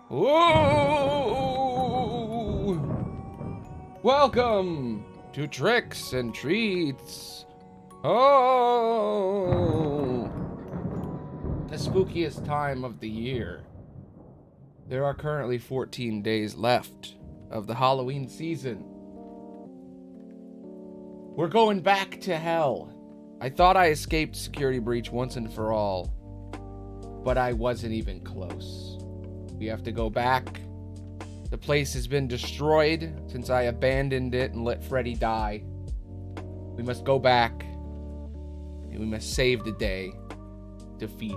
Whoa! Welcome to Tricks and Treats. Oh! The spookiest time of the year. There are currently 14 days left of the Halloween season. We're going back to hell. I thought I escaped security breach once and for all, but I wasn't even close. We have to go back. The place has been destroyed since I abandoned it and let Freddy die. We must go back, and we must save the day, defeat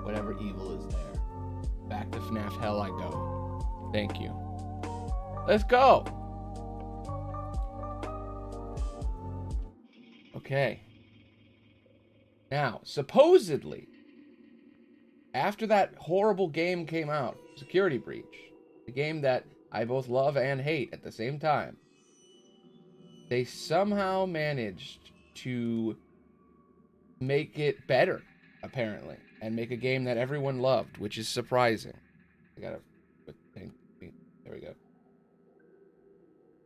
whatever evil is there. Back to FNAF hell I go. Thank you. Let's go! Okay. Now, supposedly, after that horrible game came out, Security Breach, a game that I both love and hate at the same time, they somehow managed to make it better, apparently, and make a game that everyone loved, which is surprising. I gotta put the thing. There we go.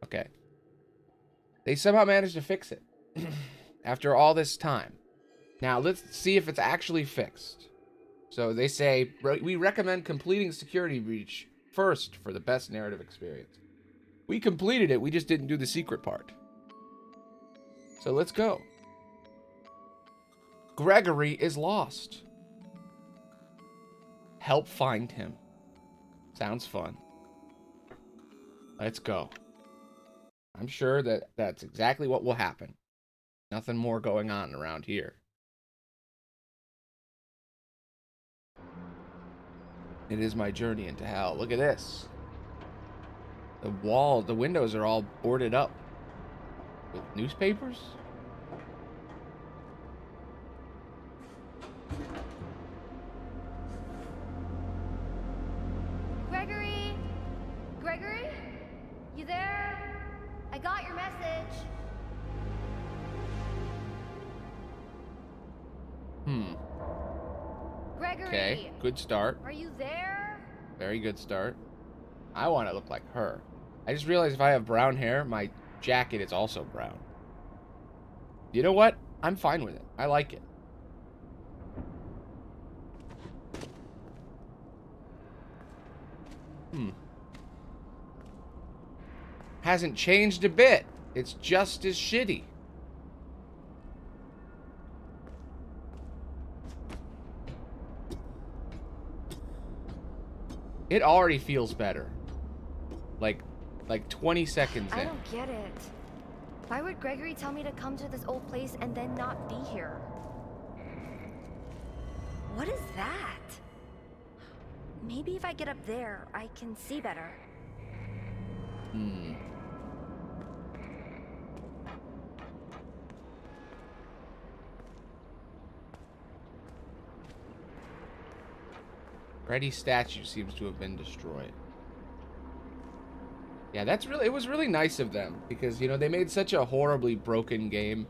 Okay. They somehow managed to fix it after all this time. Now, let's see if it's actually fixed. So they say, we recommend completing Security Breach first for the best narrative experience. We completed it, we just didn't do the secret part. So let's go. Gregory is lost. Help find him. Sounds fun. Let's go. I'm sure that that's exactly what will happen. Nothing more going on around here. It is my journey into hell. Look at this. The windows are all boarded up with newspapers. Gregory? Gregory? You there? I got your message. Gregory! Okay, good start. Are you there? Very good start. I want to look like her. I just realized if I have brown hair, my jacket is also brown. You know what? I'm fine with it. I like it. Hasn't changed a bit. It's just as shitty. It already feels better. Like 20 seconds in. I don't get it. Why would Gregory tell me to come to this old place and then not be here? What is that? Maybe if I get up there, I can see better. Freddy's statue seems to have been destroyed. Yeah, it was really nice of them because, you know, they made such a horribly broken game.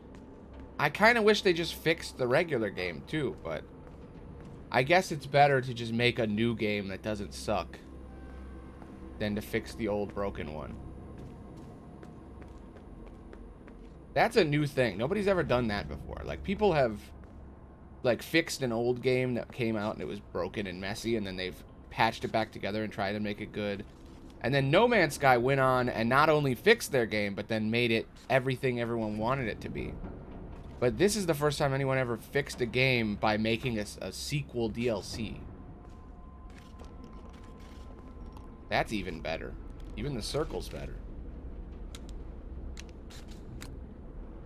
I kind of wish they just fixed the regular game too, but I guess it's better to just make a new game that doesn't suck than to fix the old broken one. That's a new thing. Nobody's ever done that before. Like, people have like fixed an old game that came out and it was broken and messy, and then they've patched it back together and tried to make it good. And then No Man's Sky went on and not only fixed their game, but then made it everything everyone wanted it to be. But this is the first time anyone ever fixed a game by making a sequel DLC. That's even better. Even the circle's better.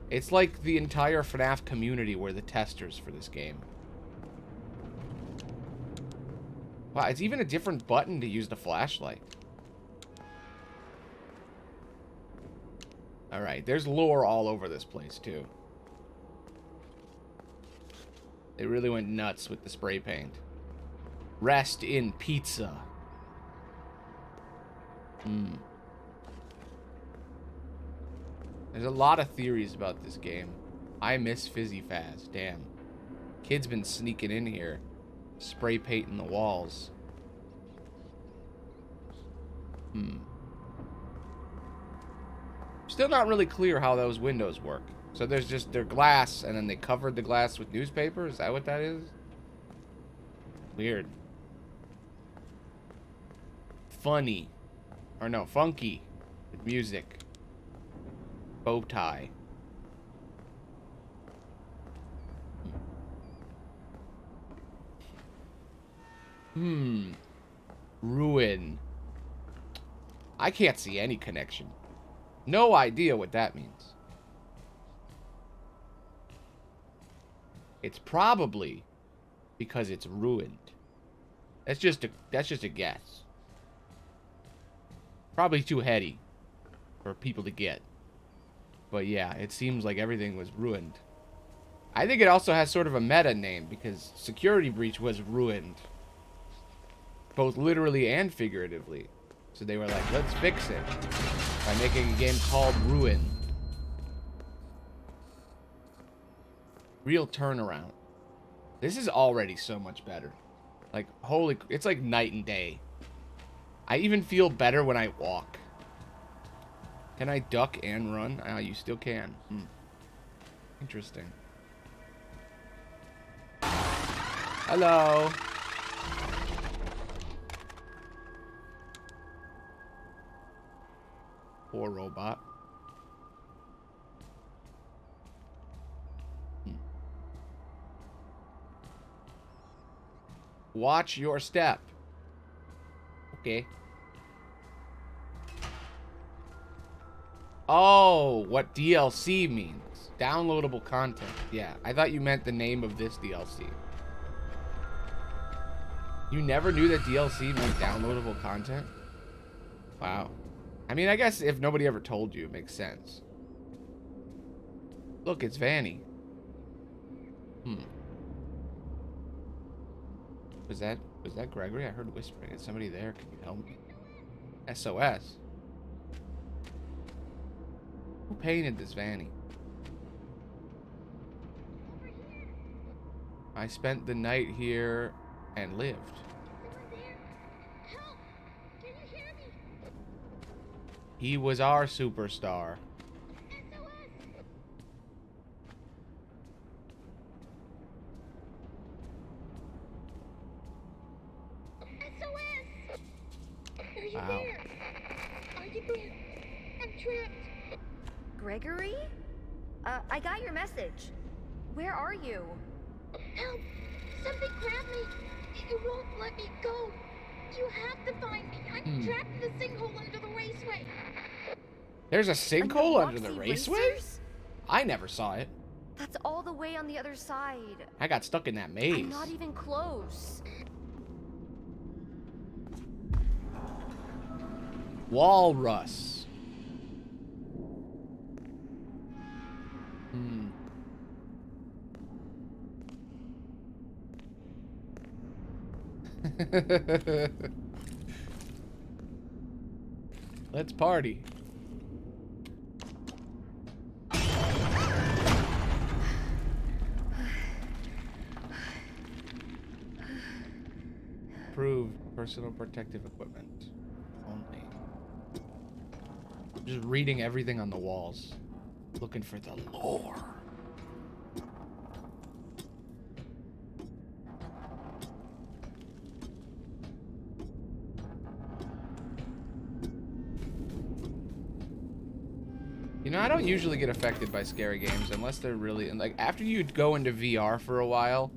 It's like the entire FNAF community were the testers for this game. Wow, it's even a different button to use the flashlight. Alright, there's lore all over this place, too. They really went nuts with the spray paint. Rest in pizza. There's a lot of theories about this game. I miss Fizzy Faz, damn. Kid's been sneaking in here, spray painting the walls. Hmm. Still not really clear how those windows work. So there's just their glass, and then they covered the glass with newspaper? Is that what that is? Weird. Funny. Or no, funky. With music. Bow tie. Ruin. I can't see any connection. No idea what that means. It's probably because it's ruined. That's just a guess. Probably too heady for people to get. But yeah, it seems like everything was ruined. I think it also has sort of a meta name because Security Breach was ruined. Both literally and figuratively. So they were like, let's fix it by making a game called Ruin. Real turnaround. This is already so much better. Like, holy, it's like night and day. I even feel better when I walk. Can I duck and run? Ah, you still can. Interesting. Hello. Poor robot. Watch your step. Okay. Oh, what DLC means. Downloadable content. Yeah, I thought you meant the name of this DLC. You never knew that DLC meant downloadable content? Wow. I mean, I guess if nobody ever told you, it makes sense. Look, it's Vanny. Was that Gregory? I heard whispering. Is somebody there? Can you help me? SOS. Who painted this Vanny? I spent the night here and lived. Help! Can you hear me? He was our superstar. SOS! Are you Wow. there? Are you there? I'm trapped. Gregory? I got your message. Where are you? Help! Something grabbed me. It won't let me go. You have to find me. I'm trapped in the sinkhole under the raceway. There's a sinkhole under the Roxy raceway? Racers? I never saw it. That's all the way on the other side. I got stuck in that maze. I'm not even close. Walrus. Let's party. Approved personal protective equipment. Only. Just reading everything on the walls. Looking for the lore. You know, I don't usually get affected by scary games unless they're really, like, after you go into VR for a while,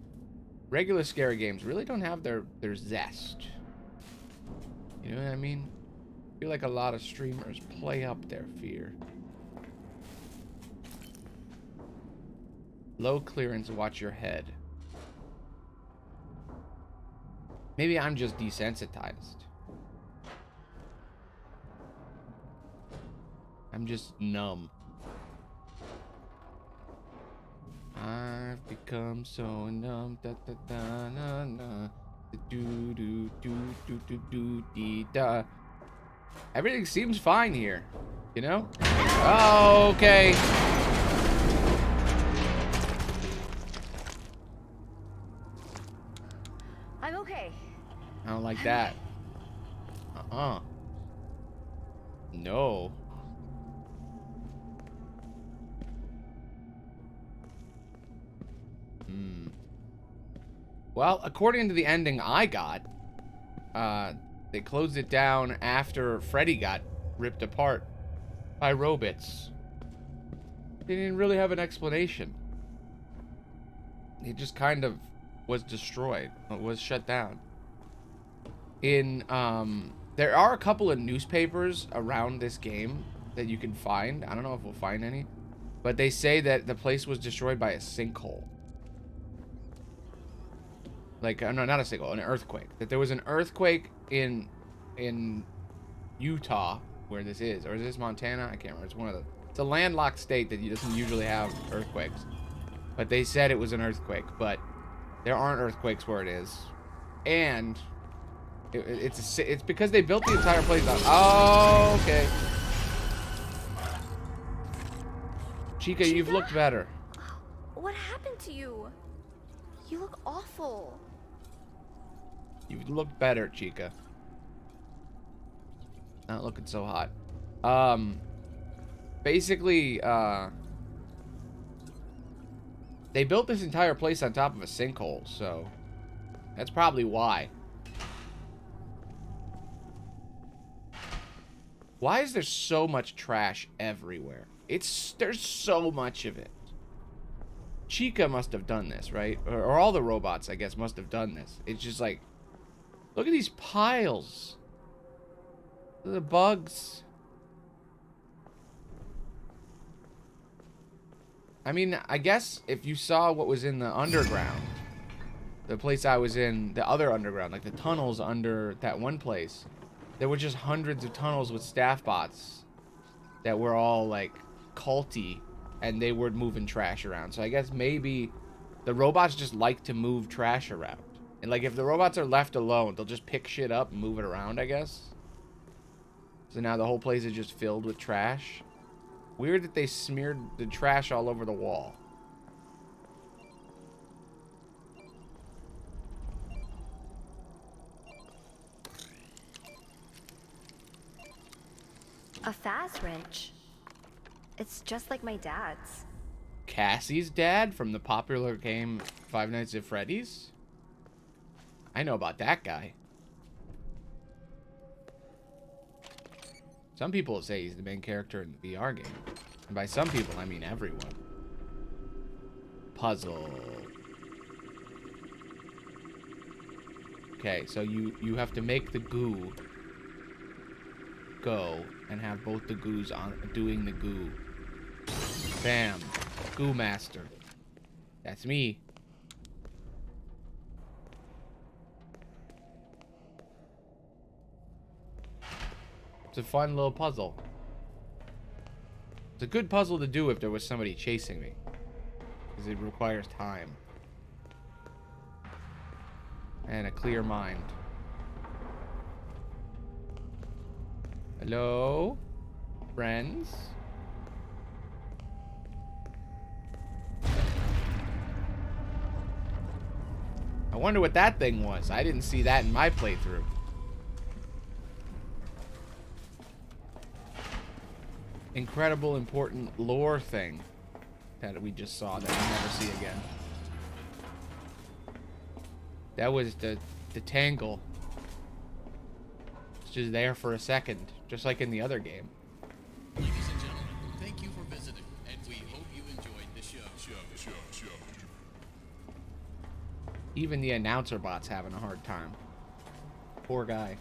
regular scary games really don't have their zest. You know what I mean? I feel like a lot of streamers play up their fear. Low clearance, watch your head. Maybe I'm just desensitized. I'm just numb. I've become so numb. Da da da na na. Do do do do do do dee da. Everything seems fine here, you know? Oh, okay. I'm okay. I don't like that. No. Well, according to the ending I got, they closed it down after Freddy got ripped apart by robots. They didn't really have an explanation. It just kind of was destroyed. It was shut down. There are a couple of newspapers around this game that you can find. I don't know if we'll find any. But they say that the place was destroyed by a sinkhole. Like, no, not a sinkhole, an earthquake. That there was an earthquake in Utah, where this is. Or is this Montana? I can't remember. It's one of the... It's a landlocked state that doesn't usually have earthquakes. But they said it was an earthquake. But there aren't earthquakes where it is. And... It's because they built the entire place on... Oh, okay. Chica, you've looked better. What happened to you? You look awful. You've looked better, Chica. Not looking so hot. Basically, they built this entire place on top of a sinkhole, so that's probably why. Why is there so much trash everywhere? There's so much of it. Chica must have done this, right? Or all the robots, I guess, must have done this. It's just like, look at these piles. The bugs. I mean, I guess if you saw what was in the underground, the place I was in, the other underground, like the tunnels under that one place, there were just hundreds of tunnels with staff bots that were all like culty, and they were moving trash around. So I guess maybe the robots just like to move trash around. And like if the robots are left alone, they'll just pick shit up and move it around, I guess. So now the whole place is just filled with trash. Weird that they smeared the trash all over the wall. A Faz wrench. It's just like my dad's. Cassie's dad from the popular game Five Nights at Freddy's? I know about that guy. Some people say he's the main character in the VR game. And by some people, I mean everyone. Puzzle. Okay, so you have to make the goo go and have both the goos on doing the goo. Bam. Goo master. That's me. It's a fun little puzzle. It's a good puzzle to do if there was somebody chasing me, because it requires time and a clear mind. Hello, friends? I wonder what that thing was. I didn't see that in my playthrough. Incredible, important lore thing that we just saw that we'll never see again. That was the tangle. It's just there for a second, just like in the other game. Ladies and gentlemen, thank you for visiting, and we hope you enjoyed the show. Even the announcer bot's having a hard time. Poor guy.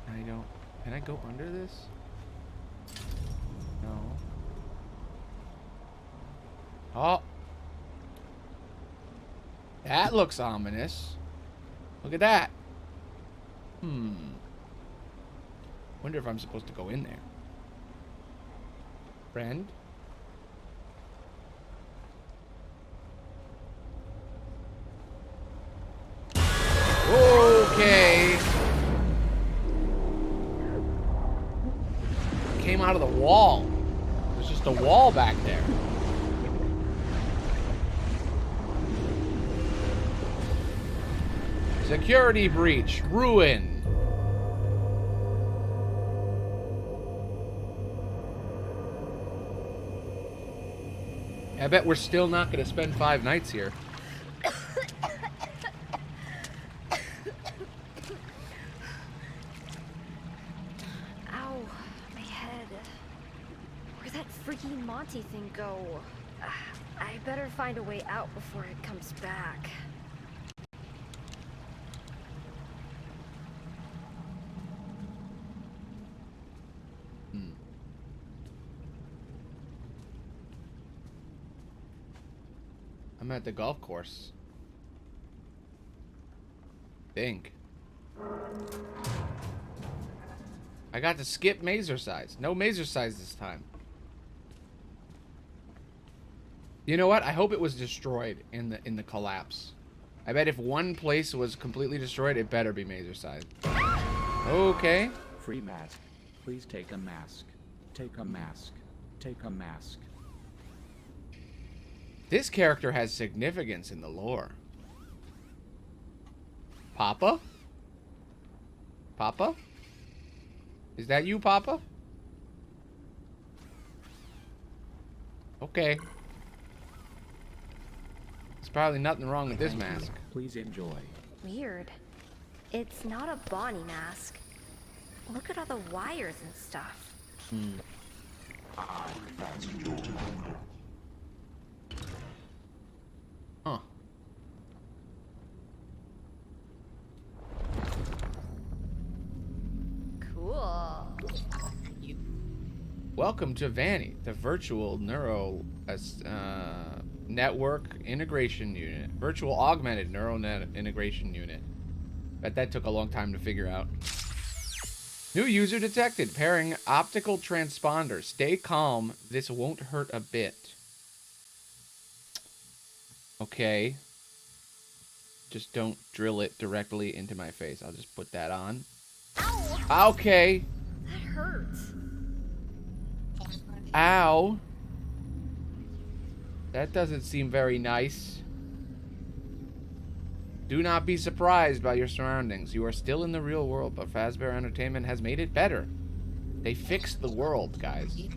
I don't. Can I go under this? No. Oh. That looks ominous. Look at that. Wonder if I'm supposed to go in there. Friend? Okay. came out of the wall. There's just a wall back there. Security breach. Ruin. I bet we're still not going to spend 5 nights here. Ow, my head. Where'd that freaking Monty thing go? I better find a way out before it comes back. I'm at the golf course. Think. I got to skip mazer size. No mazer size this time. You know what? I hope it was destroyed in the collapse. I bet if one place was completely destroyed, it better be mazer size. Okay. Free mask. Please take a mask. Take a mask. Take a mask. This character has significance in the lore. Papa? Papa? Is that you, Papa? Okay. There's probably nothing wrong with this mask. Please enjoy. Weird. It's not a Bonnie mask. Look at all the wires and stuff. Huh. Cool. Welcome to Vanny, the virtual neural network integration unit. Virtual augmented neural net integration unit. Bet that took a long time to figure out. New user detected. Pairing optical transponder. Stay calm. This won't hurt a bit. Okay. Just don't drill it directly into my face. I'll just put that on. Ow! Okay. That hurts. Ow. That doesn't seem very nice. Do not be surprised by your surroundings. You are still in the real world, but Fazbear Entertainment has made it better. They fixed the world, guys.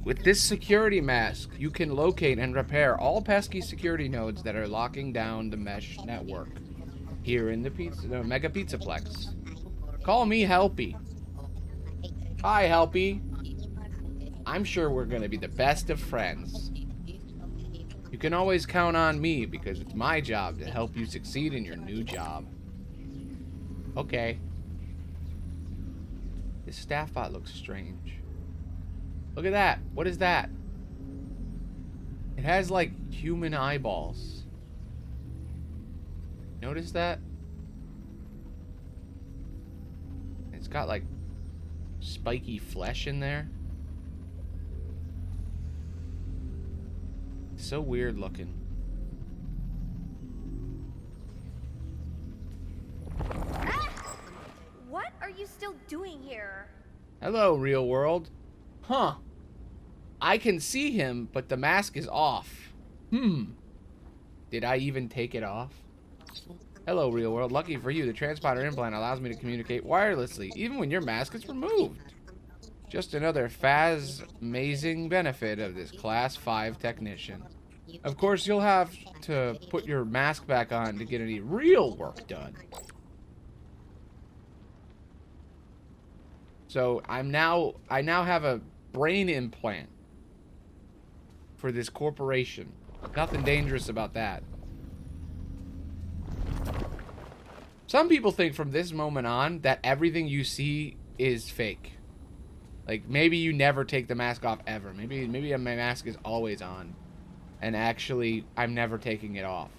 With this security mask, you can locate and repair all pesky security nodes that are locking down the mesh network here in the Mega Pizzaplex. Call me Helpy. Hi, Helpy. I'm sure we're going to be the best of friends. You can always count on me because it's my job to help you succeed in your new job. Okay. This staff bot looks strange. Look at that. What is that? It has like human eyeballs. Notice that? It's got like spiky flesh in there. So weird looking. What are you still doing here? Hello, real world. Huh. I can see him, but the mask is off. Did I even take it off? Hello, real world. Lucky for you, the transponder implant allows me to communicate wirelessly, even when your mask is removed. Just another amazing benefit of this Class 5 technician. Of course, you'll have to put your mask back on to get any real work done. So I now have a brain implant for this corporation. Nothing dangerous about that. Some people think from this moment on that everything you see is fake. Like, maybe you never take the mask off ever. Maybe my mask is always on. And actually, I'm never taking it off.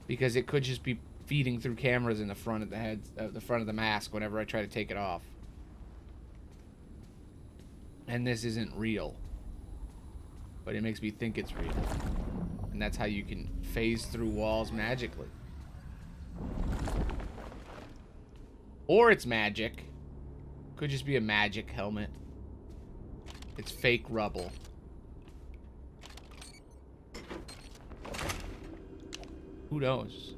Because it could just be feeding through cameras in the front of the head, the front of the mask whenever I try to take it off. And this isn't real. But it makes me think it's real. And that's how you can phase through walls magically. Or it's magic. Could just be a magic helmet. It's fake rubble. Who knows?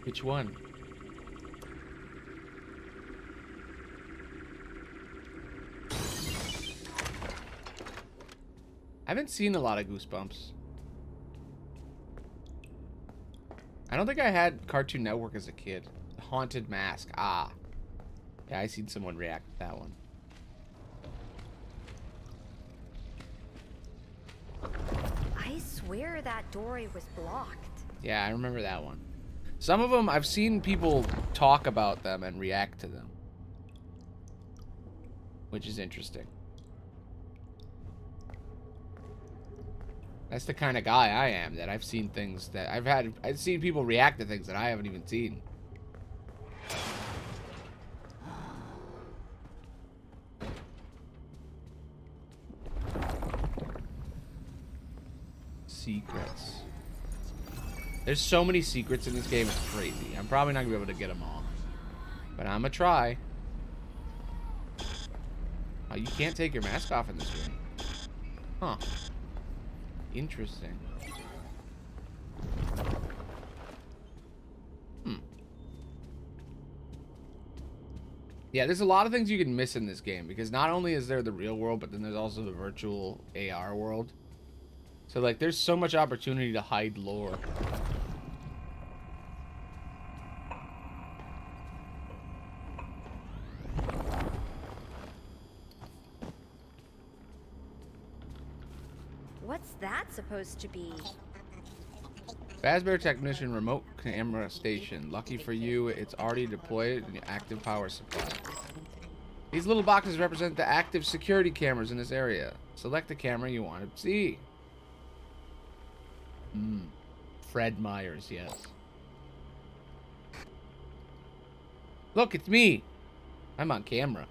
Which one? I haven't seen a lot of Goosebumps. I don't think I had Cartoon Network as a kid. Haunted Mask. Ah. Yeah, I seen someone react to that one. I swear that doorway was blocked. Yeah, I remember that one. Some of them, I've seen people talk about them and react to them. Which is interesting. That's the kind of guy I am, that I've seen things that I've seen people react to things that I haven't even seen. Secrets. There's so many secrets in this game, it's crazy. I'm probably not gonna be able to get them all. But I'm gonna try. Oh, you can't take your mask off in this room. Huh. Interesting. Yeah, there's a lot of things you can miss in this game, because not only is there the real world, but then there's also the virtual AR world. So, like, there's so much opportunity to hide lore. What's that supposed to be? Fazbear Technician Remote Camera Station. Lucky for you, it's already deployed in the active power supply. These little boxes represent the active security cameras in this area. Select the camera you want to see. Fred Myers, yes. Look, it's me. I'm on camera.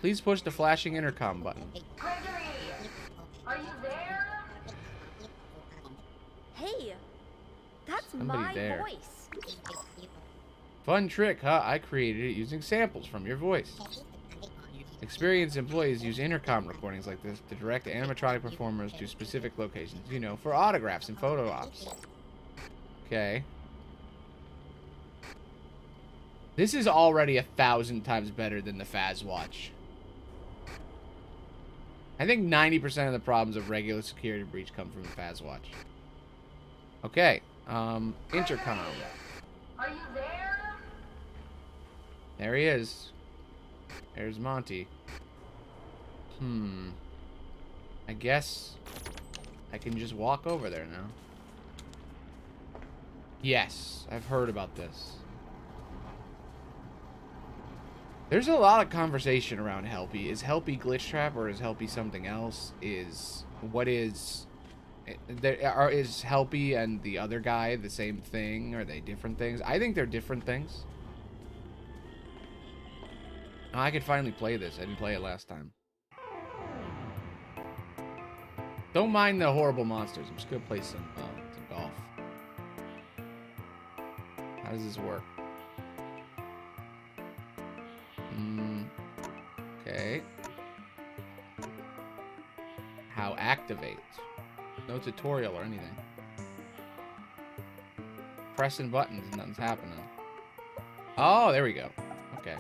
Please push the flashing intercom button. Gregory! Are you there? Hey, that's Somebody my there. voice. Fun trick, huh? I created it using samples from your voice. Experienced employees use intercom recordings like this to direct animatronic performers to specific locations, you know, for autographs and photo ops. Okay. This is already 1,000 times better than the Fazwatch. I think 90% of the problems of regular security breach come from the Fazwatch. Okay. Intercom. Are you there? There he is. There's Monty. I guess I can just walk over there now. Yes, I've heard about this. There's a lot of conversation around Helpy. Is Helpy Glitch Trap or is Helpy something else? Is Helpy and the other guy the same thing? Are they different things? I think they're different things. Oh, I could finally play this. I didn't play it last time. Don't mind the horrible monsters. I'm just gonna play some golf. How does this work? Okay. How activate? No tutorial or anything. Pressing buttons and nothing's happening. Oh, there we go. Okay.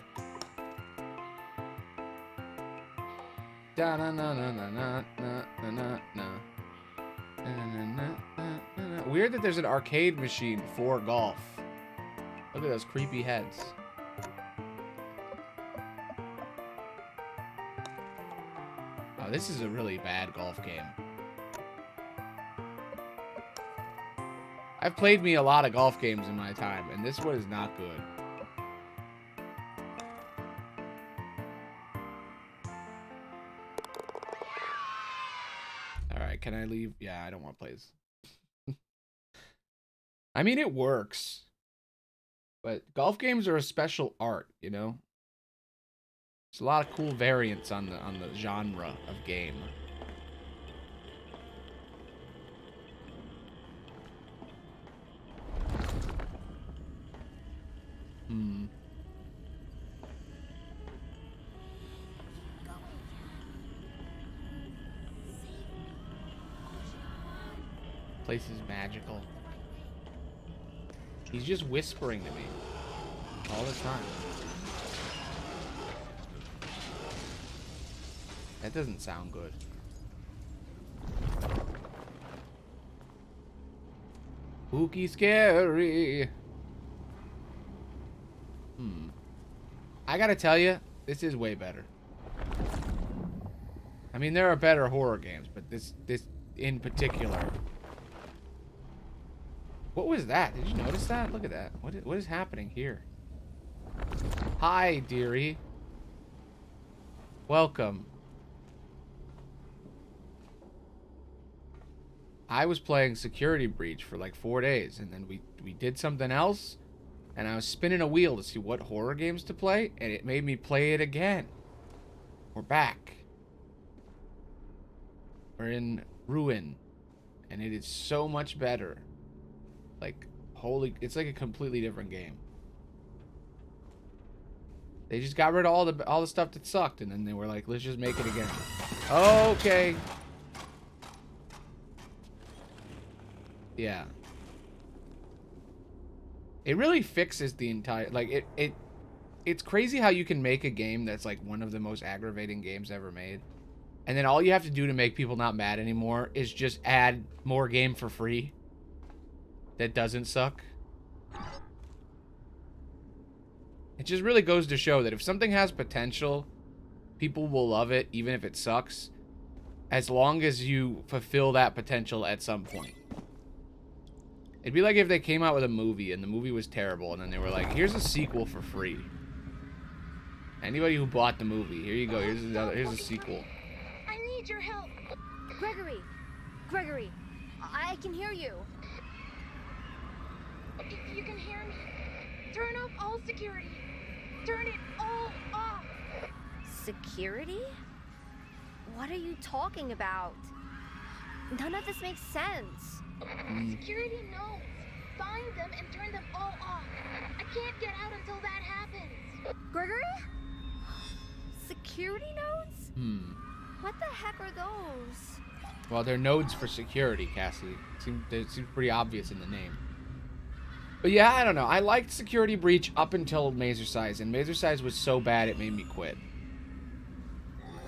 Weird that there's an arcade machine for golf. Look at those creepy heads. Oh, this is a really bad golf game. I've played me a lot of golf games in my time, and this one is not good. Alright, can I leave? Yeah, I don't want to play this. I mean, it works. But golf games are a special art, you know? There's a lot of cool variants on the genre of game. place is magical. He's just whispering to me all the time. That doesn't sound good. Spooky scary. I gotta tell you, this is way better. I mean, there are better horror games, but this in particular. What was that? Did you notice that? Look at that. What is happening here? Hi, dearie. Welcome. I was playing Security Breach for like 4 days, and then we did something else, and I was spinning a wheel to see what horror games to play, and it made me play it again. We're back. We're in Ruin, and it is so much better. Like, holy, it's like a completely different game. They just got rid of all the stuff that sucked, and then they were like, let's just make it again. Okay. Yeah. It really fixes the entire, like, it's crazy how you can make a game that's like one of the most aggravating games ever made, and then all you have to do to make people not mad anymore is just add more game for free that doesn't suck. It just really goes to show that if something has potential, people will love it even if it sucks, as long as you fulfill that potential at some point. It'd be like if they came out with a movie and the movie was terrible and then they were like, here's a sequel for free. Anybody who bought the movie, here you go, here's a sequel. I need your help. Gregory, I can hear you. If you can hear me, turn off all security. Turn it all off. Security? What are you talking about? None of this makes sense. Security nodes. Find them and turn them all off. I can't get out until that happens. Gregory? Security nodes? What the heck are those? Well, they're nodes for security, Cassie. It seems pretty obvious in the name. But yeah, I don't know. I liked Security Breach up until Mazercise, and Mazercise was so bad it made me quit.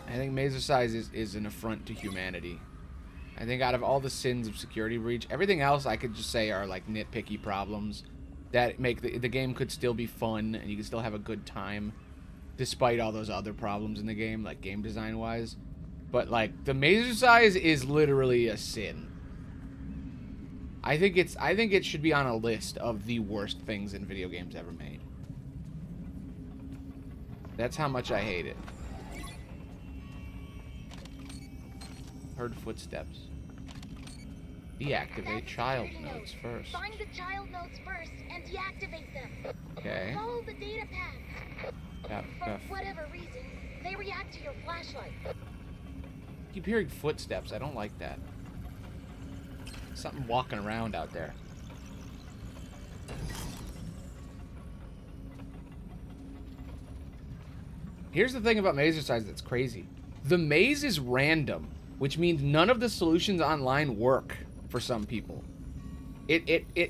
I think Mazercise is an affront to humanity. I think out of all the sins of Security Breach, everything else I could just say are like nitpicky problems that make the game could still be fun and you can still have a good time despite all those other problems in the game, like game design wise. But like the Mazercise is literally a sin. I think it should be on a list of the worst things in video games ever made. That's how much I hate it. Heard footsteps. Deactivate child nodes first. Find the child nodes first and deactivate them. Okay. Follow the data paths. For whatever reason, they react to your flashlight. Keep hearing footsteps. I don't like that. Something walking around out there. Here's the thing about Mazercise that's crazy. The maze is random, which means none of the solutions online work for some people.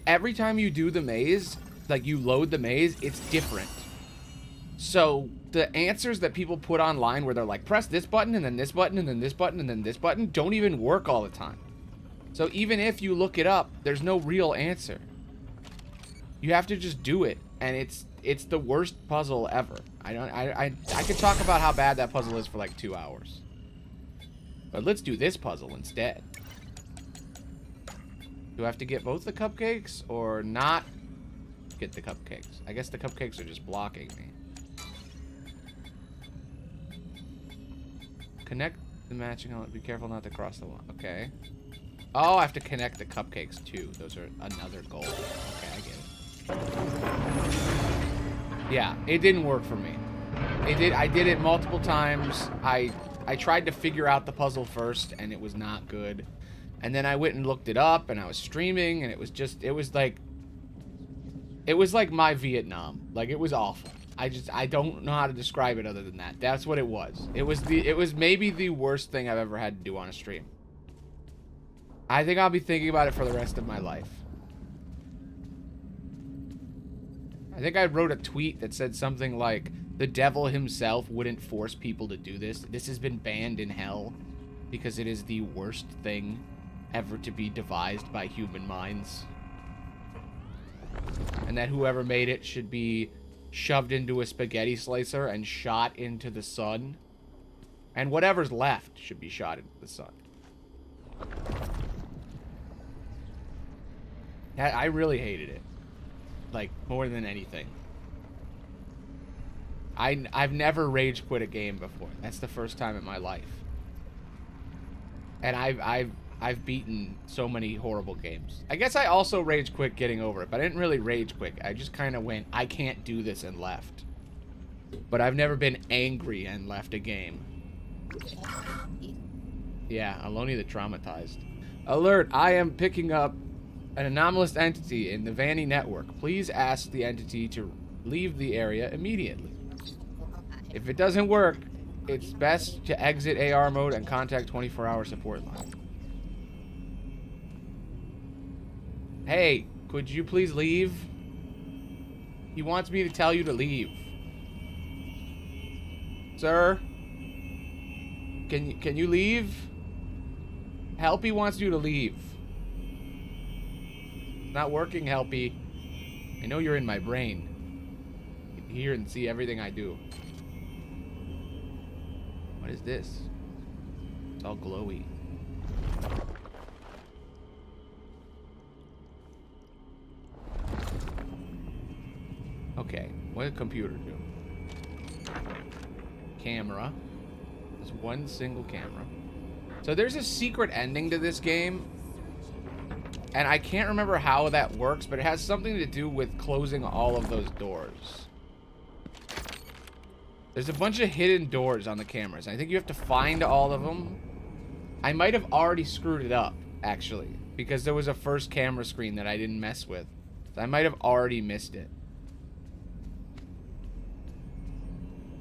Every time you do the maze, like you load the maze, it's different. So the answers that people put online where they're like, press this button and then this button and then this button and then this button don't even work all the time. So even if you look it up, there's no real answer. You have to just do it, and it's the worst puzzle ever. I could talk about how bad that puzzle is for like 2 hours. But let's do this puzzle instead. Do I have to get both the cupcakes or not get the cupcakes? I guess the cupcakes are just blocking me. Connect the matching element. Be careful not to cross the line. Okay. Oh, I have to connect the cupcakes too. Those are another goal. Okay, I get it. Yeah, it didn't work for me. I did it multiple times. I tried to figure out the puzzle first, and it was not good. And then I went and looked it up, and I was streaming, and it was like my Vietnam. Like, it was awful. I don't know how to describe it other than that. That's what it was. It was maybe the worst thing I've ever had to do on a stream. I think I'll be thinking about it for the rest of my life. I think I wrote a tweet that said something like, the devil himself wouldn't force people to do this. This has been banned in hell because it is the worst thing ever to be devised by human minds. And that whoever made it should be shoved into a spaghetti slicer and shot into the sun. And whatever's left should be shot into the sun. I really hated it. Like, more than anything. I've never rage quit a game before. That's the first time in my life. And I've beaten so many horrible games. I guess I also rage quit getting over it, but I didn't really rage quit. I just kind of went, I can't do this, and left. But I've never been angry and left a game. Yeah, Aloney the Traumatized. Alert, I am picking up an anomalous entity in the Vanny network. Please ask the entity to leave the area immediately. If it doesn't work, it's best to exit AR mode and contact 24-hour support line. Hey, could you please leave? He wants me to tell you to leave. Sir? Can you leave? Helpy wants you to leave. Not working, Helpy. I know you're in my brain. You can hear and see everything I do. What is this? It's all glowy. Okay, what did computer do? Camera. There's one single camera. So there's a secret ending to this game. And I can't remember how that works, but it has something to do with closing all of those doors. There's a bunch of hidden doors on the cameras. I think you have to find all of them. I might have already screwed it up, actually, because there was a first camera screen that I didn't mess with. So I might have already missed it.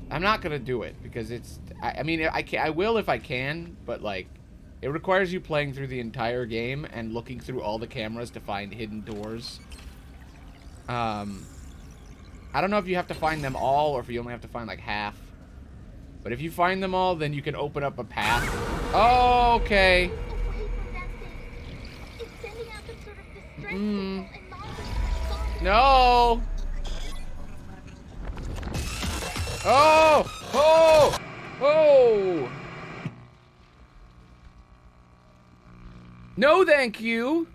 I'm not gonna do it because it's. I mean, I will if I can, but like, it requires you playing through the entire game and looking through all the cameras to find hidden doors. I don't know if you have to find them all or if you only have to find like half. But if you find them all, then you can open up a path. Oh, okay. Away from that thing. It's sending out some sort of distress signal and monsters are responding. No. Oh! Oh! Oh! No, thank you.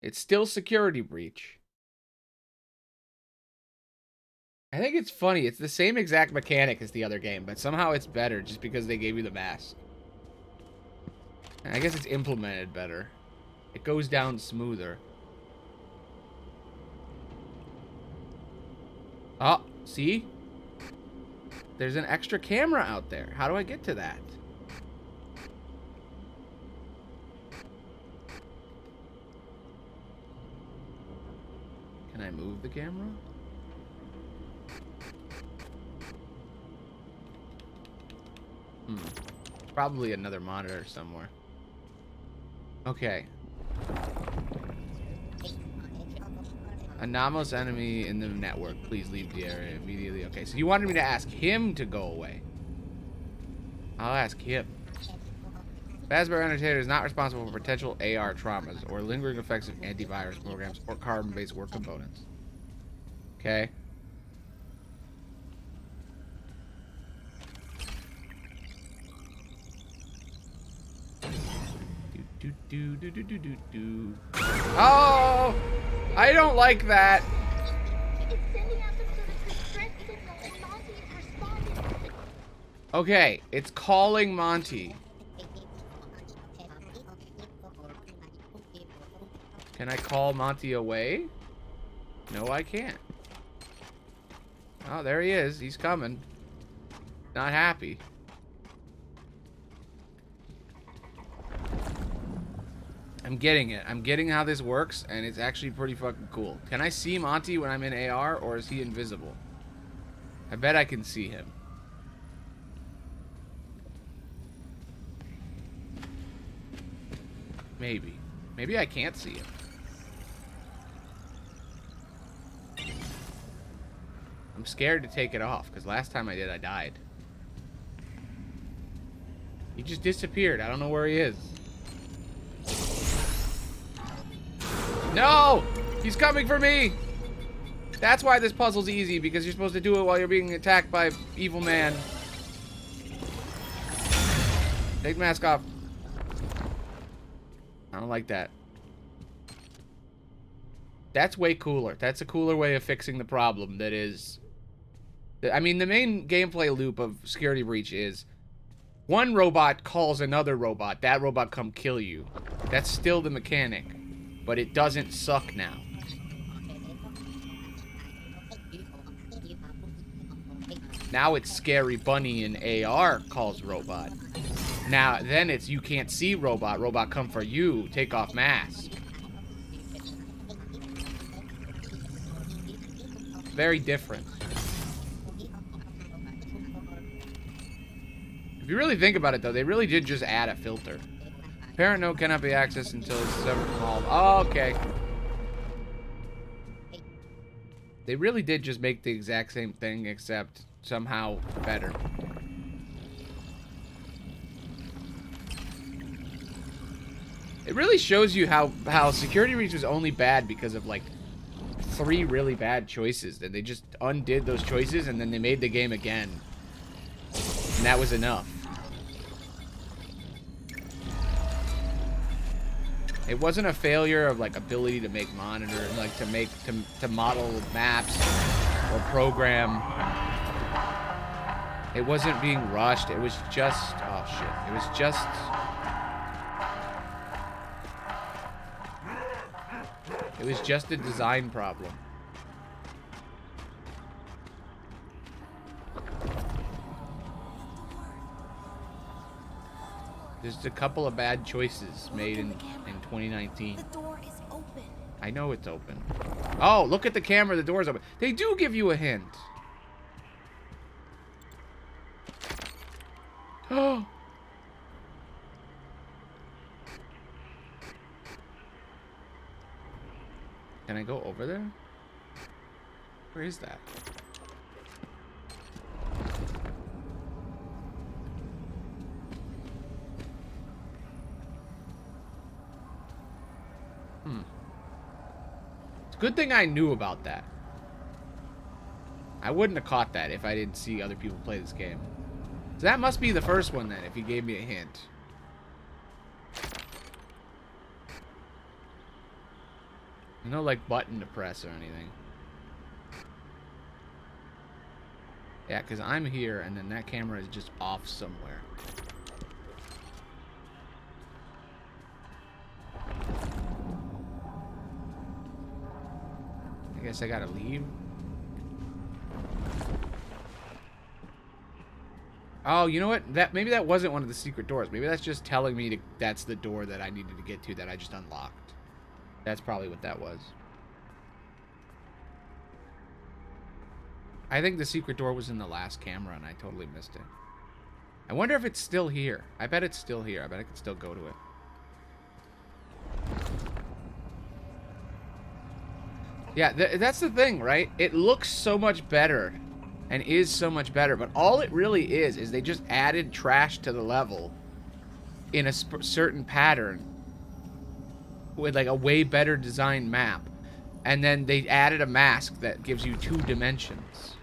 It's still security breach. I think it's funny. It's the same exact mechanic as the other game, but somehow it's better just because they gave you the mask. I guess it's implemented better. It goes down smoother. Oh, see? There's an extra camera out there. How do I get to that? Can I move the camera? Probably another monitor somewhere. Okay. Anomalous enemy in the network. Please leave the area immediately. Okay, so you wanted me to ask him to go away. I'll ask him. Fazbear Entertainer is not responsible for potential AR traumas or lingering effects of antivirus programs or carbon-based work components. Okay. Oh! I don't like that. It's sending out some sort of distress signal and Monty is responding. Okay, it's calling Monty. Can I call Monty away? No, I can't. Oh, there he is. He's coming. Not happy. I'm getting it. I'm getting how this works, and it's actually pretty fucking cool. Can I see Monty when I'm in AR, or is he invisible? I bet I can see him. Maybe. Maybe I can't see him. I'm scared to take it off, because last time I did, I died. He just disappeared. I don't know where he is. No! He's coming for me! That's why this puzzle's easy, because you're supposed to do it while you're being attacked by evil man. Take the mask off. I don't like that. That's way cooler. That's a cooler way of fixing the problem that is... I mean, the main gameplay loop of Security Breach is one robot calls another robot. That robot come kill you. That's still the mechanic. But it doesn't suck now. Now it's Scary Bunny and AR calls robot. Now, then it's you can't see robot. Robot come for you. Take off mask. Very different. If you really think about it, though, they really did just add a filter. Parent node cannot be accessed until it's severed from all. Oh, okay. They really did just make the exact same thing, except somehow better. It really shows you how Security Breach was only bad because of, like, 3 really bad choices. That they just undid those choices, and then they made the game again. And that was enough. It wasn't a failure of like ability to make monitor, like to model maps or program. It wasn't being rushed. It was just, oh shit. It was just. It was just a design problem. There's a couple of bad choices made in 2019. The door is open. I know it's open. Oh, look at the camera. The door's open. They do give you a hint. Oh. Can I go over there? Where is that? It's a good thing I knew about that. I wouldn't have caught that if I didn't see other people play this game. So that must be the first one then, if you gave me a hint. No, like, button to press or anything. Yeah, because I'm here, and then that camera is just off somewhere. I guess I gotta leave. Oh, you know what? Maybe that wasn't one of the secret doors. Maybe that's just telling me that's the door that I needed to get to that I just unlocked. That's probably what that was. I think the secret door was in the last camera and I totally missed it. I wonder if it's still here. I bet it's still here. I bet I could still go to it. Yeah, that's the thing, right? It looks so much better and is so much better, but all it really is they just added trash to the level in a certain pattern with like a way better designed map, and then they added a mask that gives you 2 dimensions.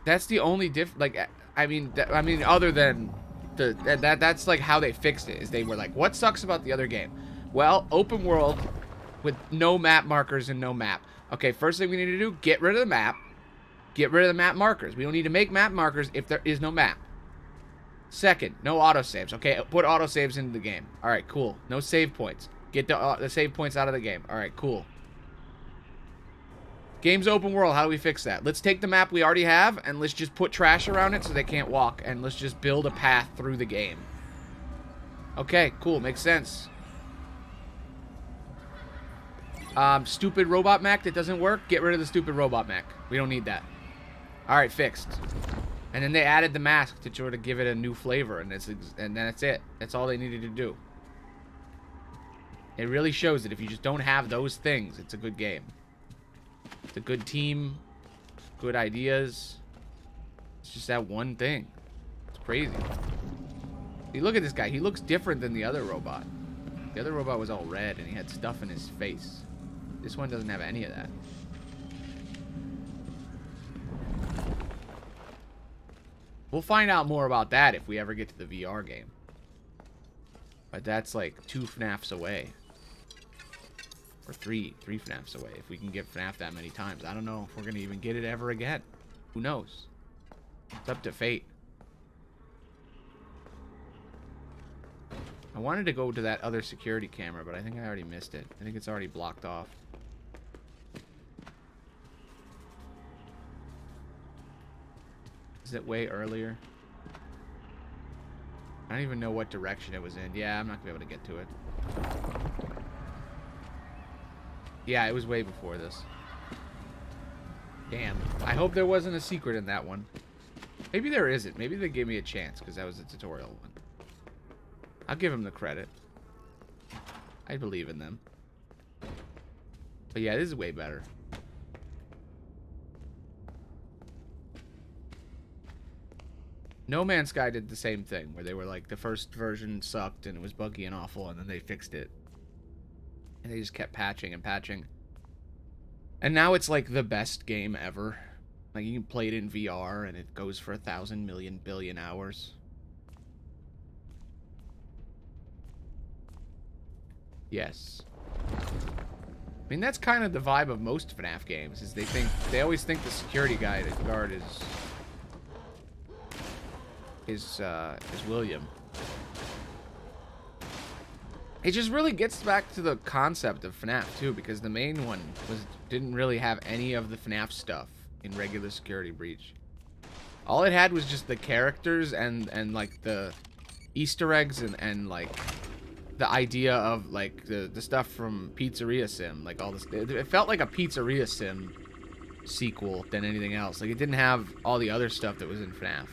That's the only like I mean other than that's like how they fixed it, is they were like, what sucks about the other game? Well, open world with no map markers and no map. Okay, first thing we need to do, get rid of the map. Get rid of the map markers. We don't need to make map markers if there is no map. Second, no autosaves. Okay, put autosaves into the game. Alright, cool. No save points. Get the save points out of the game. Alright, cool. Game's open world. How do we fix that? Let's take the map we already have and let's just put trash around it so they can't walk. And let's just build a path through the game. Okay, cool. Makes sense. Stupid robot mech that doesn't work. Get rid of the stupid robot mech. We don't need that. Alright, fixed. And then they added the mask to sort of give it a new flavor, and then that's it. That's all they needed to do. It really shows that if you just don't have those things, it's a good game. It's a good team, good ideas. It's just that one thing. It's crazy. See, look at this guy. He looks different than the other robot. The other robot was all red and he had stuff in his face. This one doesn't have any of that. We'll find out more about that if we ever get to the VR game. But that's like 2 FNAFs away. Or three FNAFs away. If we can get FNAF that many times. I don't know if we're going to even get it ever again. Who knows? It's up to fate. I wanted to go to that other security camera, but I think I already missed it. I think it's already blocked off. Is it way earlier? I don't even know what direction it was in. Yeah, I'm not going to be able to get to it. Yeah, it was way before this. Damn. I hope there wasn't a secret in that one. Maybe there isn't. Maybe they gave me a chance because that was a tutorial one. I'll give them the credit. I believe in them. But yeah, this is way better. No Man's Sky did the same thing, where they were like, the first version sucked and it was buggy and awful, and then they fixed it. And they just kept patching and patching. And now it's like the best game ever. Like, you can play it in VR and it goes for 1,000 million billion hours. Yes. I mean, that's kind of the vibe of most FNAF games, is they always think the security guard is William. It just really gets back to the concept of FNAF too, because the main one didn't really have any of the FNAF stuff in regular Security Breach. All it had was just the characters and like the Easter eggs and like the idea of like the stuff from Pizzeria Sim, like all this. It felt like a Pizzeria Sim sequel than anything else. Like, it didn't have all the other stuff that was in FNAF.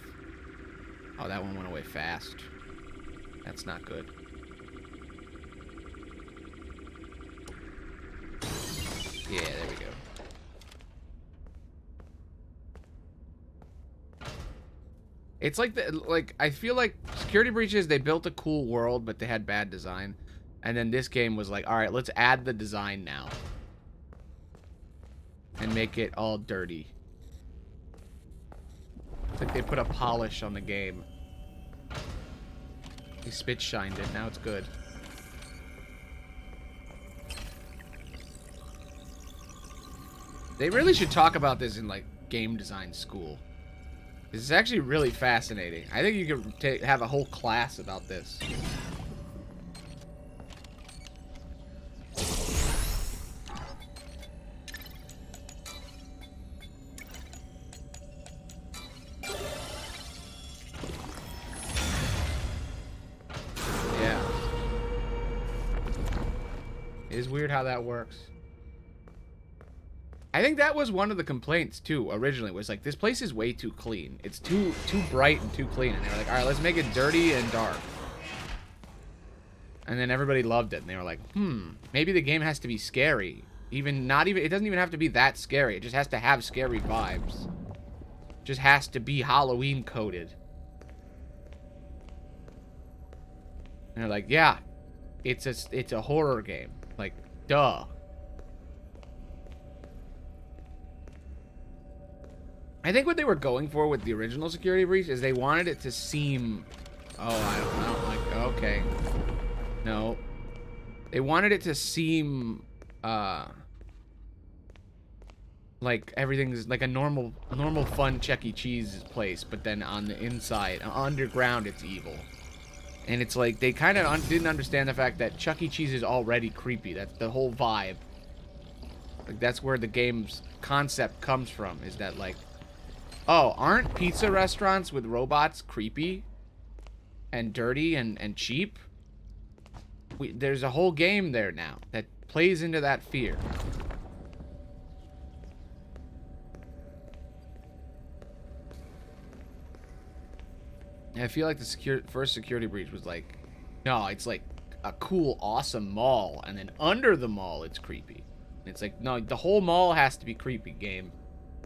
Oh, that one went away fast. That's not good. Yeah, there we go. It's like I feel like Security Breaches, they built a cool world, but they had bad design. And then this game was like, all right, let's add the design now. And make it all dirty. It's like they put a polish on the game. They spit shined it, now it's good. They really should talk about this in like game design school. This is actually really fascinating. I think you could have a whole class about this. Yeah. It is weird how that works. I think that was one of the complaints too originally, was like, this place is way too clean. It's too bright and too clean. And they were like, all right, let's make it dirty and dark. And then everybody loved it, and they were like, maybe the game has to be scary. It doesn't even have to be that scary. It just has to have scary vibes. It just has to be Halloween coded. And they're like, yeah, it's a horror game. Like, duh. I think what they were going for with the original Security Breach is they wanted it to seem... Oh, I don't like... Okay. No. They wanted it to seem... like everything's like a normal fun Chuck E. Cheese place, but then on the inside, underground, it's evil. And it's like, they kind of didn't understand the fact that Chuck E. Cheese is already creepy. That's the whole vibe. Like, that's where the game's concept comes from, is that, like... Oh, aren't pizza restaurants with robots creepy and dirty and cheap? There's a whole game there now that plays into that fear. And I feel like the first Security Breach was like, no, it's like a cool, awesome mall, and then under the mall it's creepy. It's like, no, the whole mall has to be creepy, game.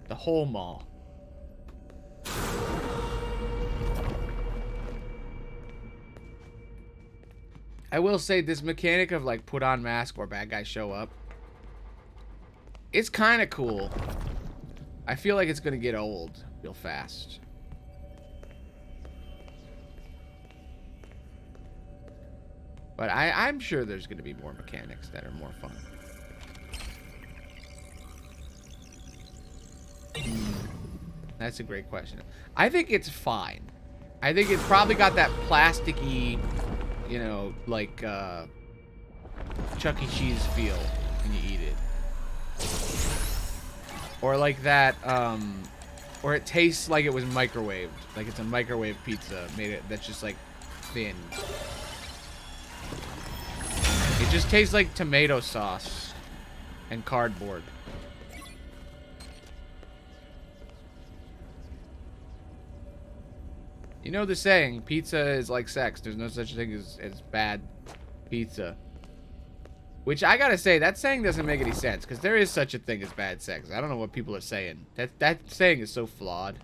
The whole mall. I will say this mechanic of like put on mask or bad guys show up, it's kind of cool. I feel like it's gonna get old real fast. But I'm sure there's gonna be more mechanics that are more fun. That's a great question. I think it's fine. I think it's probably got that plasticky, you know, like Chuck E. Cheese feel when you eat it. Or like that, or it tastes like it was microwaved. Like it's a microwave pizza made it that's just like thin. It just tastes like tomato sauce and cardboard. You know the saying, pizza is like sex. There's no such thing as bad pizza. Which I gotta say, that saying doesn't make any sense, because there is such a thing as bad sex. I don't know what people are saying. That saying is so flawed.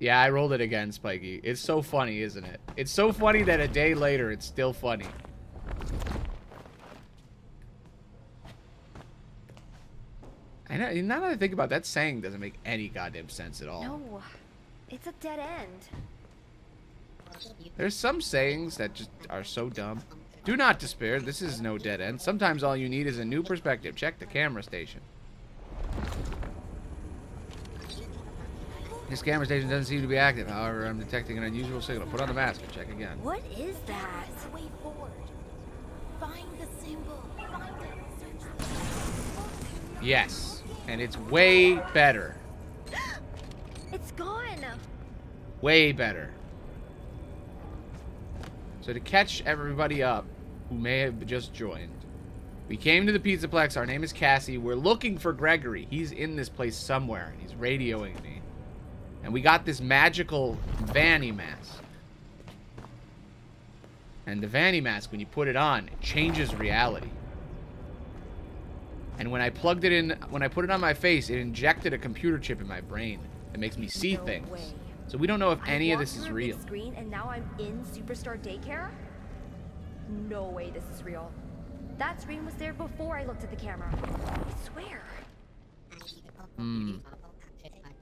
Yeah, I rolled it again, Spiky. It's so funny, isn't it? It's so funny that a day later, it's still funny. I know, now that I think about it, that saying doesn't make any goddamn sense at all. No, it's a dead end. There's some sayings that just are so dumb. Do not despair. This is no dead end. Sometimes all you need is a new perspective. Check the camera station. This camera station doesn't seem to be active. However, I'm detecting an unusual signal. Put on the mask and check again. What is that? It's way forward. Find the symbol. Find it. Yes. And it's way better. It's gone. Way better. So to catch everybody up who may have just joined, we came to the Pizzaplex. Our name is Cassie. We're looking for Gregory. He's in this place somewhere, and he's radioing me. And we got this magical Vanny mask. And the Vanny mask, when you put it on, it changes reality. And when I plugged it in, when I put it on my face, it injected a computer chip in my brain that makes me see things. Way. So we don't know if any of this is real. Screen and now I'm in Superstar Daycare? No way this is real. That screen was there before I looked at the camera. I swear.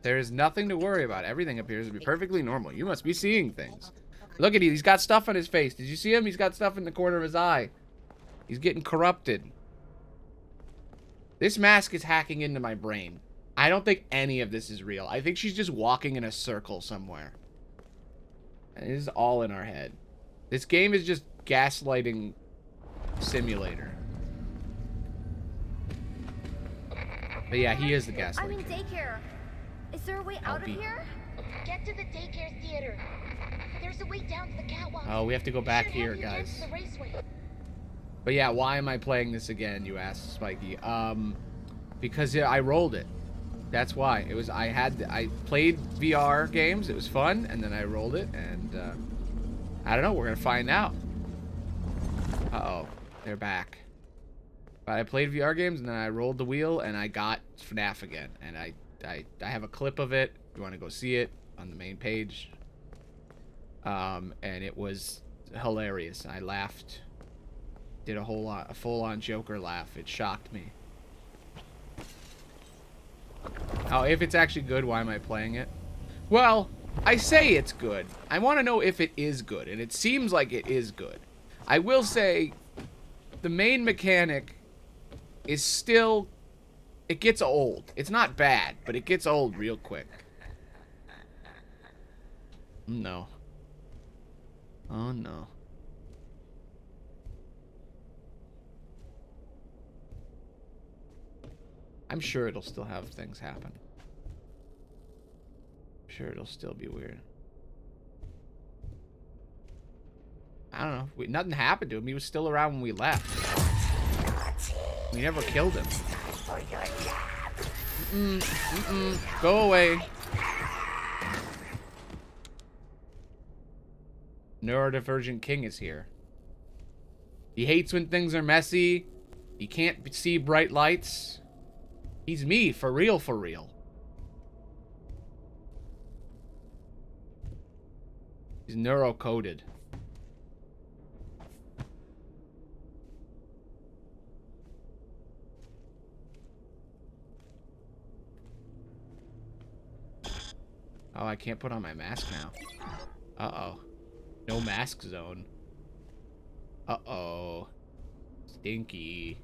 There is nothing to worry about. Everything appears to be perfectly normal. You must be seeing things. Look at him. He's got stuff on his face. Did you see him? He's got stuff in the corner of his eye. He's getting corrupted. This mask is hacking into my brain. I don't think any of this is real. I think she's just walking in a circle somewhere. And it is all in our head. This game is just gaslighting simulator. But yeah, he is the gaslighter. I'm in daycare. Is there a way out of here? Get to the daycare theater. There's a way down to the catwalk. Oh, we have to go back Should here, help you get guys. to the raceway. But yeah, why am I playing this again, you asked, Spiky? Because I rolled it. That's why. It was, I played VR games, it was fun, and then I rolled it, and, I don't know, we're gonna find out. Uh-oh, they're back. But I played VR games, and then I rolled the wheel, and I got FNAF again, and I have a clip of it, if you want to go see it, on the main page. And it was hilarious. I laughed. Did a full-on Joker laugh. It shocked me. Oh, if it's actually good, why am I playing it? Well, I say it's good. I want to know if it is good, and it seems like it is good. I will say, the main mechanic is still... It gets old. It's not bad, but it gets old real quick. No. Oh, no. I'm sure it'll still have things happen. I'm sure it'll still be weird. I don't know. Nothing happened to him. He was still around when we left. We never killed him. Go away. Neurodivergent King is here. He hates when things are messy. He can't see bright lights. He's me, for real, for real. He's neuro-coded. Oh, I can't put on my mask now. Uh-oh. No mask zone. Uh-oh. Stinky.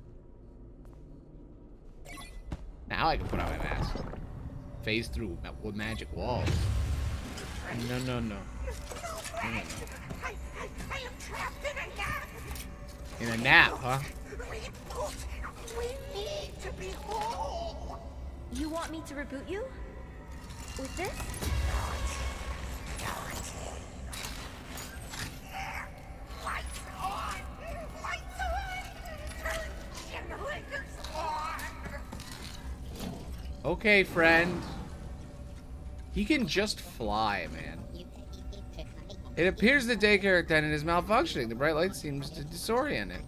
Now I can put on my mask. Phase through with magic walls. No, no, no. No, no, no. I am trapped in a nap. In a nap, huh? We need to be whole. You want me to reboot you? With this? Lights on. Lights on. Turn generators on. Okay, friend. He can just fly, man. It appears the daycare attendant is malfunctioning. The bright light seems to disorient it.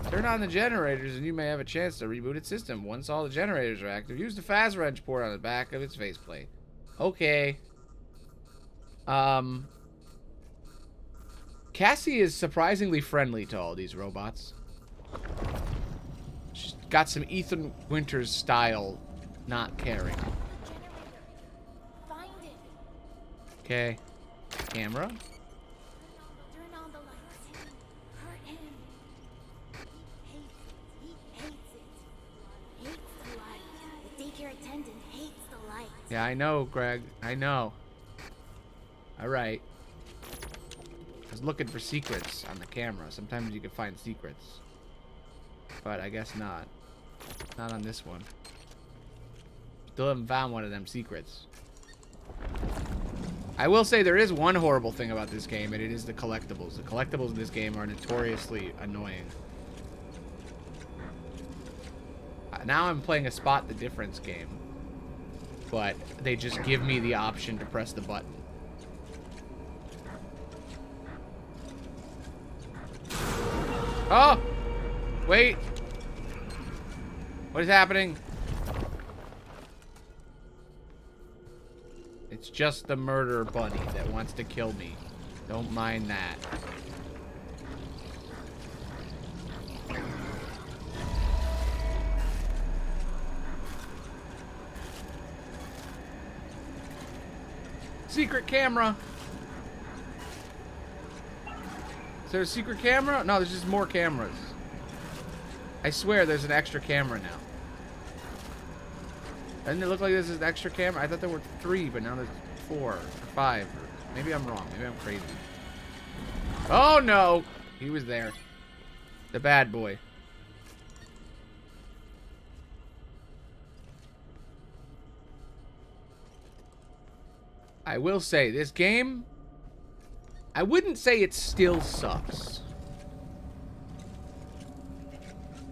Turn on the generators and you may have a chance to reboot its system. Once all the generators are active, use the fast wrench port on the back of its faceplate. Okay. Cassie is surprisingly friendly to all these robots. She's got some Ethan Winters style not caring. Find it. Okay. Camera. Turn on the lights. Hurt him. He hates it. Hates the light. The daycare attendant hates the light. Yeah, I know, Greg. I know. Alright. I was looking for secrets on the camera. Sometimes you can find secrets. But I guess not. Not on this one. Still haven't found one of them secrets. I will say there is one horrible thing about this game, and it is the collectibles. The collectibles in this game are notoriously annoying. Now I'm playing a Spot the Difference game. But they just give me the option to press the button. Oh! Wait! What is happening? It's just the murder bunny that wants to kill me. Don't mind that. Secret camera. Is there a secret camera? No, there's just more cameras. I swear there's an extra camera now. Doesn't it look like this is an extra camera? I thought there were 3, but now there's 4 or 5. Maybe I'm wrong. Maybe I'm crazy. Oh no! He was there. The bad boy. I will say, this game, I wouldn't say it still sucks.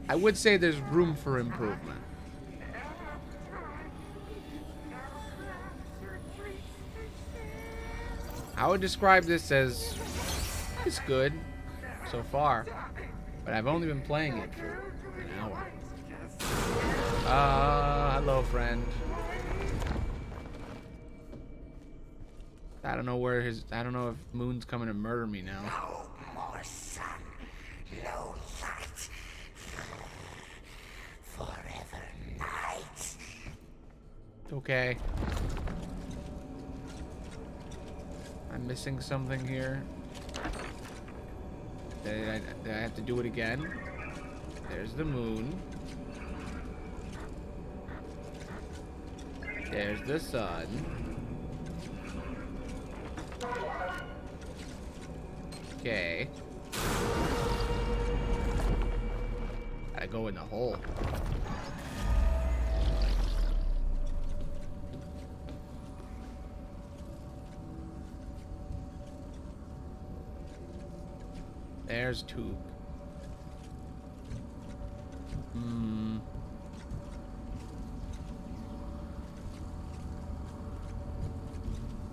I would say there's room for improvement. I would describe this as, it's good so far, but I've only been playing it for an hour. Hello, friend. I don't know where his, I don't know if Moon's coming to murder me now. No more sun. No light. Forever night. Okay. I'm missing something here. Did I have to do it again? There's the moon. There's the sun. Okay. Gotta go in the hole. There's tube.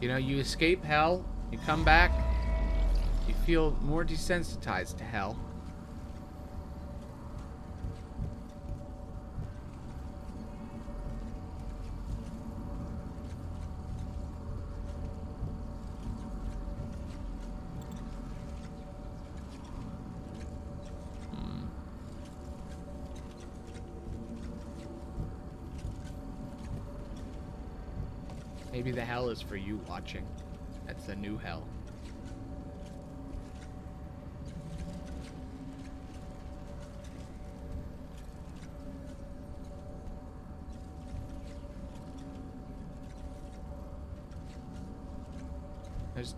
You know, you escape hell, you come back, you feel more desensitized to hell. Maybe the hell is for you watching. That's the new hell.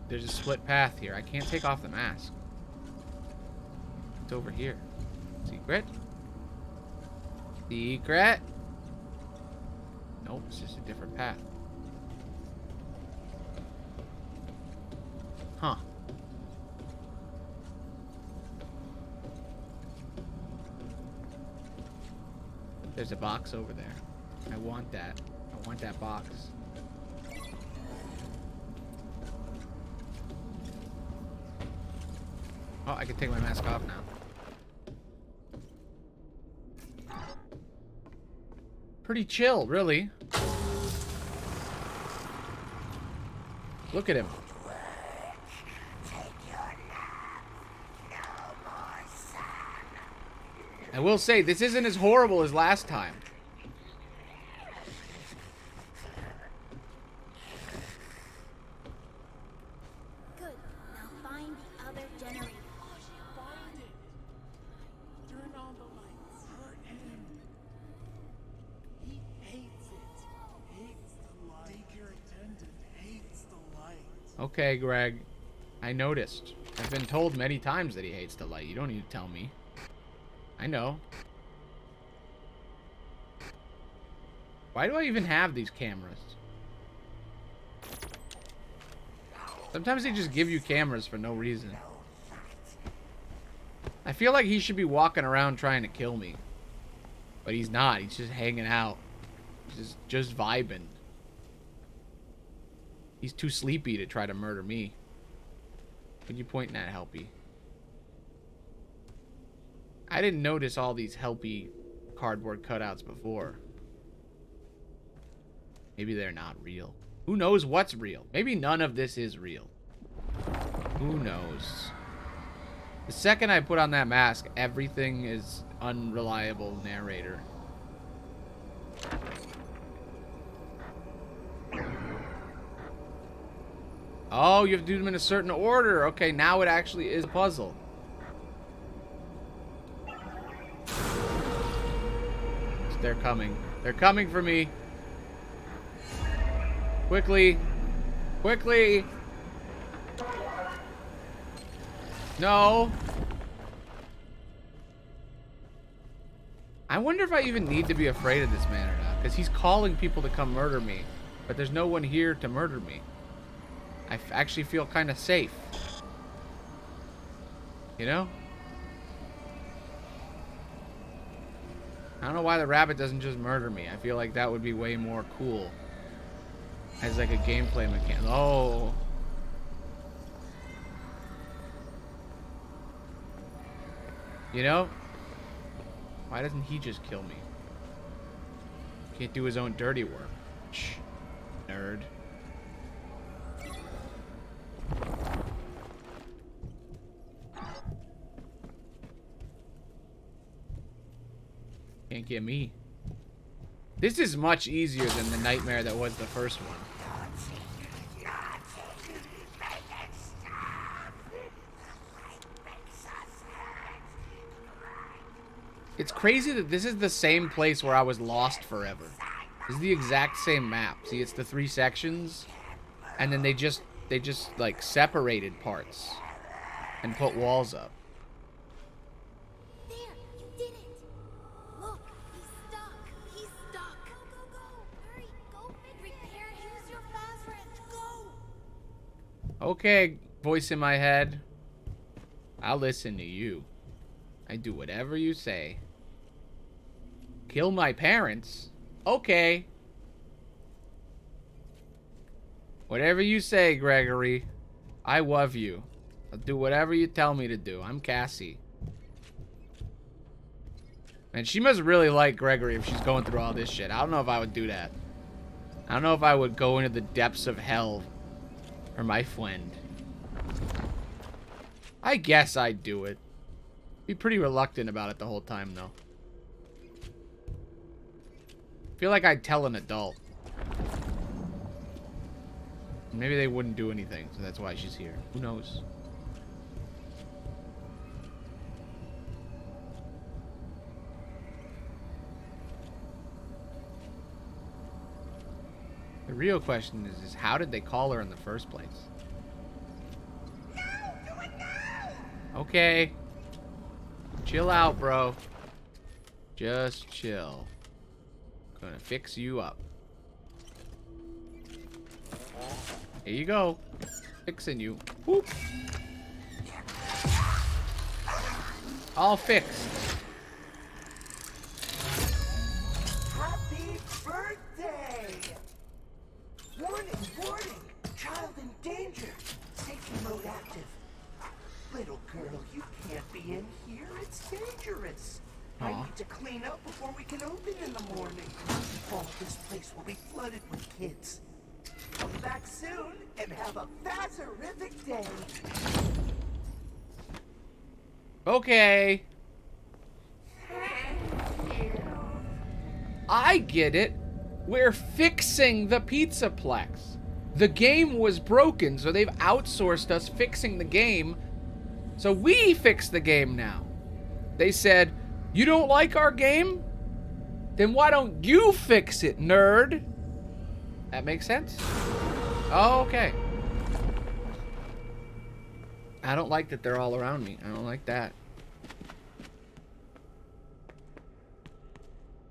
There's a split path here. I can't take off the mask. It's over here. Secret? Secret? Nope, it's just a different path. Huh. There's a box over there. I want that. I want that box. Oh, I can take my mask off now. Pretty chill, really. Look at him. I will say, this isn't as horrible as last time. Good. Now find the other generator. Find it. Turn on the lights. Hurt him. He hates it. Hates the light. Daycare attendant hates the light. Okay, Greg. I noticed. I've been told many times that he hates the light. You don't need to tell me. I know. Why do I even have these cameras? Sometimes they just give you cameras for no reason. I feel like he should be walking around trying to kill me. But he's not. He's just hanging out. He's just vibing. He's too sleepy to try to murder me. Could you point at Helpy? I didn't notice all these Helpy cardboard cutouts before. Maybe they're not real. Who knows what's real? Maybe none of this is real. Who knows? The second I put on that mask, everything is unreliable narrator. Oh, you have to do them in a certain order. Okay, now it actually is a puzzle. They're coming. They're coming for me. Quickly. Quickly. No. I wonder if I even need to be afraid of this man or not. Because he's calling people to come murder me. But there's no one here to murder me. I actually feel kind of safe. You know? I don't know why the rabbit doesn't just murder me. I feel like that would be way more cool. As like a gameplay mechanic. Oh. You know? Why doesn't he just kill me? Can't do his own dirty work. Shh. Nerd. Can't get me. This is much easier than the nightmare that was the first one. It's crazy that this is the same place where I was lost forever. This is the exact same map. See, it's the 3 sections, and then they just like separated parts and put walls up. There, you did it. Look, he's stuck. He's stuck. Go, go, go. Hurry, go repair. Use your fast wrench. Go. Okay, voice in my head. I'll listen to you. I do whatever you say. Kill my parents? Okay. Whatever you say, Gregory. I love you. I'll do whatever you tell me to do. I'm Cassie. And she must really like Gregory if she's going through all this shit. I don't know if I would do that. I don't know if I would go into the depths of hell for my friend. I guess I'd do it. Be pretty reluctant about it the whole time, though. Feel like I'd tell an adult. Maybe they wouldn't do anything, so that's why she's here. Who knows? The real question is how did they call her in the first place? No, do it now! Okay. Chill out, bro. Just chill. Gonna fix you up. Here you go. Fixing you. Whoop. All fixed. Happy birthday! Warning, warning! Child in danger! Safety mode active. Little girl, you can't be in here. It's dangerous. I Aw. need to clean up before we can open in the morning. All this place will be flooded with kids. Come back soon and have a fazerific day. Okay. I get it. We're fixing the Pizzaplex. The game was broken, so they've outsourced us fixing the game. So we fix the game now. They said, you don't like our game? Then why don't you fix it, nerd? That makes sense? Oh, okay. I don't like that they're all around me. I don't like that.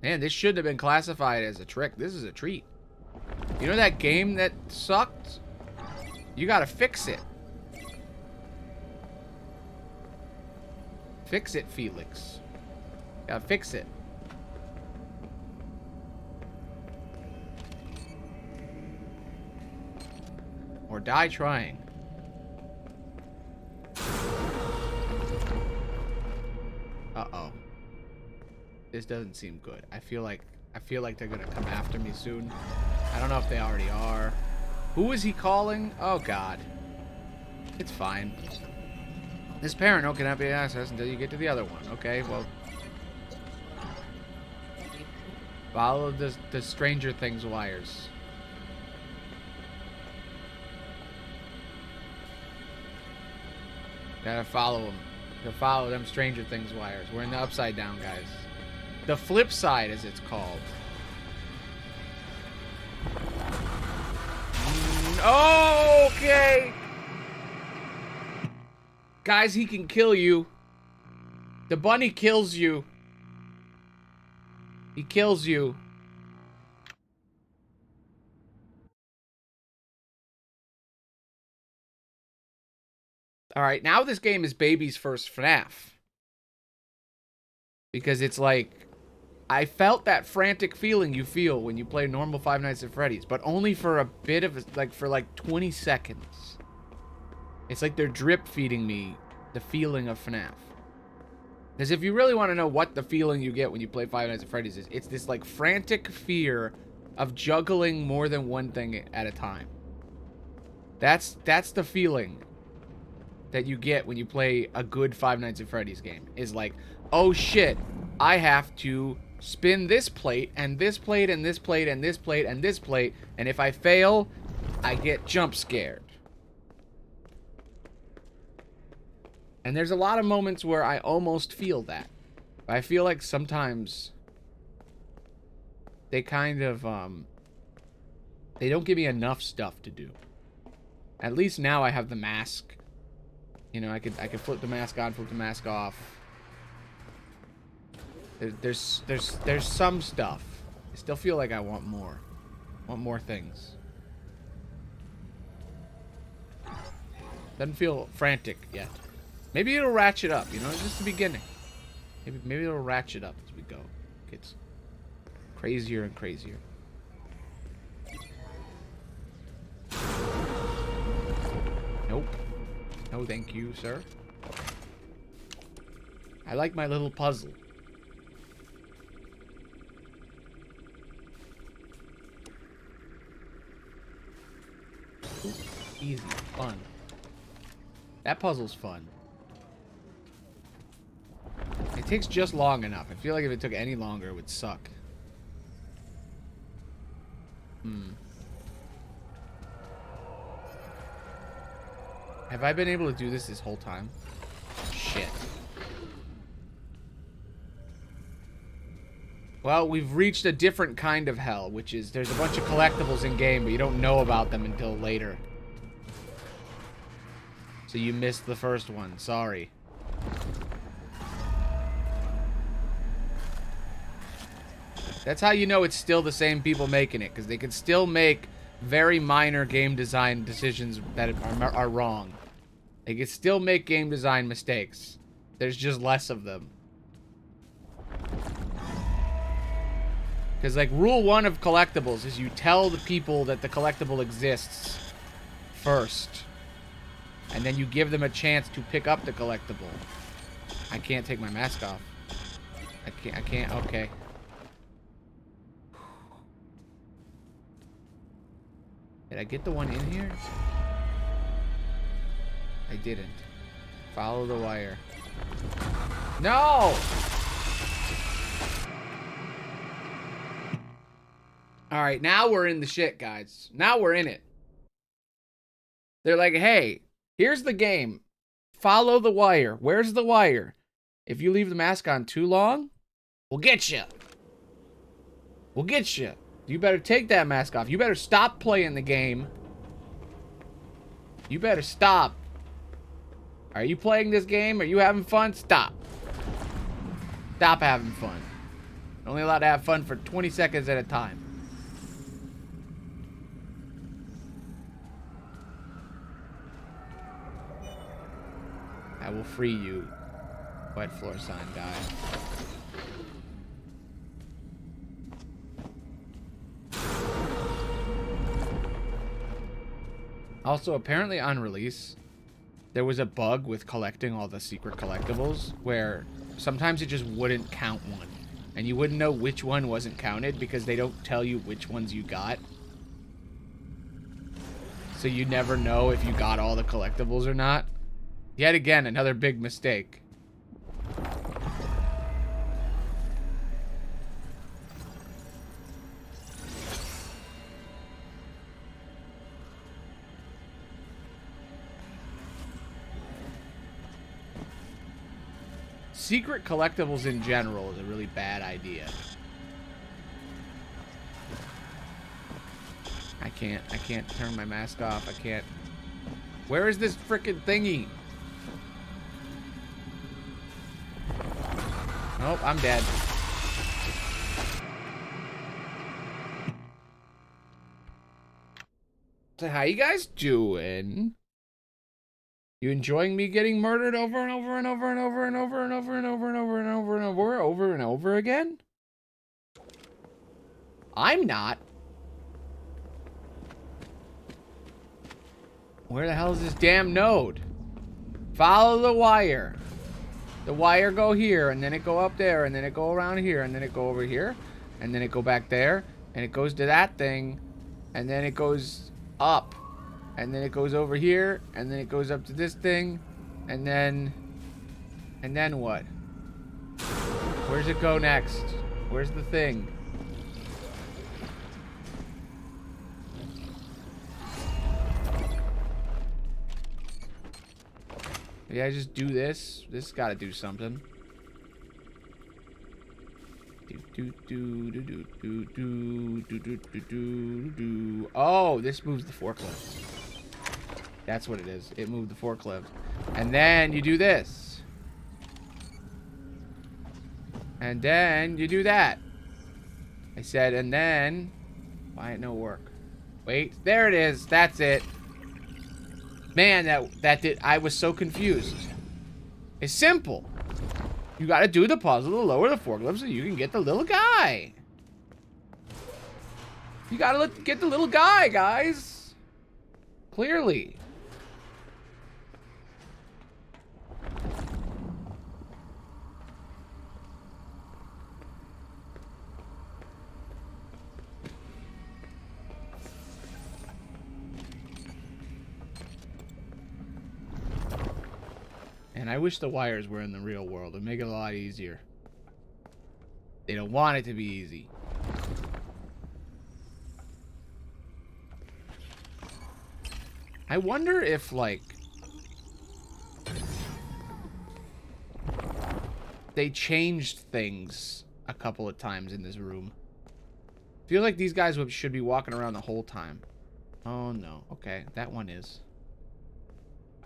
Man, this shouldn't have been classified as a trick. This is a treat. You know that game that sucked? You gotta fix it. Fix it, Felix. Gotta fix it. Or die trying. Uh-oh. This doesn't seem good. I feel like they're gonna come after me soon. I don't know if they already are. Who is he calling? Oh god. It's fine. This parent cannot be accessed until you get to the other one. Okay, well. Follow the Stranger Things wires. Gotta follow them. Gotta follow them Stranger Things wires. We're in the upside down, guys. The flip side, as it's called. Okay. Guys, he can kill you. The bunny kills you. He kills you. Alright, now this game is baby's first FNAF. Because it's like, I felt that frantic feeling you feel when you play normal Five Nights at Freddy's, but only for a bit of, for like 20 seconds. It's like they're drip feeding me the feeling of FNAF. Because if you really want to know what the feeling you get when you play Five Nights at Freddy's is, it's this like frantic fear of juggling more than one thing at a time. That's the feeling that you get when you play a good Five Nights at Freddy's game. Is like, oh shit, I have to spin this plate, and this plate, and this plate, and this plate, and this plate, and if I fail, I get jump scared. And there's a lot of moments where I almost feel that. I feel like sometimes they kind of, they don't give me enough stuff to do. At least now I have the mask. You know, I could flip the mask on, flip the mask off. There's some stuff. I still feel like I want more. Want more things. Doesn't feel frantic yet. Maybe it'll ratchet up, you know, it's just the beginning. Maybe it'll ratchet up as we go. It gets crazier and crazier. Nope. No, thank you, sir. I like my little puzzle. Ooh, easy, fun. That puzzle's fun. It takes just long enough. I feel like if it took any longer, it would suck. Have I been able to do this whole time? Shit. Well, we've reached a different kind of hell, which is there's a bunch of collectibles in game, but you don't know about them until later. So you missed the first one. Sorry. That's how you know it's still the same people making it, because they can still make very minor game design decisions that are wrong. They can still make game design mistakes. There's just less of them. Because, like, rule 1 of collectibles is you tell the people that the collectible exists first. And then you give them a chance to pick up the collectible. I can't take my mask off. I can't, okay. Did I get the one in here? I didn't. Follow the wire. No! Alright, now we're in the shit, guys. Now we're in it. They're like, hey, here's the game. Follow the wire. Where's the wire? If you leave the mask on too long, we'll get you. We'll get you. You better take that mask off. You better stop playing the game. You better stop. Are you playing this game? Are you having fun? Stop. Stop having fun. You're only allowed to have fun for 20 seconds at a time. I will free you, wet floor sign guy. Also, apparently on release, there was a bug with collecting all the secret collectibles where sometimes it just wouldn't count one. And you wouldn't know which one wasn't counted because they don't tell you which ones you got. So you never know if you got all the collectibles or not. Yet again, another big mistake. Secret collectibles in general is a really bad idea. I can't turn my mask off. I can't. Where is this frickin' thingy? Nope, I'm dead. So how you guys doing? You enjoying me getting murdered over and over and over and over and over and over and over and over and over and over and over again? I'm not. Where the hell is this damn node? Follow the wire. The wire go here, and then it go up there, and then it go around here, and then it go over here, and then it go back there, and it goes to that thing, and then it goes up, and then it goes over here, and then it goes up to this thing, and then what? Where's it go next? Where's the thing? Yeah, I just do this. This gotta do something. Oh, this moves the forklift. That's what it is. It moved the forklift. And then you do this. And then you do that. I said, and then... Why it no work? Wait, there it is. That's it. Man, that did... I was so confused. It's simple. You gotta do the puzzle to lower the forklift so you can get the little guy. You gotta get the little guy, guys. Clearly. And I wish the wires were in the real world. It'd make it a lot easier. They don't want it to be easy. I wonder if, like, they changed things a couple of times in this room. I feel like these guys should be walking around the whole time. Oh, no. Okay, that one is.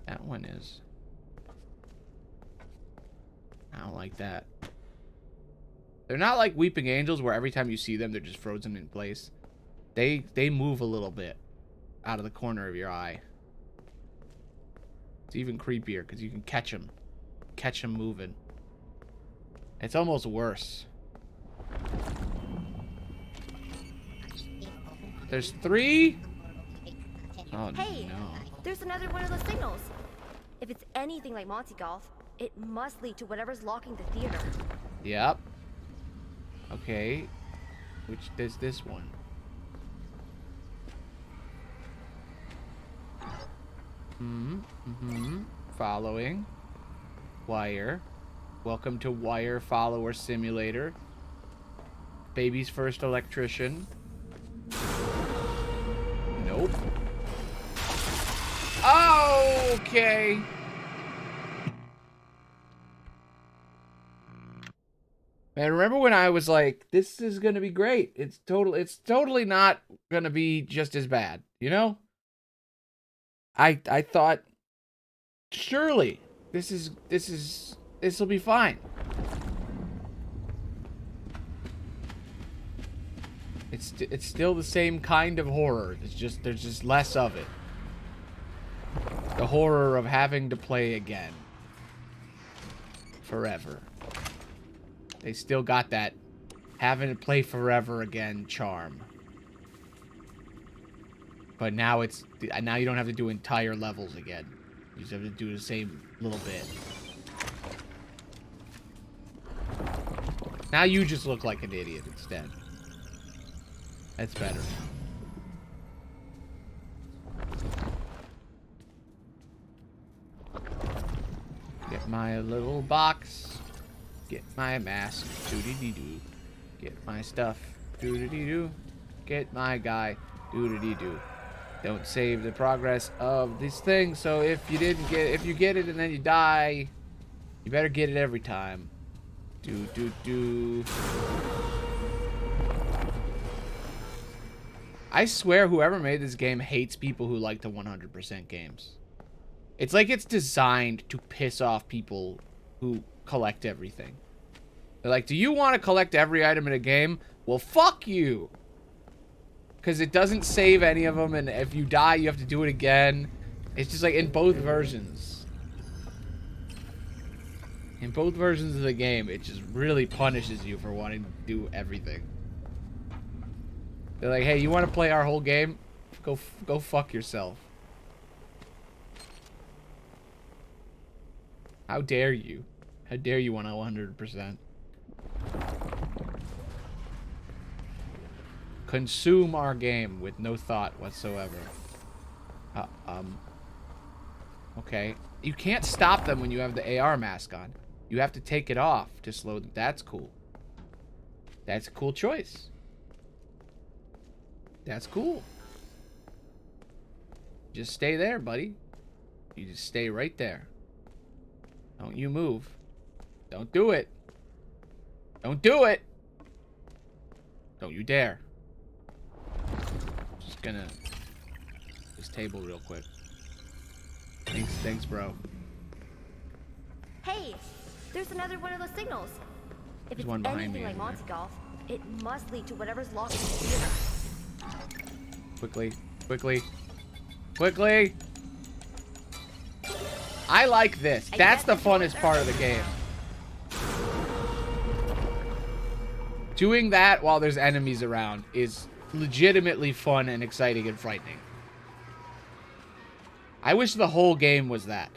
That one is. I don't like that. They're not like Weeping Angels where every time you see them, they're just frozen in place. They move a little bit out of the corner of your eye. It's even creepier because you can catch them. Catch them moving. It's almost worse. There's 3? Oh, Hey, no. there's another one of those signals. If it's anything like Monty Golf, it must lead to whatever's locking the theater. Yep. Okay. Which does this one? Following. Wire. Welcome to Wire Follower Simulator. Baby's first electrician. Nope. Oh, okay. Man, remember when I was like, this is going to be great. It's totally not going to be just as bad, you know? I thought surely this will be fine. It's still the same kind of horror. There's just less of it. The horror of having to play again. Forever. They still got that having to play forever again charm. But now now you don't have to do entire levels again. You just have to do the same little bit. Now you just look like an idiot instead. That's better. Get my little box. Get my mask. Doo-dee-dee-doo. Get my stuff. Doo-dee-dee-doo. Get my guy. Doo-dee-dee-doo. Don't save the progress of this thing, so if you get it and then you die, you better get it every time. Do. I swear whoever made this game hates people who like to 100% games. It's like it's designed to piss off people who collect everything. They're like, do you want to collect every item in a game? Well, fuck you. Because it doesn't save any of them, and if you die, you have to do it again. It's just like in both versions. In both versions of the game, it just really punishes you for wanting to do everything. They're like, hey, you want to play our whole game? Go fuck yourself. How dare you? How dare you want 100%? Consume our game with no thought whatsoever. Okay. You can't stop them when you have the AR mask on. You have to take it off to slow them. That's cool. That's a cool choice. That's cool. Just stay there, buddy. You just stay right there. Don't you move. Don't do it. Don't do it. Don't you dare. Just gonna this table real quick. Thanks, bro. Hey, there's another one of those signals. If There's it's one behind anything me like over there. Monty Golf, it must lead to whatever's locking the theater. Quickly. I like this. That's the funnest part of the game. Doing that while there's enemies around is legitimately fun and exciting and frightening. I wish the whole game was that.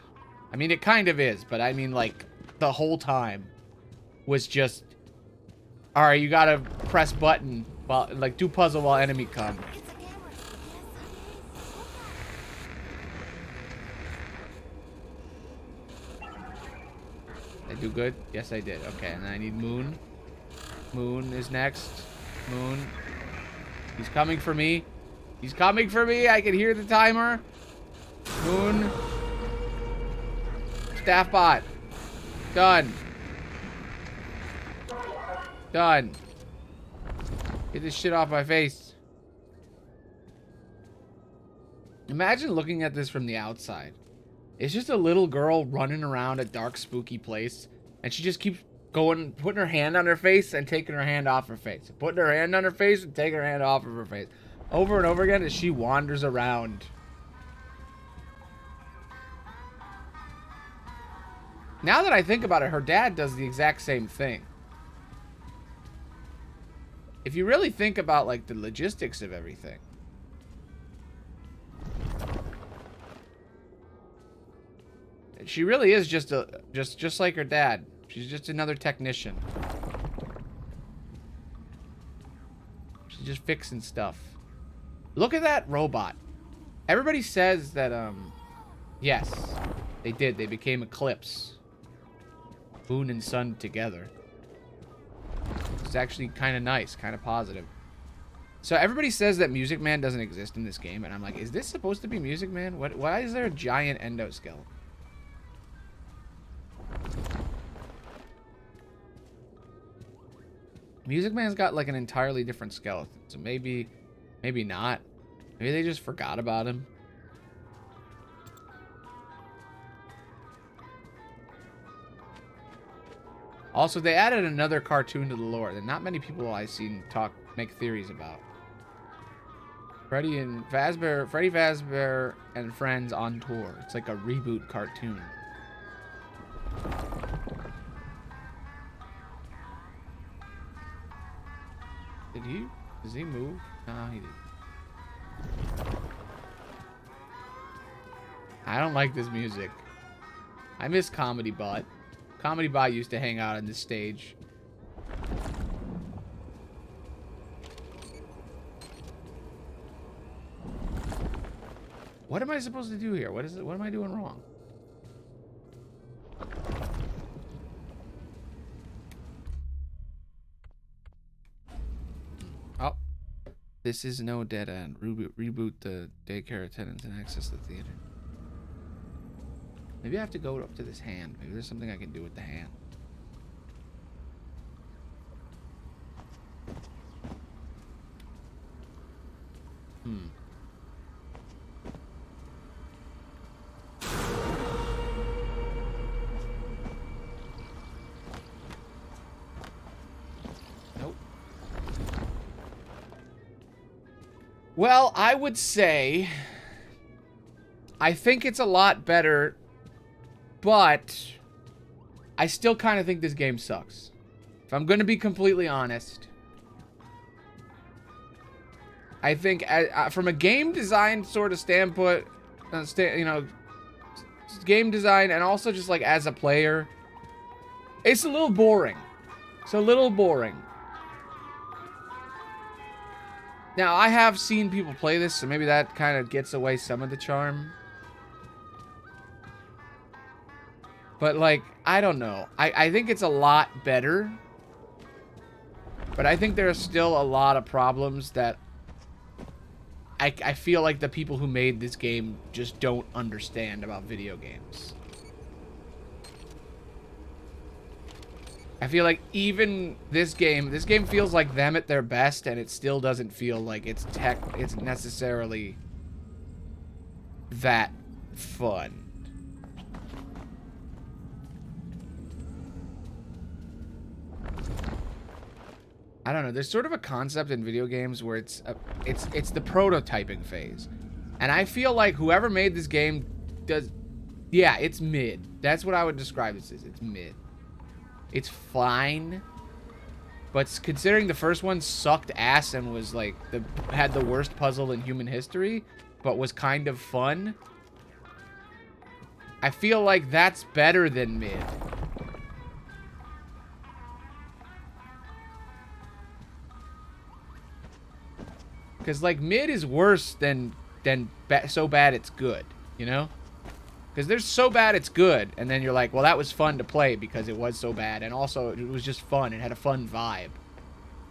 I mean, it kind of is, but I mean, like, the whole time was just, all right, you gotta press button while, like, do puzzle while enemy come. It's a camera. Did I do good? Yes, I did. Okay, and I need Moon. Moon is next. Moon. He's coming for me. He's coming for me. I can hear the timer. Moon. Staff bot. Done. Done. Get this shit off my face. Imagine looking at this from the outside. It's just a little girl running around a dark, spooky place, and she just keeps going, putting her hand on her face and taking her hand off her face. Putting her hand on her face and taking her hand off of her face. Over and over again as she wanders around. Now that I think about it, her dad does the exact same thing. If you really think about, like, the logistics of everything. She really is just like her dad. She's just another technician. She's just fixing stuff. Look at that robot. Everybody says that, yes, they did. They became Eclipse. Moon and sun together. It's actually kind of nice, kind of positive. So everybody says that Music Man doesn't exist in this game, and I'm like, is this supposed to be Music Man? Why is there a giant endoskeleton? Music Man's got like an entirely different skeleton, so maybe not. Maybe they just forgot about him. Also, they added another cartoon to the lore that not many people I've seen make theories about. Freddy Fazbear and Friends on Tour. It's like a reboot cartoon. Does he move? No, he didn't. I don't like this music. I miss Comedy Bot. Comedy Bot used to hang out on this stage. What am I supposed to do here? What am I doing wrong? Oh. This is no dead end. Reboot the daycare attendants and access the theater. Maybe I have to go up to this hand. Maybe there's something I can do with the hand. Nope. Well, I would say I think it's a lot better, but I still kind of think this game sucks. If I'm going to be completely honest, I think from a game design sort of standpoint, game design and also just like as a player, it's a little boring. It's a little boring. Now, I have seen people play this, so maybe that kind of gets away some of the charm. But, like, I don't know. I think it's a lot better. But I think there are still a lot of problems that I feel like the people who made this game just don't understand about video games. I feel like even this game feels like them at their best, and it still doesn't feel like it's necessarily that fun. I don't know. There's sort of a concept in video games where it's the prototyping phase, and I feel like whoever made this game does, yeah, it's mid. That's what I would describe this as. It's mid. It's fine, but considering the first one sucked ass and was like had the worst puzzle in human history, but was kind of fun, I feel like that's better than mid. Because, like, mid is worse than so bad it's good, you know? Because there's so bad it's good, and then you're like, well, that was fun to play because it was so bad, and also it was just fun. It had a fun vibe.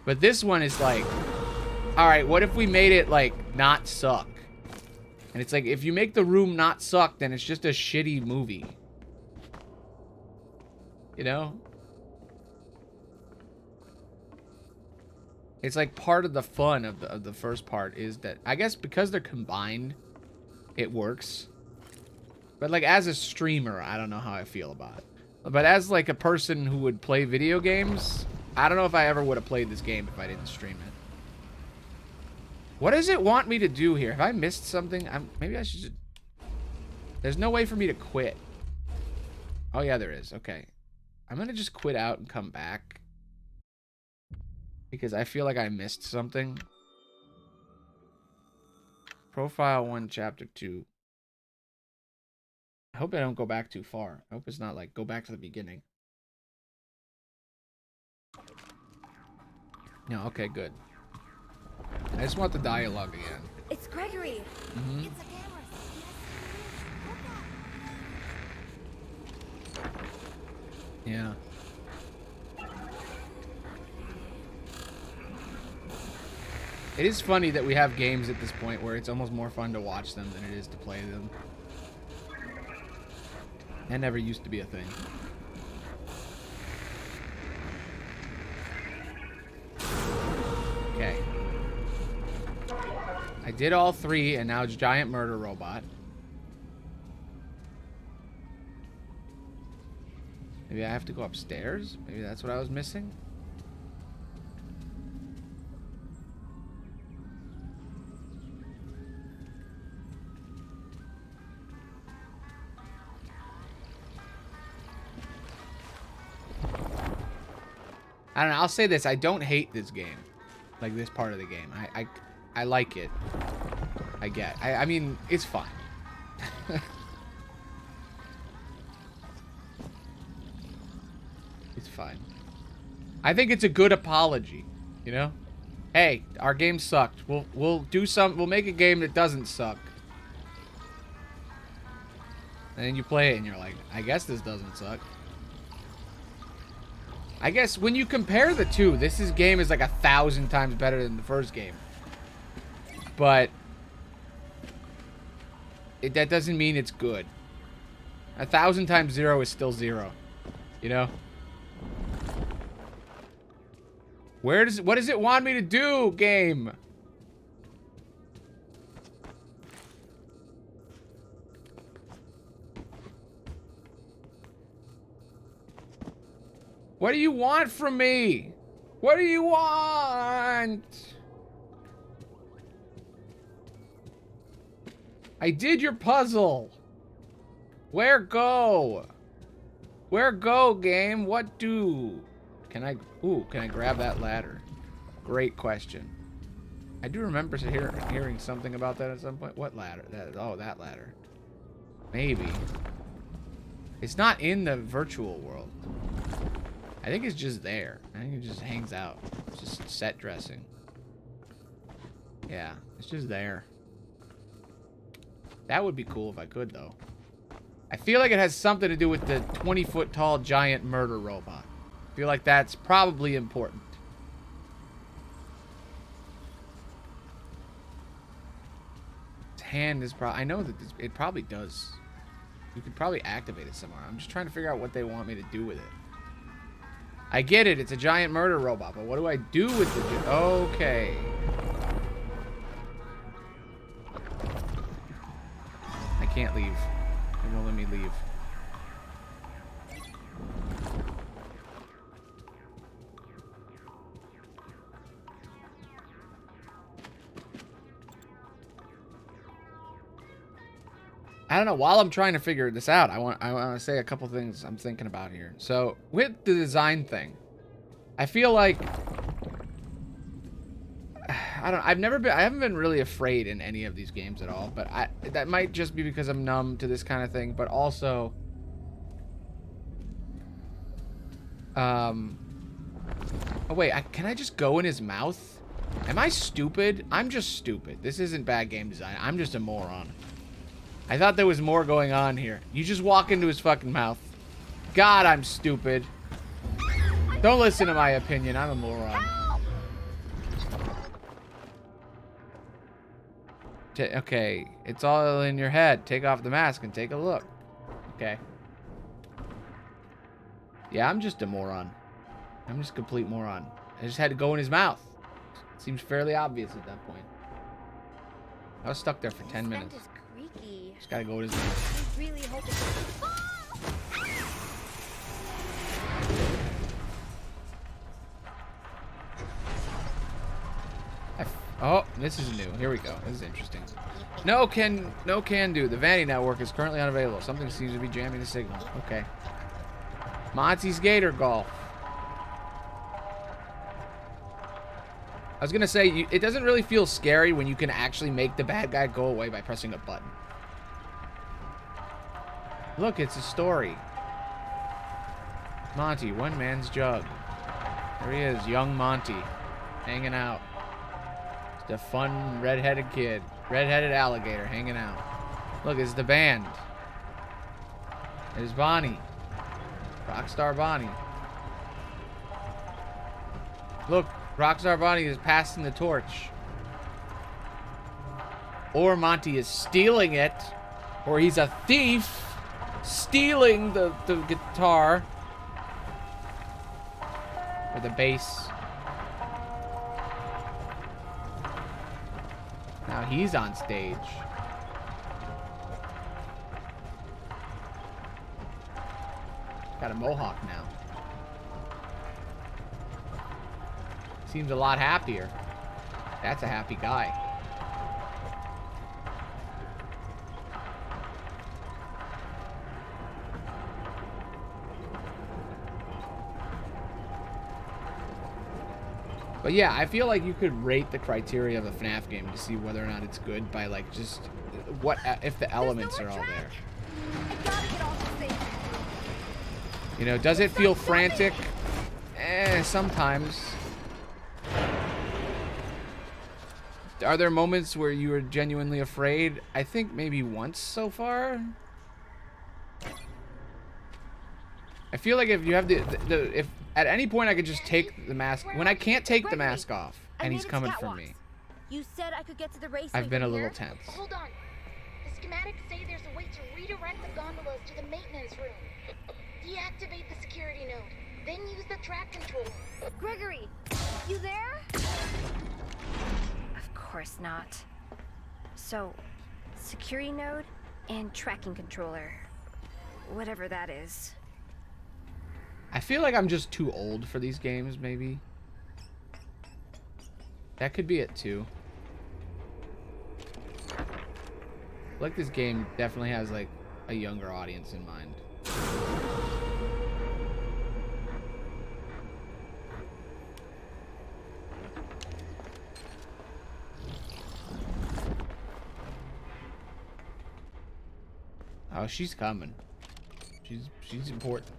But this one is like, all right, what if we made it, like, not suck? And it's like, if you make The Room not suck, then it's just a shitty movie. You know? It's like part of the fun of the first part is that I guess because they're combined, it works. But like as a streamer, I don't know how I feel about it. But as like a person who would play video games, I don't know if I ever would have played this game if I didn't stream it. What does it want me to do here? Have I missed something? Maybe I should just... There's no way for me to quit. Oh yeah, there is. Okay. I'm gonna just quit out and come back. Because I feel like I missed something. Profile 1, Chapter 2. I hope I don't go back too far. I hope it's not like, go back to the beginning. No, okay, good. I just want the dialogue again. It's Gregory. Mm-hmm. It's a camera. Yes, Yeah. It is funny that we have games at this point where it's almost more fun to watch them than it is to play them. That never used to be a thing. Okay. I did all 3, and now it's Giant Murder Robot. Maybe I have to go upstairs? Maybe that's what I was missing? I don't know, I'll say this, I don't hate this game. Like this part of the game. I like it. I mean, it's fine. It's fine. I think it's a good apology, you know? Hey, our game sucked. We'll make a game that doesn't suck. And then you play it and you're like, I guess this doesn't suck. I guess when you compare the two, this game is like 1,000 times better than the first game. But that doesn't mean it's good. 1,000 times 0 is still 0. You know? What does it want me to do, game? What do you want from me? What do you want? I did your puzzle. Where go? Where go, game? What do? Can I grab that ladder? Great question. I do remember hearing something about that at some point. What ladder? That ladder. Maybe. It's not in the virtual world. I think it's just there. I think it just hangs out. It's just set dressing. Yeah, it's just there. That would be cool if I could, though. I feel like it has something to do with the 20-foot tall giant murder robot. I feel like that's probably important. Its hand is probably... I know that it probably does. You could probably activate it somewhere. I'm just trying to figure out what they want me to do with it. I get it. It's a giant murder robot, but what do I do with the... Okay. I can't leave. It won't let me leave. I don't know. While I'm trying to figure this out, I want to say a couple things I'm thinking about here. So, with the design thing, I feel like I haven't been really afraid in any of these games at all, but that might just be because I'm numb to this kind of thing, but also oh wait, can I just go in his mouth? Am I stupid? I'm just stupid. This isn't bad game design. I'm just a moron. I thought there was more going on here. You just walk into his fucking mouth. God, I'm stupid. Don't listen to my opinion. I'm a moron. Okay, it's all in your head. Take off the mask and take a look. Okay. Yeah, I'm just a moron. I'm just a complete moron. I just had to go in his mouth. Seems fairly obvious at that point. I was stuck there for 10 This minutes. vent is creaky. Just gotta go to his. I really hope it's... Oh, this is new. Here we go. This is interesting. No can do. The vanity network is currently unavailable. Something seems to be jamming the signal. Okay. Monty's Gator Golf. I was gonna say, it doesn't really feel scary when you can actually make the bad guy go away by pressing a button. Look, it's a story. Monty, one man's jug. There he is, young Monty, hanging out. Just a fun red-headed kid, red-headed alligator hanging out. Look, it's the band. There's Bonnie, Rockstar Bonnie. Look, Rockstar Bonnie is passing the torch. Or Monty is stealing it, or he's a thief stealing the guitar. Or the bass. Now he's on stage. Got a mohawk now. Seems a lot happier. That's a happy guy. But yeah, I feel like you could rate the criteria of a FNAF game to see whether or not it's good by like just what if the elements are all there. I gotta get off the thing. You know, does it feel frantic? Sometimes. Are there moments where you are genuinely afraid? I think maybe once so far. I feel like if you have if at any point I could just take the mask, when I can't take the mask off and he's coming for me, You said I could get to the raceway. I've been a from little here? tense. Hold on. The schematics say there's a way to redirect the gondolas to the maintenance room. Deactivate the security node, then use the track controller. Gregory, you there? Of course not. So, security node and tracking controller. Whatever that is. I feel like I'm just too old for these games, maybe. That could be it too. Like this game definitely has like a younger audience in mind. Oh, she's coming. She's important.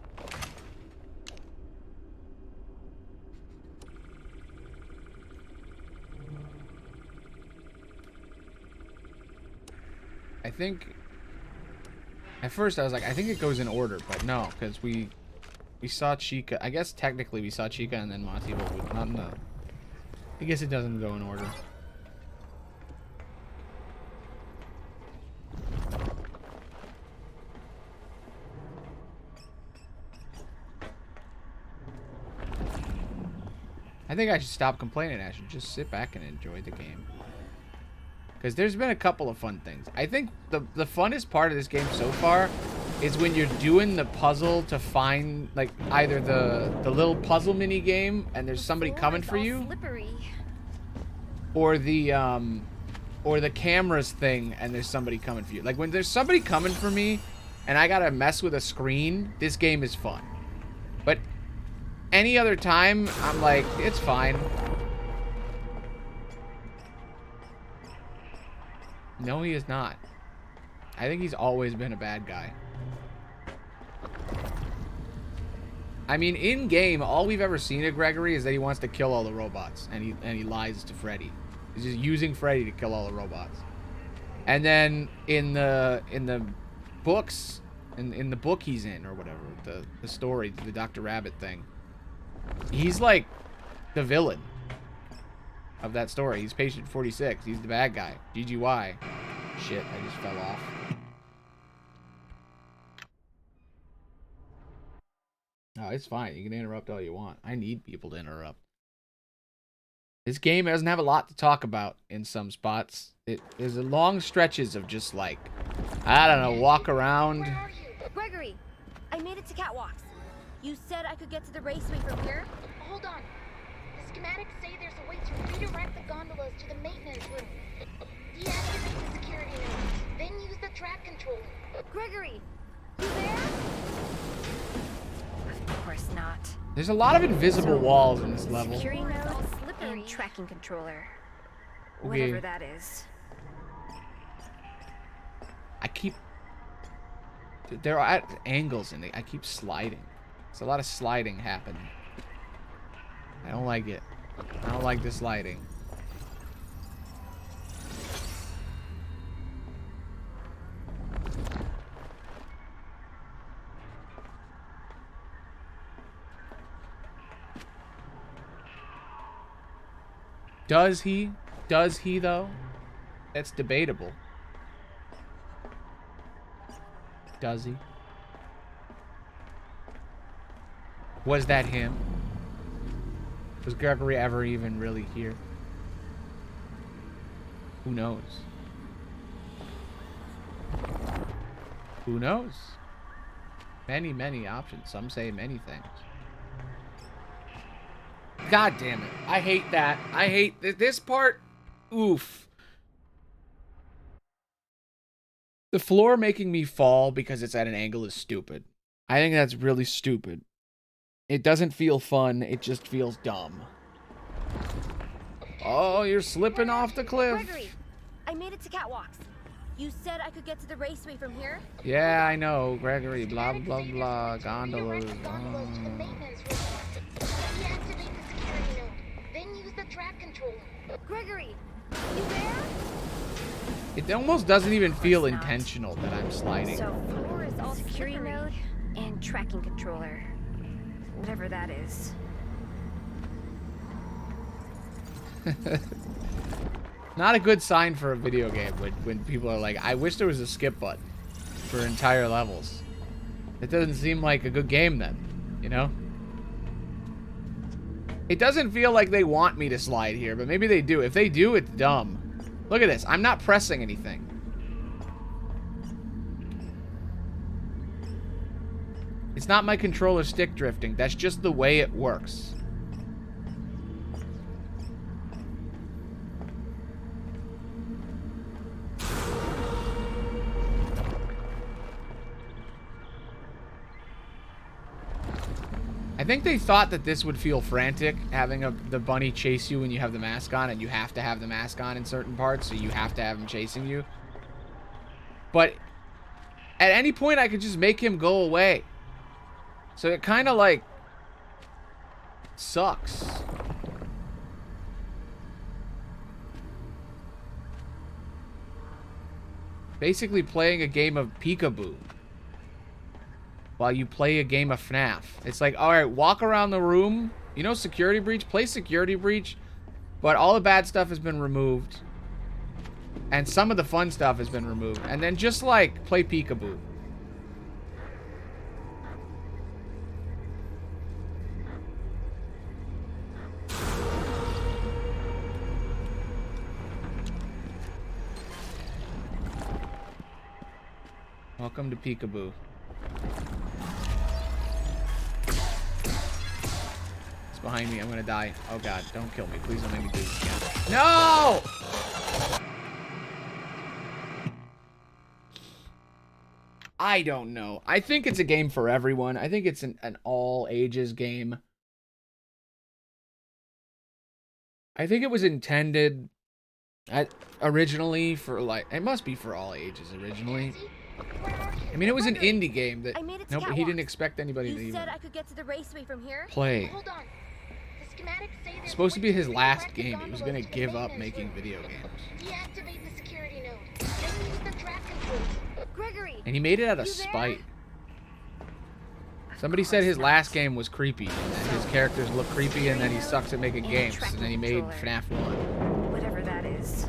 I think at first I was like, I think it goes in order, but no, because we saw Chica. I guess technically we saw Chica and then Monty, but we not no. I guess it doesn't go in order. I think I should stop complaining. I should just sit back and enjoy the game. Because there's been a couple of fun things. I think the funnest part of this game so far is when you're doing the puzzle to find, like, either the little puzzle mini game and there's somebody coming for you, Slippery. or the cameras thing and there's somebody coming for you. Like, when there's somebody coming for me and I gotta mess with a screen, this game is fun. But any other time, I'm like, it's fine. No, he is not. I think he's always been a bad guy. I mean, in game, all we've ever seen of Gregory is that he wants to kill all the robots, and he lies to Freddy. He's just using Freddy to kill all the robots. And then in the books, in the book he's in or whatever, the story, the Dr. Rabbit thing, he's like the villain of that story. He's Patient 46. He's the bad guy. GGY. Shit, I just fell off. Oh, it's fine. You can interrupt all you want. I need people to interrupt. This game doesn't have a lot to talk about in some spots. There's long stretches of just like, I don't know, walk around. Where are you? Gregory, I made it to Catwalks. You said I could get to the raceway from here? Hold on. The schematics say there's a way to redirect the gondolas to the maintenance room. Deactivate the security node, then use the track controller. Gregory, you there? Of course not. There's a lot of invisible walls in this level. Security node slippery. and tracking controller. Okay. Whatever that is. There are at angles in it. I keep sliding. There's a lot of sliding happening. I don't like it. I don't like the sliding. Does he? Does he, though? That's debatable. Does he? Was that him? Was Gregory ever even really here? Who knows? Who knows? Many, many options. Some say many things. God damn it. I hate that. I hate this part. Oof. The floor making me fall because it's at an angle is stupid. I think that's really stupid. It doesn't feel fun. It just feels dumb. Oh, you're slipping off the cliff. Gregory, I made it to Catwalks. You said I could get to the raceway from here? Yeah, I know. Gregory, blah, blah, blah. Gondolas. Redirect the gondolas to the maintenance room. Deactivate the security node, then use the track controller. Gregory, you there? It almost doesn't even feel intentional that I'm sliding. So floor is all security node and tracking controller. Whatever that is. Not a good sign for a video game when people are like, I wish there was a skip button for entire levels. It doesn't seem like a good game then, you know? It doesn't feel like they want me to slide here, but maybe they do. If they do, it's dumb. Look at this. I'm not pressing anything. It's not my controller stick drifting. That's just the way it works. I think they thought that this would feel frantic, having the bunny chase you when you have the mask on, and you have to have the mask on in certain parts, so you have to have him chasing you. But at any point, I could just make him go away. So it kind of, like, sucks. Basically playing a game of peekaboo while you play a game of FNAF. It's like, alright, walk around the room. You know Security Breach? Play Security Breach. But all the bad stuff has been removed. And some of the fun stuff has been removed. And then just, like, play peekaboo. Welcome to Peekaboo. It's behind me. I'm gonna die. Oh god, don't kill me. Please don't make me do this again. No! I don't know. I think it's a game for everyone. I think it's an all ages game. I think it was intended originally for, like, it must be for all ages originally. I mean, it was an indie game that he didn't expect anybody to You even said I could get to the raceway from here? play. Hold on. The schematics say there's It's supposed to be his last redirect the game. He was gonna gondolas to the give up maintenance making room. video games. Deactivate the security node, then use the track controller. Gregory, And he made it out of You there? spite. Somebody said his last game was creepy, and that his characters look creepy, and then he sucks at making games, and then he made FNAF 1. whatever that is.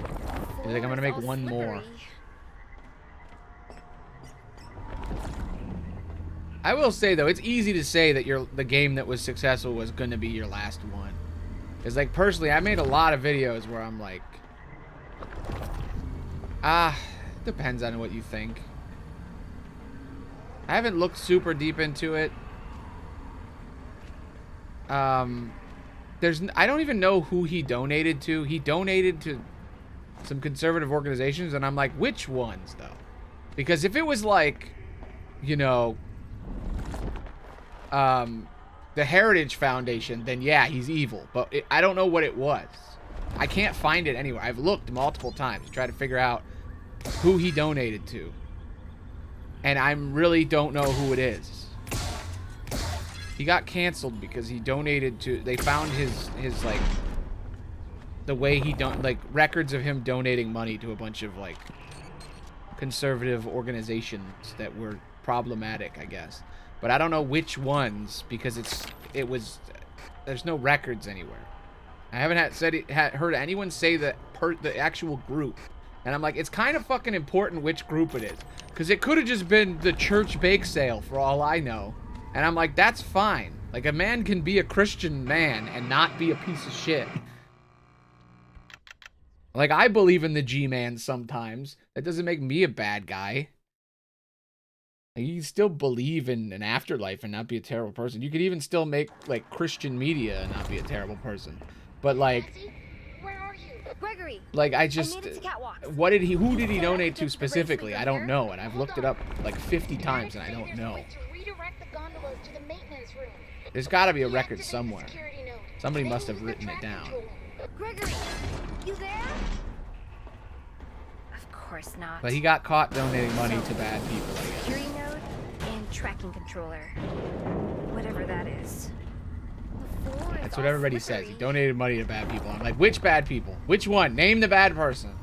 He's like, I'm gonna make one more. I will say, though, it's easy to say that the game that was successful was gonna be your last one. It's like, personally, I made a lot of videos where I'm like, it depends on what you think. I haven't looked super deep into it. I don't even know who he donated to. He donated to some conservative organizations, and I'm like, which ones, though? Because if it was like, you know, the Heritage Foundation, then yeah, he's evil. But I don't know what it was. I can't find it anywhere. I've looked multiple times to try to figure out who he donated to. And I really don't know who it is. He got canceled because he donated to... They found his like... The way he don't... Like, records of him donating money to a bunch of, like, conservative organizations that were problematic, I guess. But I don't know which ones, because it was... There's no records anywhere. I haven't heard anyone say the actual group. And I'm like, it's kind of fucking important which group it is. Because it could have just been the church bake sale, for all I know. And I'm like, that's fine. Like, a man can be a Christian man and not be a piece of shit. Like, I believe in the G-Man sometimes. That doesn't make me a bad guy. Like, you can still believe in an afterlife and not be a terrible person. You could even still make, like, Christian media and not be a terrible person. But, like... Where are you? Gregory, Like, I I just... made it to Catwalks. Who did he donate to specifically? I don't know, and I've looked it up like 50 times and I don't know. Redirect the gondolas to the maintenance room. There's gotta be a record Deactivate the somewhere. security node. Somebody Then must have use the written it track down. controller. Gregory, you there? Of course not. But he got caught donating money to bad people, I guess. Security node and tracking controller. Whatever that is. The floor is That's all what everybody says. He slippery. donated money to bad people. I'm like, which bad people? Which one? Name the bad person.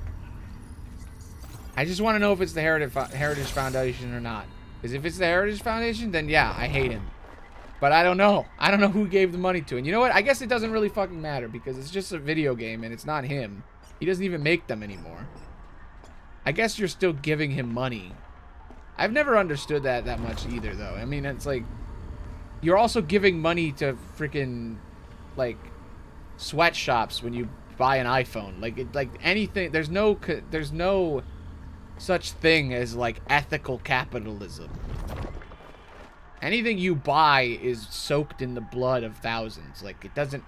I just want to know if it's the Heritage Foundation or not. Because if it's the Heritage Foundation, then yeah, I hate him. But I don't know. I don't know who gave the money to. And you know what? I guess it doesn't really fucking matter because it's just a video game and it's not him. He doesn't even make them anymore. I guess you're still giving him money. I've never understood that much either, though. I mean, it's like... You're also giving money to freaking, like, sweatshops when you buy an iPhone. Like anything... There's no such thing as, like, ethical capitalism. Anything you buy is soaked in the blood of thousands. Like, it doesn't...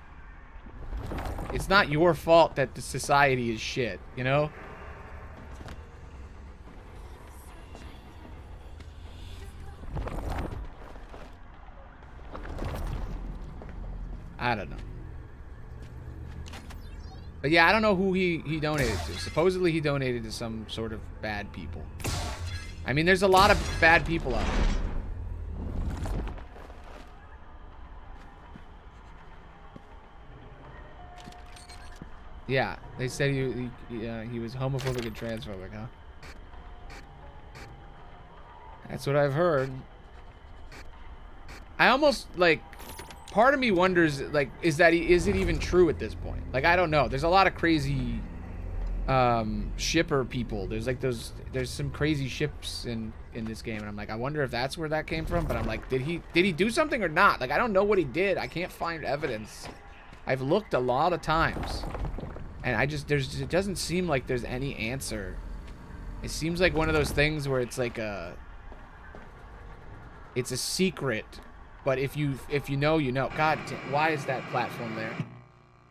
It's not your fault that the society is shit, you know? I don't know. But yeah, I don't know who he donated to. Supposedly he donated to some sort of bad people. I mean, there's a lot of bad people out there. Yeah, they said he was homophobic and transphobic, huh? That's what I've heard. I almost, like, part of me wonders, like, is it even true at this point? Like, I don't know. There's a lot of crazy shipper people. There's some crazy ships in this game, and I'm like, I wonder if that's where that came from. But I'm like, did he do something or not? Like, I don't know what he did. I can't find evidence. I've looked a lot of times, and it doesn't seem like there's any answer. It seems like one of those things where it's like it's a secret, but if you know, you know. God, why is that platform there?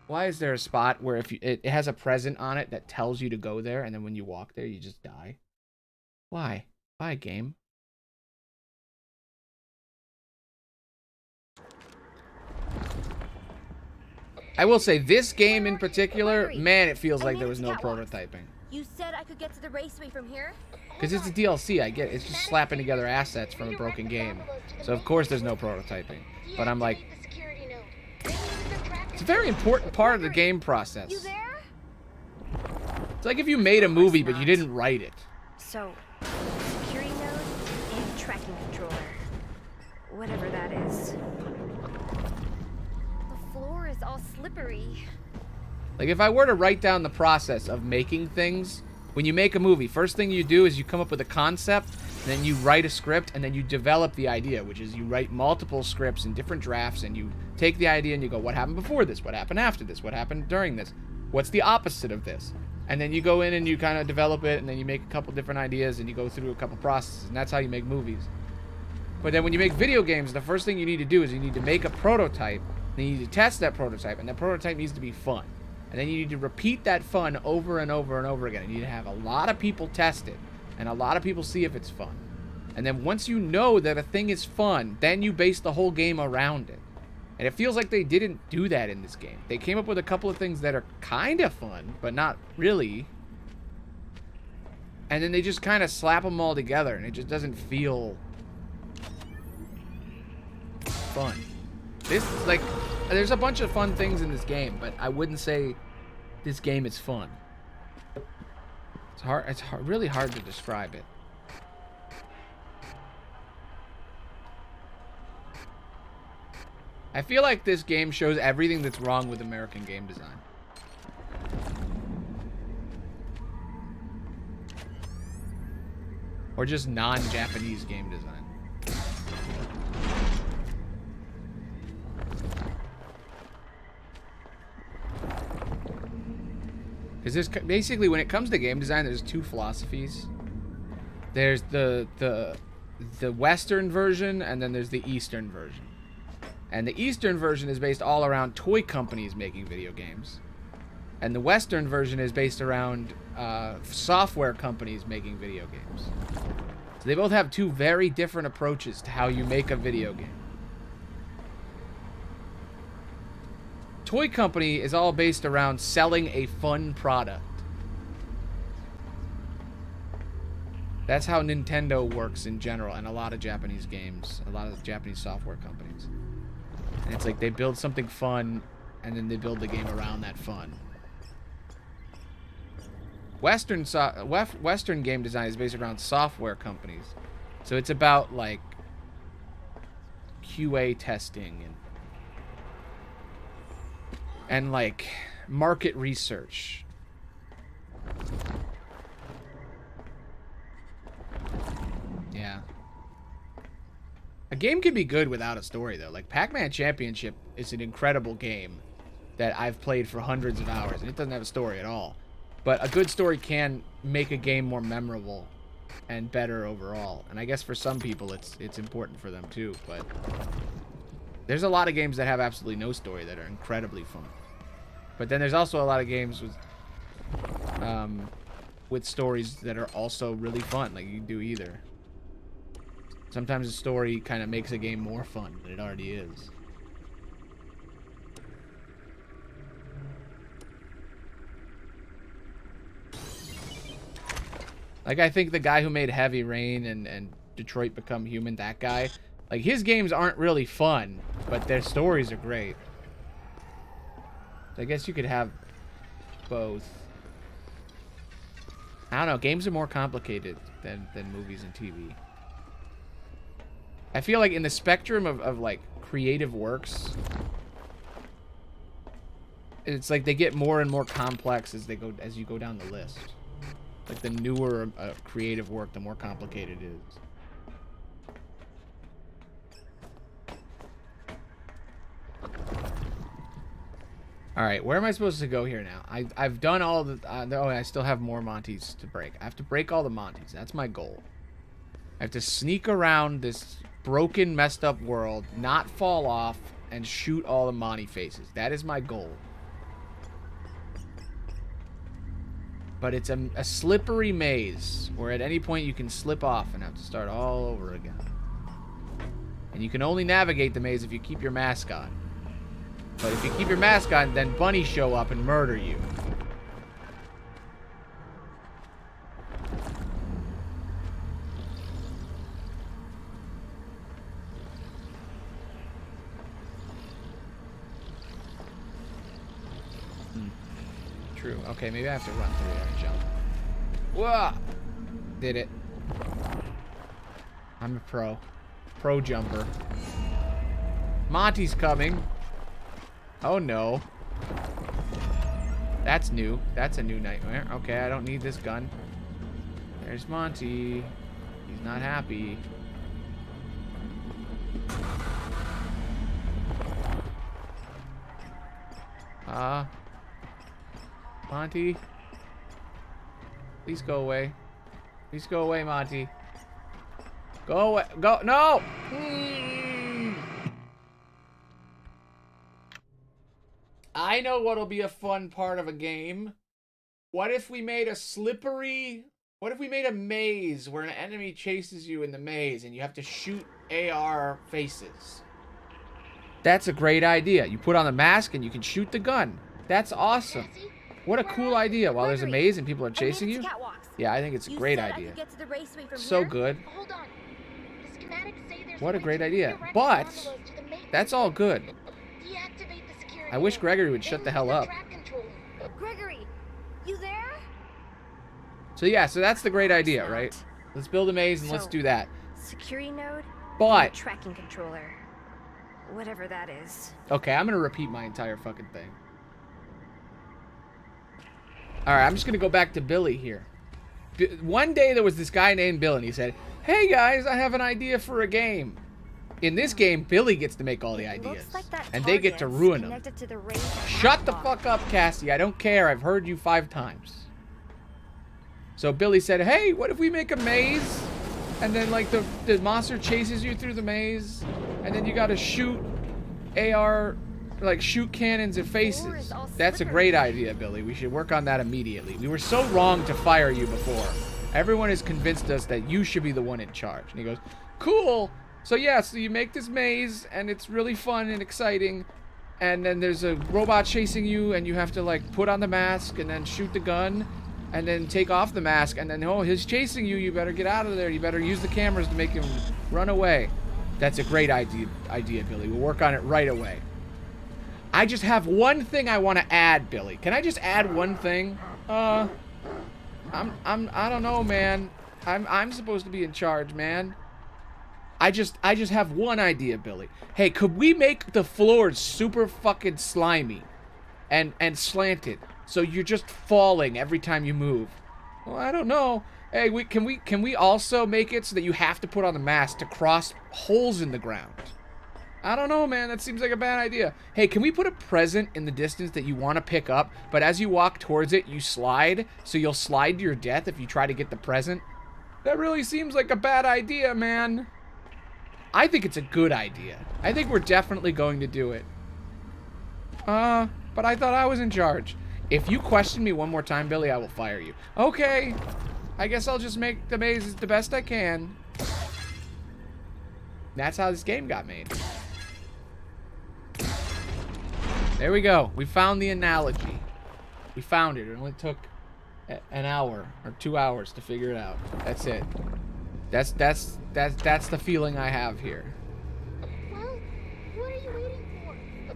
Why is there a spot where it has a present on it that tells you to go there, and then when you walk there, you just die? Why? Why, game? I will say, this game in particular, man, it feels like there was no prototyping. You said I could get to the raceway from here? Because it's a DLC, I get it. It's just slapping together assets from a broken game. So of course there's no prototyping. But I'm like, Deactivate the security node. Then use the track it's a very important part of the game process. You there? It's like if you made a movie but you didn't write it. So, security node and tracking controller. Whatever that is. The floor is all slippery. Like if I were to write down the process of making things, When you make a movie, first thing you do is you come up with a concept, then you write a script, and then you develop the idea, which is you write multiple scripts in different drafts, and you take the idea and you go, what happened before this? What happened after this? What happened during this? What's the opposite of this? And then you go in and you kind of develop it, and then you make a couple different ideas, and you go through a couple processes, and that's how you make movies. But then when you make video games, the first thing you need to do is you need to make a prototype, then you need to test that prototype, and that prototype needs to be fun. And then you need to repeat that fun over and over and over again. And you need to have a lot of people test it, and a lot of people see if it's fun. And then once you know that a thing is fun, then you base the whole game around it. And it feels like they didn't do that in this game. They came up with a couple of things that are kind of fun, but not really. And then they just kind of slap them all together, and it just doesn't feel fun. This, like, there's a bunch of fun things in this game, but I wouldn't say this game is fun. It's really hard to describe it. I feel like this game shows everything that's wrong with American game design. Or just non-Japanese game design. Because there's basically, when it comes to game design, there's two philosophies. There's the Western version, and then there's the Eastern version. And the Eastern version is based all around toy companies making video games. And the Western version is based around software companies making video games. So they both have two very different approaches to how you make a video game. Toy company is all based around selling a fun product. That's how Nintendo works in general, and a lot of Japanese games, a lot of Japanese software companies. And it's like they build something fun, and then they build the game around that fun. Western game design is based around software companies. So it's about, like, QA testing and like market research. Yeah. A game can be good without a story, though. Like, Pac-Man Championship is an incredible game that I've played for hundreds of hours, and it doesn't have a story at all. But a good story can make a game more memorable and better overall. And I guess for some people it's important for them too, but there's a lot of games that have absolutely no story that are incredibly fun. But then there's also a lot of games with stories that are also really fun. Like, you can do either. Sometimes a story kind of makes a game more fun than it already is. Like, I think the guy who made Heavy Rain and Detroit Become Human, that guy, like, his games aren't really fun, but their stories are great. So I guess you could have both. I don't know, games are more complicated than movies and TV. I feel like in the spectrum of like creative works, it's like they get more and more complex as you go down the list. Like, the newer a creative work, the more complicated it is. All right, where am I supposed to go here now? I've done all the... oh, I still have more Monties to break. I have to break all the Monties. That's my goal. I have to sneak around this broken, messed up world, not fall off, and shoot all the Monty faces. That is my goal. But it's a slippery maze where at any point you can slip off and have to start all over again. And you can only navigate the maze if you keep your mask on. But if you keep your mask on, then bunnies show up and murder you. True. Okay, maybe I have to run through there and jump. Whoa! Did it. I'm a pro. Pro jumper. Monty's coming. Oh no. That's new. That's a new nightmare. Okay, I don't need this gun. There's Monty. He's not happy. Monty. Please go away. Please go away, Monty. Go away. Go. No! I know what'll be a fun part of a game. What if we made a slippery... What if we made a maze where an enemy chases you in the maze and you have to shoot AR faces? That's a great idea. You put on the mask and you can shoot the gun. That's awesome. What a cool idea. While there's a maze and people are chasing you. Yeah, I think it's a great idea. So good. Hold on. The schematics say there's What a way great to idea. redirect But envelopes to the main that's all good. Deactivate the security I wish node, Gregory would then shut the use hell up. trap controller. Gregory, you there? So yeah, so that's the great idea, right? Let's build a maze and let's So, do that. Security node? But Tracking controller. Whatever that is. okay, I'm gonna repeat my entire fucking thing. Alright, I'm just gonna go back to Billy here. One day there was this guy named Bill and he said, "Hey guys, I have an idea for a game." In this game, Billy gets to make all the ideas. Looks like that And they get to target's ruin them. connected to the raised Shut the lock. fuck up, Cassie. I don't care. I've heard you 5 times. So Billy said, "Hey, what if we make a maze? And then like the monster chases you through the maze, and then you gotta shoot AR, like shoot cannons at faces." That's a great idea, Billy. We should work on that immediately. We were so wrong to fire you before. Everyone has convinced us that you should be the one in charge. And he goes, "Cool. So yeah, so you make this maze, and it's really fun and exciting. And then there's a robot chasing you, and you have to like put on the mask and then shoot the gun. And then take off the mask, and then, oh, he's chasing you. You better get out of there. You better use the cameras to make him run away." That's a great idea, Billy. We'll work on it right away. I just have one thing I want to add, Billy. Can I just add one thing? I don't know, man. I'm supposed to be in charge, man. I just have one idea, Billy. Hey, could we make the floors super fucking slimy and slanted? So you're just falling every time you move. Well, I don't know. Hey, can we also make it so that you have to put on the mask to cross holes in the ground? I don't know, man. That seems like a bad idea. Hey, can we put a present in the distance that you want to pick up, but as you walk towards it, you slide, so you'll slide to your death if you try to get the present? That really seems like a bad idea, man. I think it's a good idea. I think we're definitely going to do it. But I thought I was in charge. If you question me one more time, Billy, I will fire you. Okay. I guess I'll just make the mazes the best I can. That's how this game got made. There we go. We found the analogy. We found it. It only took an hour or 2 hours to figure it out. That's it. That's the feeling I have here. Well, what are you waiting for?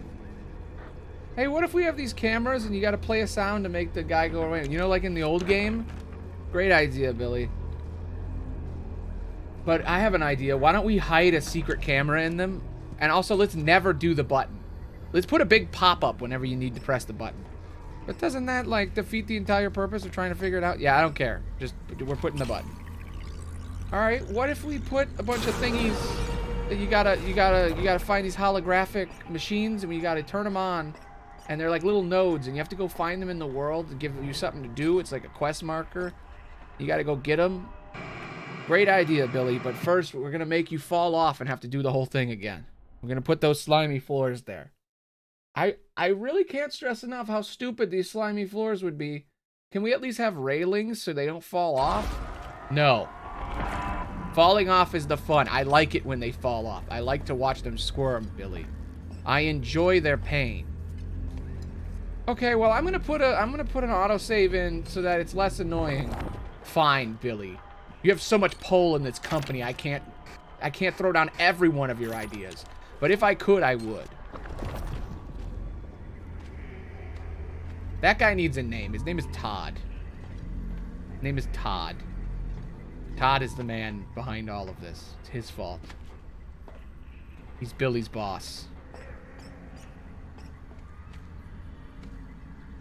Hey, what if we have these cameras and you gotta play a sound to make the guy go away? You know, like in the old game? Great idea, Billy. But I have an idea. Why don't we hide a secret camera in them? And also, let's never do the button. Let's put a big pop-up whenever you need to press the button. But doesn't that, like, defeat the entire purpose of trying to figure it out? Yeah, I don't care. Just, we're putting the button. Alright, what if we put a bunch of thingies that you gotta find these holographic machines and you gotta turn them on. And they're like little nodes, and you have to go find them in the world to give you something to do. It's like a quest marker. You gotta go get them. Great idea, Billy, but first we're gonna make you fall off and have to do the whole thing again. We're gonna put those slimy floors there. I really can't stress enough how stupid these slimy floors would be. Can we at least have railings so they don't fall off? No. Falling off is the fun. I like it when they fall off. I like to watch them squirm, Billy. I enjoy their pain. Okay, well, I'm gonna put an autosave in so that it's less annoying. Fine, Billy. You have so much pull in this company. I can't throw down every one of your ideas. But if I could, I would. That guy needs a name. His name is Todd. His name is Todd. Todd is the man behind all of this. It's his fault. He's Billy's boss.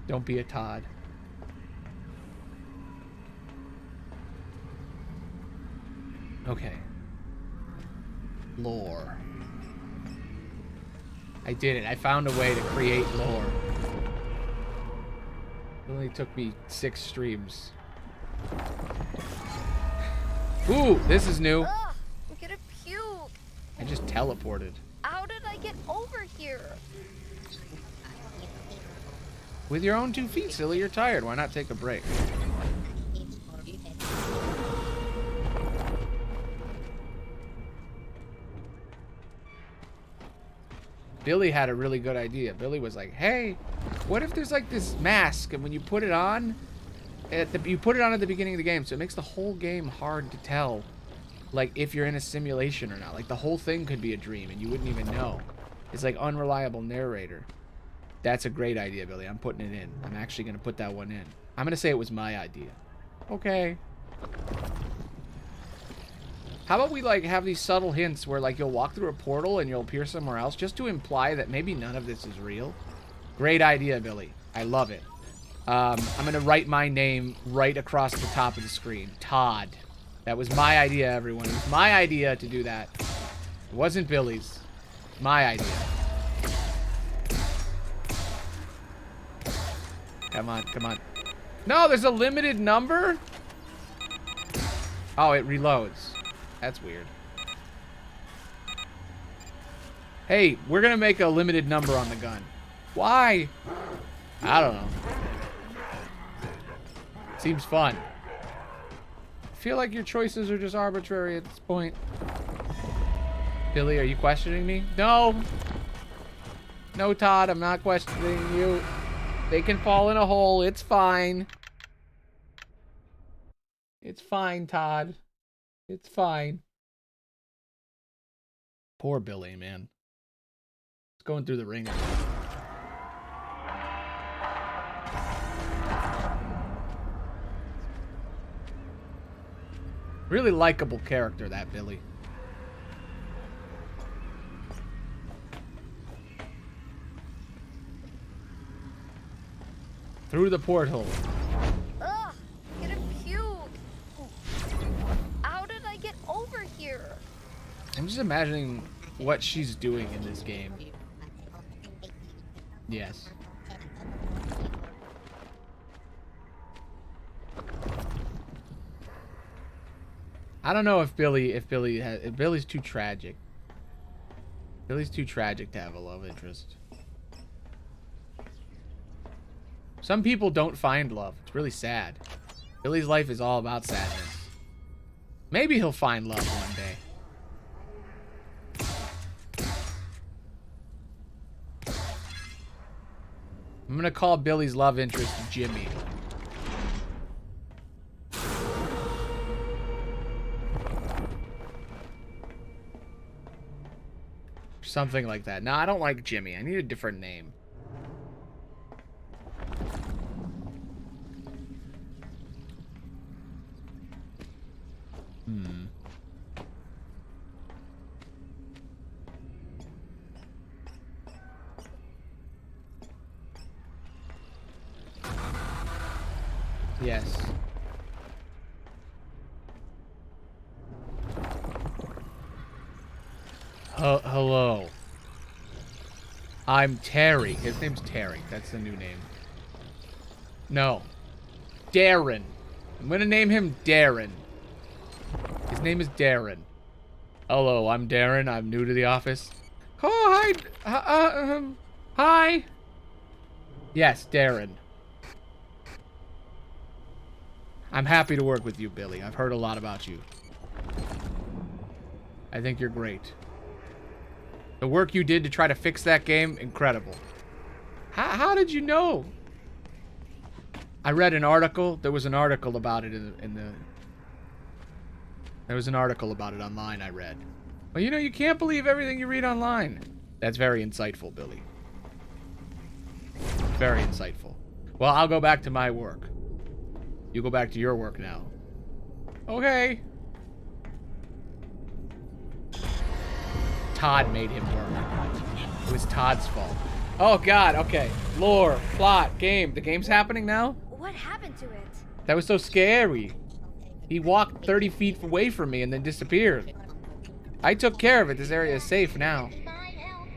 Don't be a Todd. Okay. Lore. I did it. I found a way to create lore. It only took me 6 streams. Ooh, this is new. Ugh, I'm gonna puke. I just teleported. How did I get over here? With your own 2 feet, silly. You're tired. Why not take a break? Billy had a really good idea. Billy was like, hey, what if there's like this mask and when you put it on, you put it on at the beginning of the game, so it makes the whole game hard to tell, like, if you're in a simulation or not. Like, the whole thing could be a dream and you wouldn't even know. It's like unreliable narrator. That's a great idea, Billy. I'm putting it in. I'm actually going to put that one in. I'm going to say it was my idea. Okay. How about we, like, have these subtle hints where, like, you'll walk through a portal and you'll appear somewhere else just to imply that maybe none of this is real? Great idea, Billy. I love it. I'm going to write my name right across the top of the screen. Todd. That was my idea, everyone. It was my idea to do that. It wasn't Billy's. My idea. Come on, come on. No, there's a limited number? Oh, it reloads. That's weird. Hey, we're gonna make a limited number on the gun. Why? I don't know. Seems fun. I feel like your choices are just arbitrary at this point. Billy, are you questioning me? No. No, Todd, I'm not questioning you. They can fall in a hole. It's fine. It's fine, Todd. It's fine. Poor Billy, man. He's going through the ringer. Really likable character, that Billy. Through the porthole. Ugh, I'm gonna puke. How did I get over here? I'm just imagining what she's doing in this game. Yes. I don't know if Billy's too tragic. Billy's too tragic to have a love interest. Some people don't find love. It's really sad. Billy's life is all about sadness. Maybe he'll find love one day. I'm gonna call Billy's love interest Jimmy. Something like that. No, I don't like Jimmy. I need a different name. Yes. Hello. I'm Terry. His name's Terry. That's the new name. No. Darren. I'm gonna name him Darren. His name is Darren. Hello, I'm Darren. I'm new to the office. Oh, hi. Hi. Yes, Darren. I'm happy to work with you, Billy. I've heard a lot about you. I think you're great. The work you did to try to fix that game, incredible. How did you know? I read an article. There was an article about it There was an article about it online I read. Well, you know, you can't believe everything you read online. That's very insightful, Billy. Very insightful. Well, I'll go back to my work. You go back to your work now. Okay. Todd made him work. It was Todd's fault. Oh, God. Okay. Lore, plot, game. The game's happening now? What happened to it? That was so scary. He walked 30 feet away from me and then disappeared. I took care of it. This area is safe now. My help.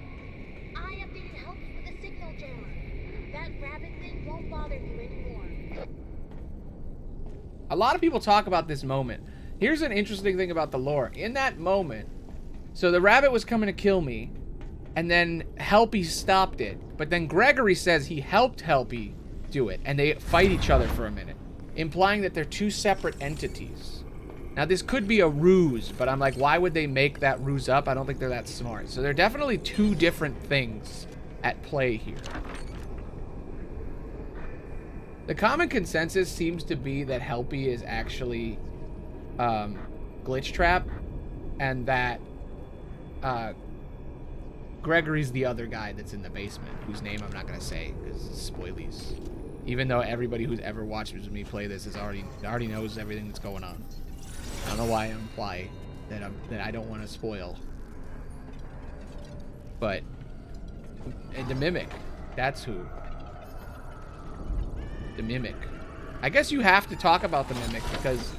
I updated help for the signal jammer. That rabbit thing won't bother you anymore. A lot of people talk about this moment. Here's an interesting thing about the lore. In that moment, so the rabbit was coming to kill me, and then Helpy stopped it. But then Gregory says he helped Helpy do it, and they fight each other for a minute, implying that they're two separate entities. Now, this could be a ruse, but I'm like, why would they make that ruse up? I don't think they're that smart. So they're definitely two different things at play here. The common consensus seems to be that Helpy is actually Glitch Trap, and that Gregory's the other guy that's in the basement, whose name I'm not going to say because it's spoilies. Even though everybody who's ever watched me play this already knows everything that's going on. I don't know why I imply that I don't want to spoil. But and the Mimic, that's who. The Mimic. I guess you have to talk about the Mimic because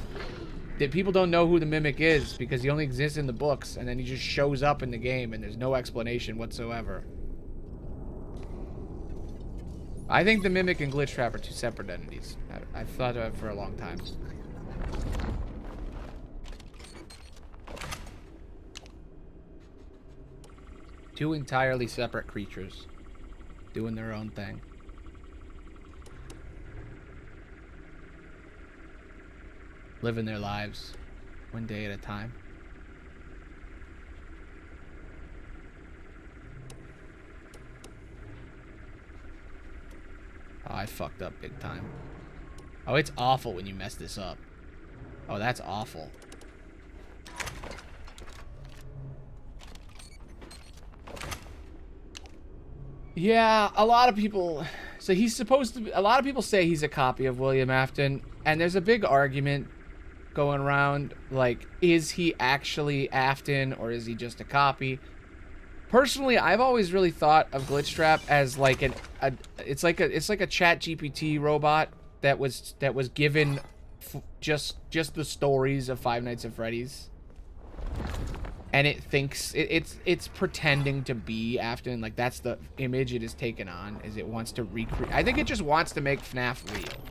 people don't know who the Mimic is because he only exists in the books, and then he just shows up in the game and there's no explanation whatsoever. I think the Mimic and Glitch Trap are two separate entities. I've thought of it for a long time. Two entirely separate creatures doing their own thing. Living their lives one day at a time. Oh, I fucked up big time. Oh, it's awful when you mess this up. Oh, that's awful. Yeah, a lot of people... So he's supposed to be... A lot of people say he's a copy of William Afton, and there's a big argument going around, like, is he actually Afton, or is he just a copy? Personally, I've always really thought of Glitch Trap as like it's like a Chat GPT robot that was given just the stories of Five Nights at Freddy's, and it thinks it's pretending to be Afton. Like, that's the image it has taken on, is it wants to recreate. I think it just wants to make FNAF real.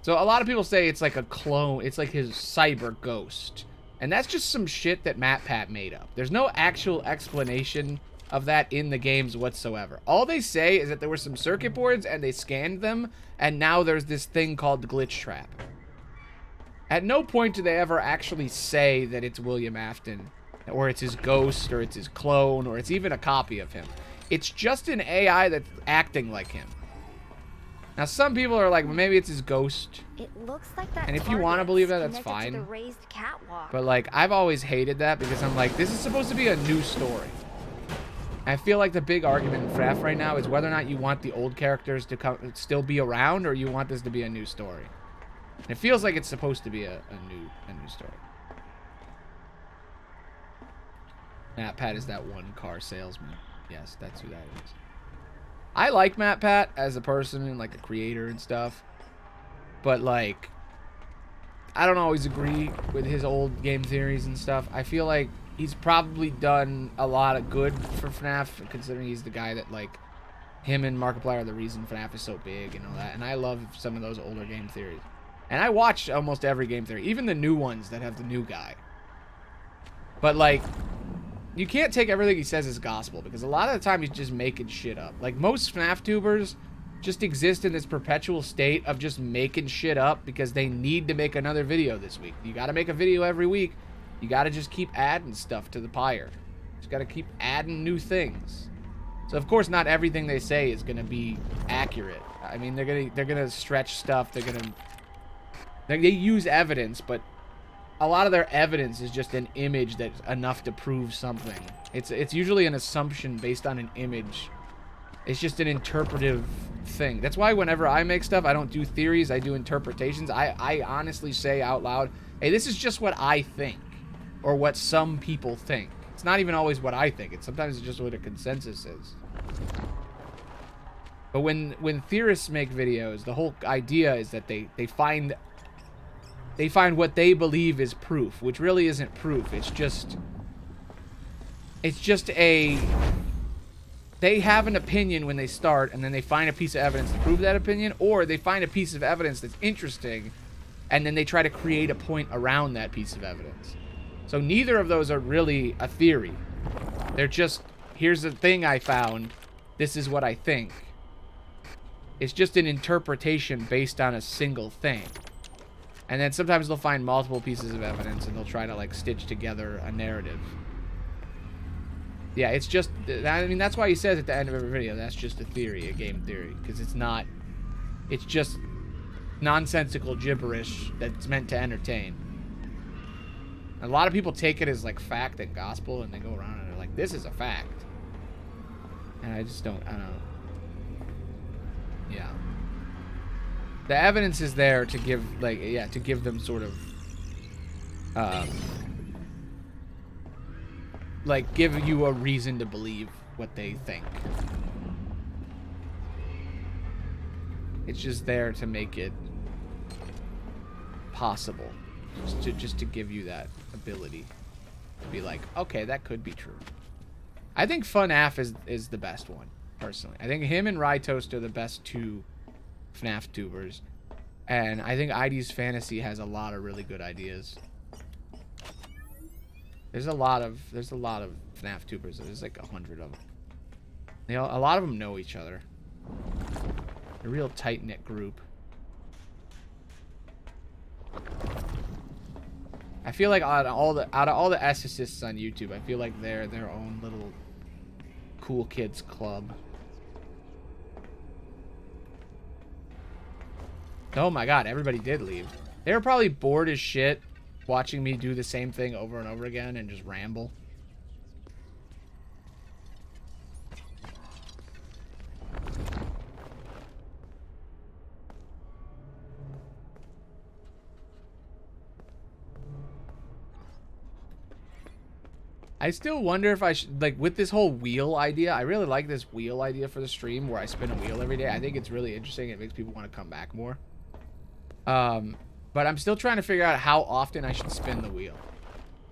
So a lot of people say it's like a clone. It's like his cyber ghost. And that's just some shit that MatPat made up. There's no actual explanation of that in the games whatsoever. All they say is that there were some circuit boards and they scanned them, and now there's this thing called the Glitch Trap. At no point do they ever actually say that it's William Afton, or it's his ghost, or it's his clone, or it's even a copy of him. It's just an AI that's acting like him. Now, some people are like, well, maybe it's his ghost. It looks like that. And if you want to believe that, that's connected to fine. the raised catwalk. But, like, I've always hated that because I'm like, this is supposed to be a new story. I feel like the big argument in FNAF right now is whether or not you want the old characters to still be around, or you want this to be a new story. And it feels like it's supposed to be a new story. MatPat is that one car salesman. Yes, that's who that is. I like MatPat as a person and like a creator and stuff, but like, I don't always agree with his old game theories and stuff. I feel like he's probably done a lot of good for FNAF, considering he's the guy that, like, him and Markiplier are the reason FNAF is so big and all that. And I love some of those older game theories. And I watch almost every game theory, even the new ones that have the new guy. But like, you can't take everything he says as gospel, because a lot of the time he's just making shit up. Like, most FNAF tubers just exist in this perpetual state of just making shit up because they need to make another video this week. You gotta make a video every week. You gotta just keep adding stuff to the pyre. Just gotta keep adding new things. So of course not everything they say is gonna be accurate. I mean, they're gonna stretch stuff. They use evidence, but a lot of their evidence is just an image that's enough to prove something. It's usually an assumption based on an image. It's just an interpretive thing. That's why whenever I make stuff, I don't do theories, I do interpretations. I honestly say out loud, hey, this is just what I think, or what some people think. It's not even always what I think. Sometimes it's just what a consensus is. But when theorists make videos, the whole idea is that they find what they believe is proof, which really isn't proof. It's just a, they have an opinion when they start, and then they find a piece of evidence to prove that opinion, or they find a piece of evidence that's interesting, and then they try to create a point around that piece of evidence. So neither of those are really a theory. They're just, here's the thing I found, this is what I think. It's just an interpretation based on a single thing. And then sometimes they'll find multiple pieces of evidence and they'll try to like stitch together a narrative. Yeah, it's just, I mean, that's why he says at the end of every video, that's just a theory, a game theory. Because it's not, it's just nonsensical gibberish that's meant to entertain. A lot of people take it as like fact and gospel, and they go around and they're like, this is a fact. And I don't know. Yeah. The evidence is there to give, like, yeah, to give them sort of, like, give you a reason to believe what they think. It's just there to make it possible. Just to give you that ability to be like, okay, that could be true. I think FNAF is the best one, personally. I think him and Rytoast are the best two FNAF tubers. And I think ID's Fantasy has a lot of really good ideas. There's a lot of FNAF tubers. There's like 100 of them. A lot of them know each other. A real tight-knit group. I feel like out of all the assists on YouTube, I feel like they're their own little cool kids club. Oh my god, everybody did leave. They were probably bored as shit watching me do the same thing over and over again and just ramble. I still wonder if I should, like, with this whole wheel idea, I really like this wheel idea for the stream where I spin a wheel every day. I think it's really interesting. It makes people want to come back more. But I'm still trying to figure out how often I should spin the wheel.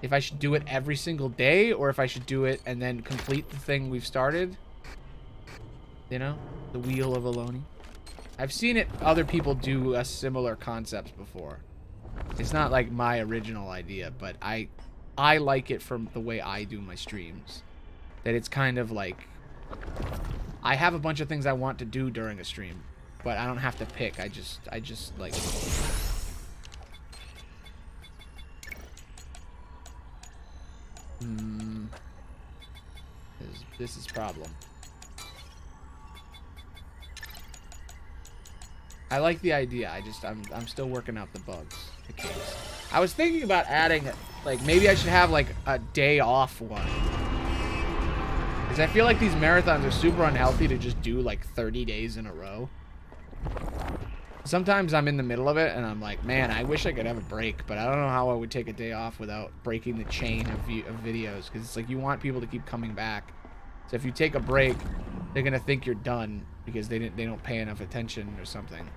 If I should do it every single day, or if I should do it and then complete the thing we've started. You know? The Wheel of Aloney. I've seen it, other people do a similar concepts before. It's not like my original idea, but I like it from the way I do my streams. That it's kind of like, I have a bunch of things I want to do during a stream, but I don't have to pick. I just like, this is problem. I like the idea. I'm still working out the bugs. The kinks. I was thinking about adding, like, maybe I should have like a day off one. Because I feel like these marathons are super unhealthy to just do like 30 days in a row. Sometimes I'm in the middle of it and I'm like, man, I wish I could have a break, but I don't know how I would take a day off without breaking the chain of videos. Because it's like you want people to keep coming back. So if you take a break, they're gonna think you're done because they don't pay enough attention or something.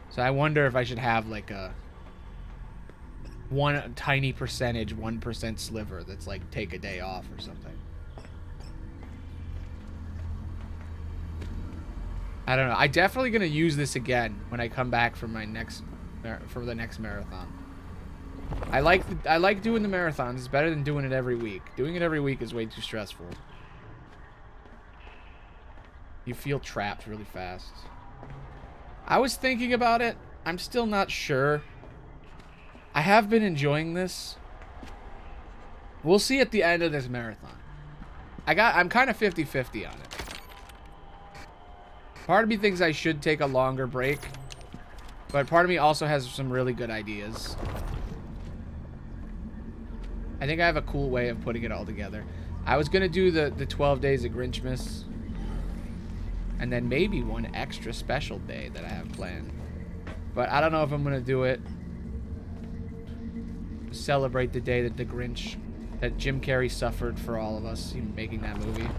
So I wonder if I should have like a one tiny percentage, 1% sliver that's like take a day off or something. I don't know. I'm definitely gonna use this again when I come back from my next the next marathon. I like doing the marathons. It's better than doing it every week. Doing it every week is way too stressful. You feel trapped really fast. I was thinking about it. I'm still not sure. I have been enjoying this. We'll see at the end of this marathon. I'm kind of 50-50 on it. Part of me thinks I should take a longer break, but part of me also has some really good ideas. I think I have a cool way of putting it all together. I was gonna do the 12 days of Grinchmas, and then maybe one extra special day that I have planned. But I don't know if I'm gonna do it. Celebrate the day that that Jim Carrey suffered for all of us in making that movie.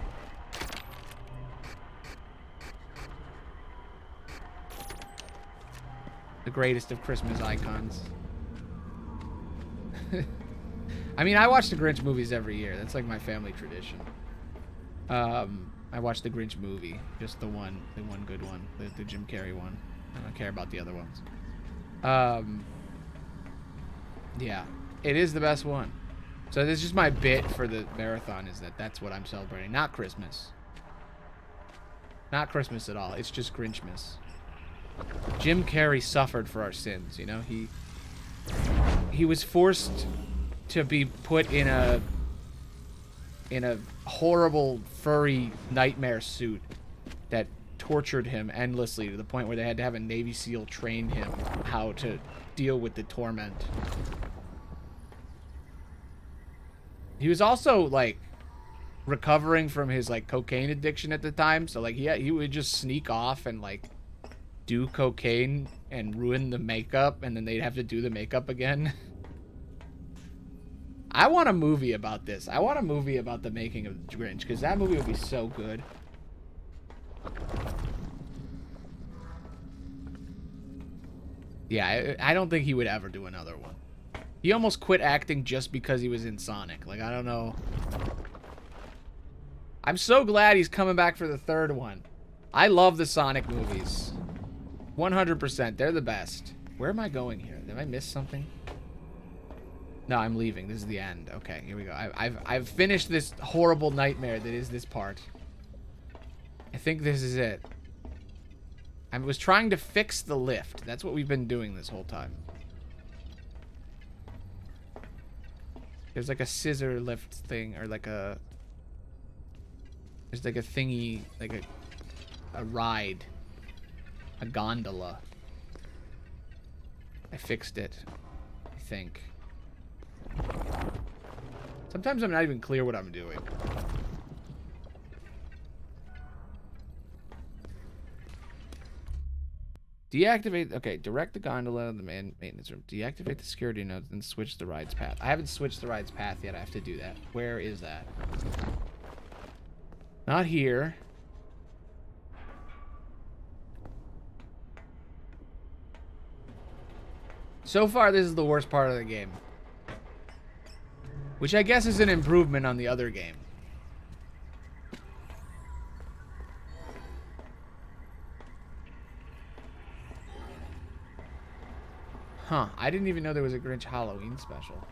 The greatest of Christmas icons. I mean, I watch the Grinch movies every year. That's like my family tradition. I watch the Grinch movie, just the one good one, the Jim Carrey one. I don't care about the other ones. Yeah, it is the best one. So this is just my bit for the marathon, is that's what I'm celebrating. Not Christmas. Not Christmas at all. It's just Grinchmas. Jim Carrey suffered for our sins, you know? He was forced to be put in a horrible furry nightmare suit that tortured him endlessly to the point where they had to have a Navy SEAL train him how to deal with the torment. He was also like recovering from his like cocaine addiction at the time, so like he would just sneak off and like do cocaine and ruin the makeup, and then they'd have to do the makeup again. I want a movie about this. I want a movie about the making of the Grinch, because that movie would be so good. Yeah, I don't think he would ever do another one. He almost quit acting just because he was in Sonic. Like, I don't know. I'm so glad he's coming back for the third one. I love the Sonic movies. 100%. They're the best. Where am I going here? Did I miss something? No, I'm leaving. This is the end. Okay, here we go. I've finished this horrible nightmare that is this part. I think this is it. I was trying to fix the lift. That's what we've been doing this whole time. There's like a scissor lift thing, or like a... There's like a thingy, like a ride. A gondola. I fixed it, I think. Sometimes I'm not even clear what I'm doing. Deactivate, okay, direct the gondola in the maintenance room. Deactivate the security nodes, then switch the ride's path. I haven't switched the ride's path yet. I have to do that. Where is that? Not here. So far, this is the worst part of the game. Which I guess is an improvement on the other game. Huh, I didn't even know there was a Grinch Halloween special.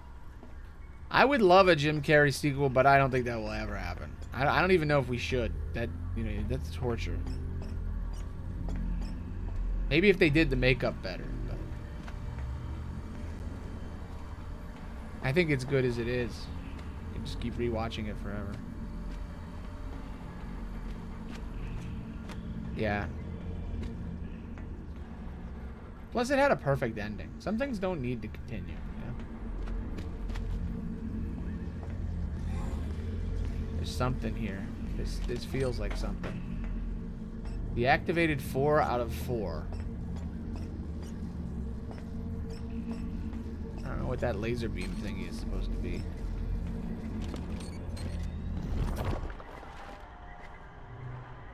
I would love a Jim Carrey sequel, but I don't think that will ever happen. I don't even know if we should. That, you know, that's torture. Maybe if they did the makeup better, but I think it's good as it is. You can just keep rewatching it forever. Yeah. Plus, it had a perfect ending. Some things don't need to continue, you know? There's something here. This feels like something. Deactivated 4 out of 4. I don't know what that laser beam thing is supposed to be.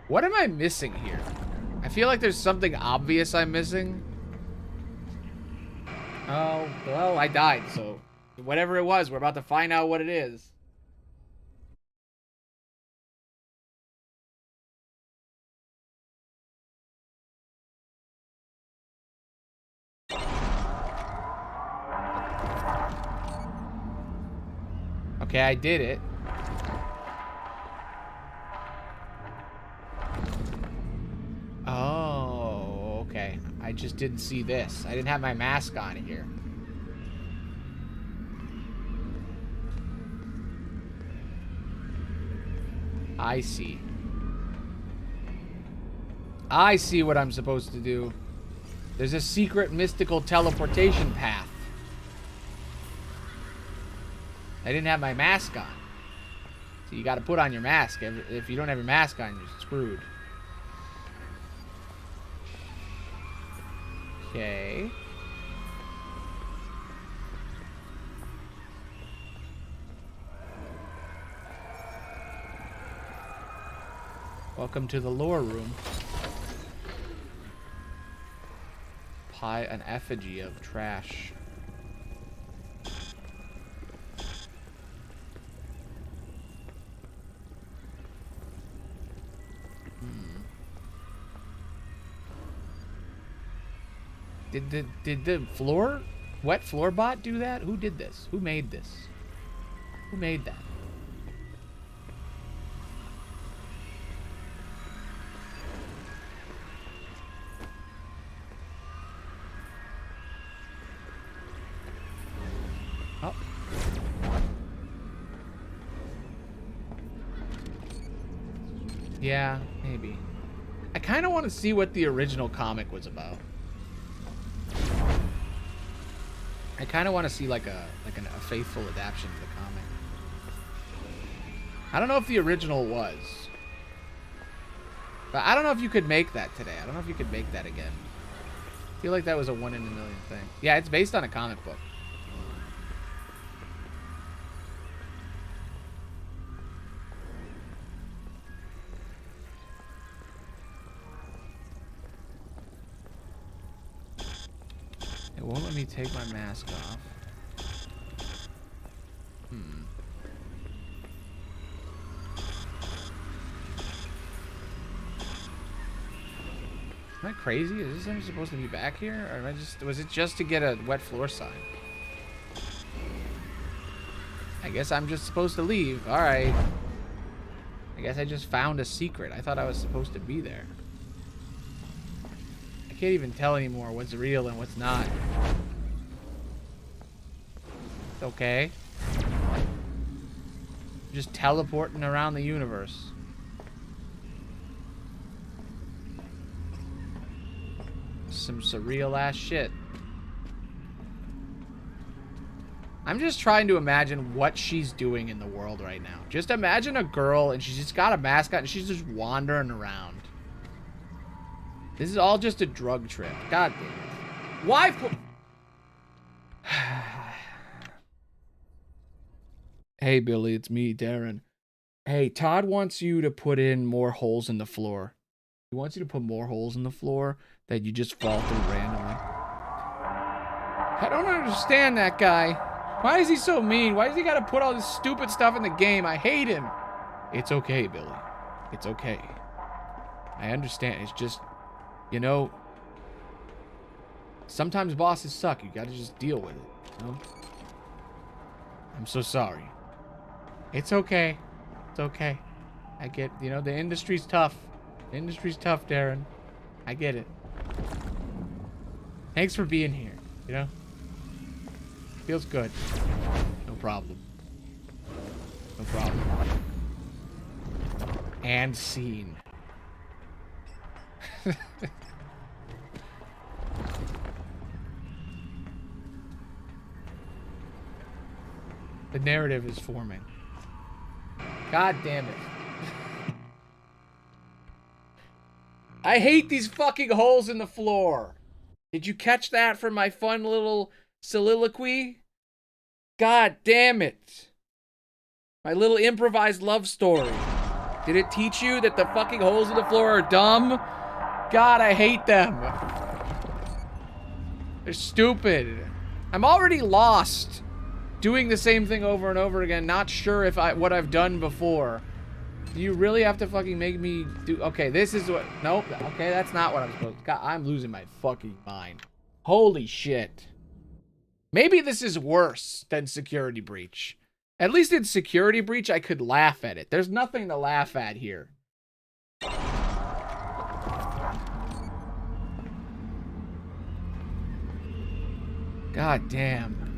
What am I missing here? I feel like there's something obvious I'm missing. Oh, well, I died, so whatever it was, we're about to find out what it is. Okay, I did it. Oh, okay. I just didn't see this. I didn't have my mask on here. I see. I see what I'm supposed to do. There's a secret mystical teleportation path. I didn't have my mask on. So you got to put on your mask. If you don't have your mask on, you're screwed. Okay. Welcome to the lore room. an effigy of trash. Did the wet floor bot do that? Who did this? Who made this? Who made that? Oh. Yeah, maybe. I kind of want to see what the original comic was about. I kind of want to see like a faithful adaptation of the comic. I don't know if the original was. But I don't know if you could make that today. I don't know if you could make that again. I feel like that was a 1 in a million thing. Yeah, it's based on a comic book. It won't let me take my mask off. Am I crazy? Is this thing supposed to be back here? Or am I just, was it just to get a wet floor sign? I guess I'm just supposed to leave. Alright. I guess I just found a secret. I thought I was supposed to be there. I can't even tell anymore what's real and what's not. It's okay. Just teleporting around the universe. Some surreal ass shit. I'm just trying to imagine what she's doing in the world right now. Just imagine a girl and she's just got a mask on and she's just wandering around. This is all just a drug trip. God damn it. Why? Hey, Billy, it's me, Darren. Hey, Todd wants you to put in more holes in the floor. He wants you to put more holes in the floor that you just fall through randomly. I don't understand that guy. Why is he so mean? Why does he gotta put all this stupid stuff in the game? I hate him. It's okay, Billy. It's okay. I understand. It's just, you know, sometimes bosses suck. You gotta just deal with it, you know? I'm so sorry. It's okay. It's okay. I get, you know, the industry's tough. The industry's tough, Darren. I get it. Thanks for being here, you know? Feels good. No problem. No problem. And scene. The narrative is forming. God damn it. I hate these fucking holes in the floor. Did you catch that from my fun little soliloquy? God damn it. My little improvised love story. Did it teach you that the fucking holes in the floor are dumb? God, I hate them. They're stupid. I'm already lost. Doing the same thing over and over again, not sure if what I've done before. Do you really have to fucking make me do... Okay, this is what... Nope. Okay, that's not what I'm supposed to... God, I'm losing my fucking mind. Holy shit. Maybe this is worse than Security Breach. At least in Security Breach, I could laugh at it. There's nothing to laugh at here. God damn.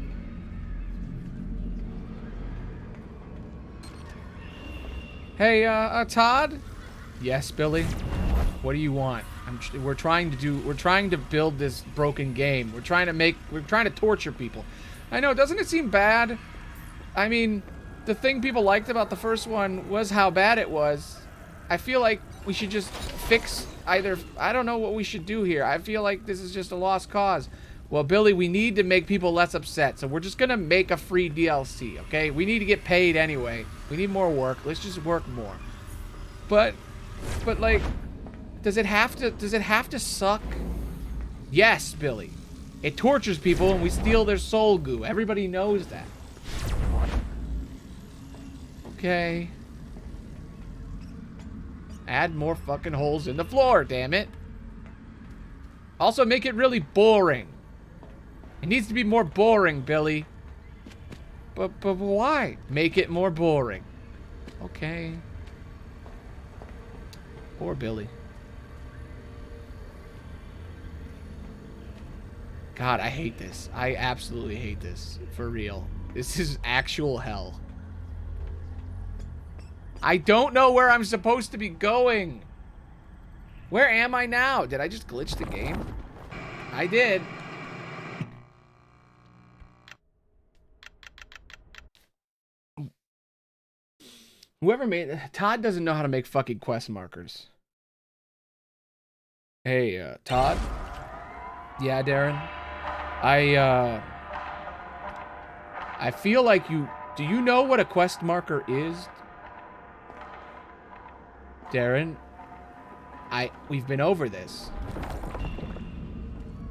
Hey, Todd? Yes, Billy? What do you want? We're trying to build this broken game. We're trying to torture people. I know, doesn't it seem bad? I mean, the thing people liked about the first one was how bad it was. I feel like we should just fix either... I don't know what we should do here. I feel like this is just a lost cause. Well, Billy, we need to make people less upset, so we're just gonna make a free DLC, okay? We need to get paid anyway. We need more work. Let's just work more. But like, does it have to suck? Yes, Billy. It tortures people and we steal their soul goo. Everybody knows that. Okay. Add more fucking holes in the floor, damn it. Also, make it really boring. It needs to be more boring, Billy. But why? Make it more boring. Okay. Poor Billy. God, I hate this. I absolutely hate this. For real. This is actual hell. I don't know where I'm supposed to be going. Where am I now? Did I just glitch the game? I did. Whoever made... Todd doesn't know how to make fucking quest markers. Hey, Todd? Yeah, Darren? I feel like you... Do you know what a quest marker is? Darren? We've been over this.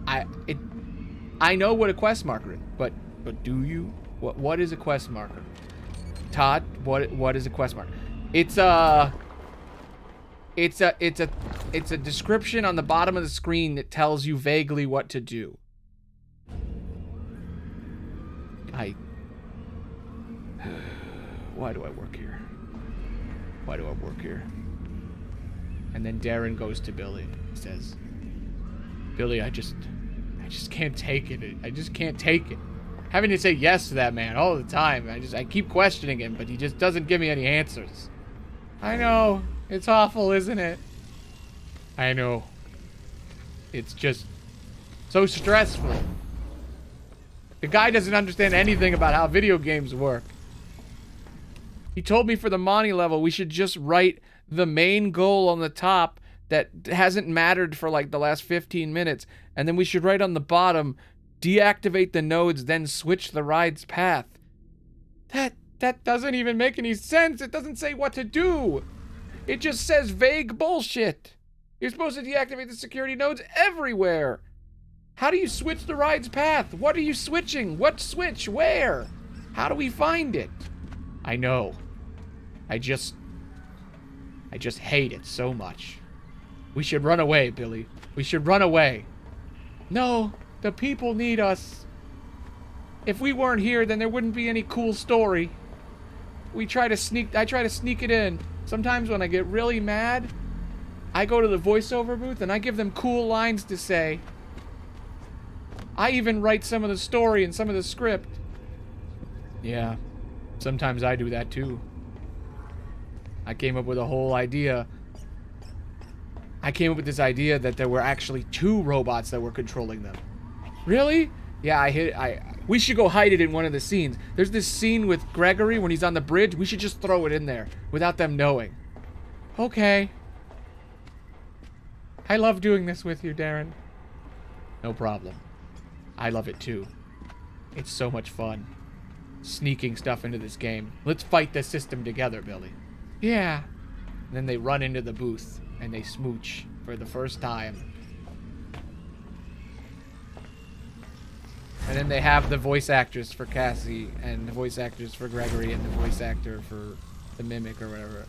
I know what a quest marker is, but do you? What is a quest marker? Todd, what is a quest marker? It's a description on the bottom of the screen that tells you vaguely what to do. Why do I work here? Why do I work here? And then Darren goes to Billy. He says, Billy, I just can't take it. I just can't take it. Having to say yes to that man all the time. I keep questioning him, but he just doesn't give me any answers. I know. It's awful, isn't it? I know. It's just so stressful. The guy doesn't understand anything about how video games work. He told me for the Monty level, we should just write the main goal on the top that hasn't mattered for like the last 15 minutes. And then we should write on the bottom, deactivate the nodes, then switch the ride's path. That doesn't even make any sense. It doesn't say what to do. It just says vague bullshit. You're supposed to deactivate the security nodes everywhere. How do you switch the ride's path? What are you switching? What switch? Where? How do we find it? I know. I just hate it so much. We should run away, Billy. We should run away. No, the people need us. If we weren't here, then there wouldn't be any cool story. I try to sneak it in. Sometimes when I get really mad, I go to the voiceover booth and I give them cool lines to say. I even write some of the story and some of the script. Yeah, sometimes I do that too. I came up with a whole idea. I came up with this idea that there were actually 2 robots that were controlling them. Really? Yeah, we should go hide it in one of the scenes. There's this scene with Gregory when he's on the bridge. We should just throw it in there without them knowing. Okay. I love doing this with you, Darren. No problem. I love it too. It's so much fun. Sneaking stuff into this game. Let's fight the system together, Billy. Yeah. And then they run into the booth and they smooch for the first time. And then they have the voice actress for Cassie and the voice actors for Gregory and the voice actor for the Mimic or whatever.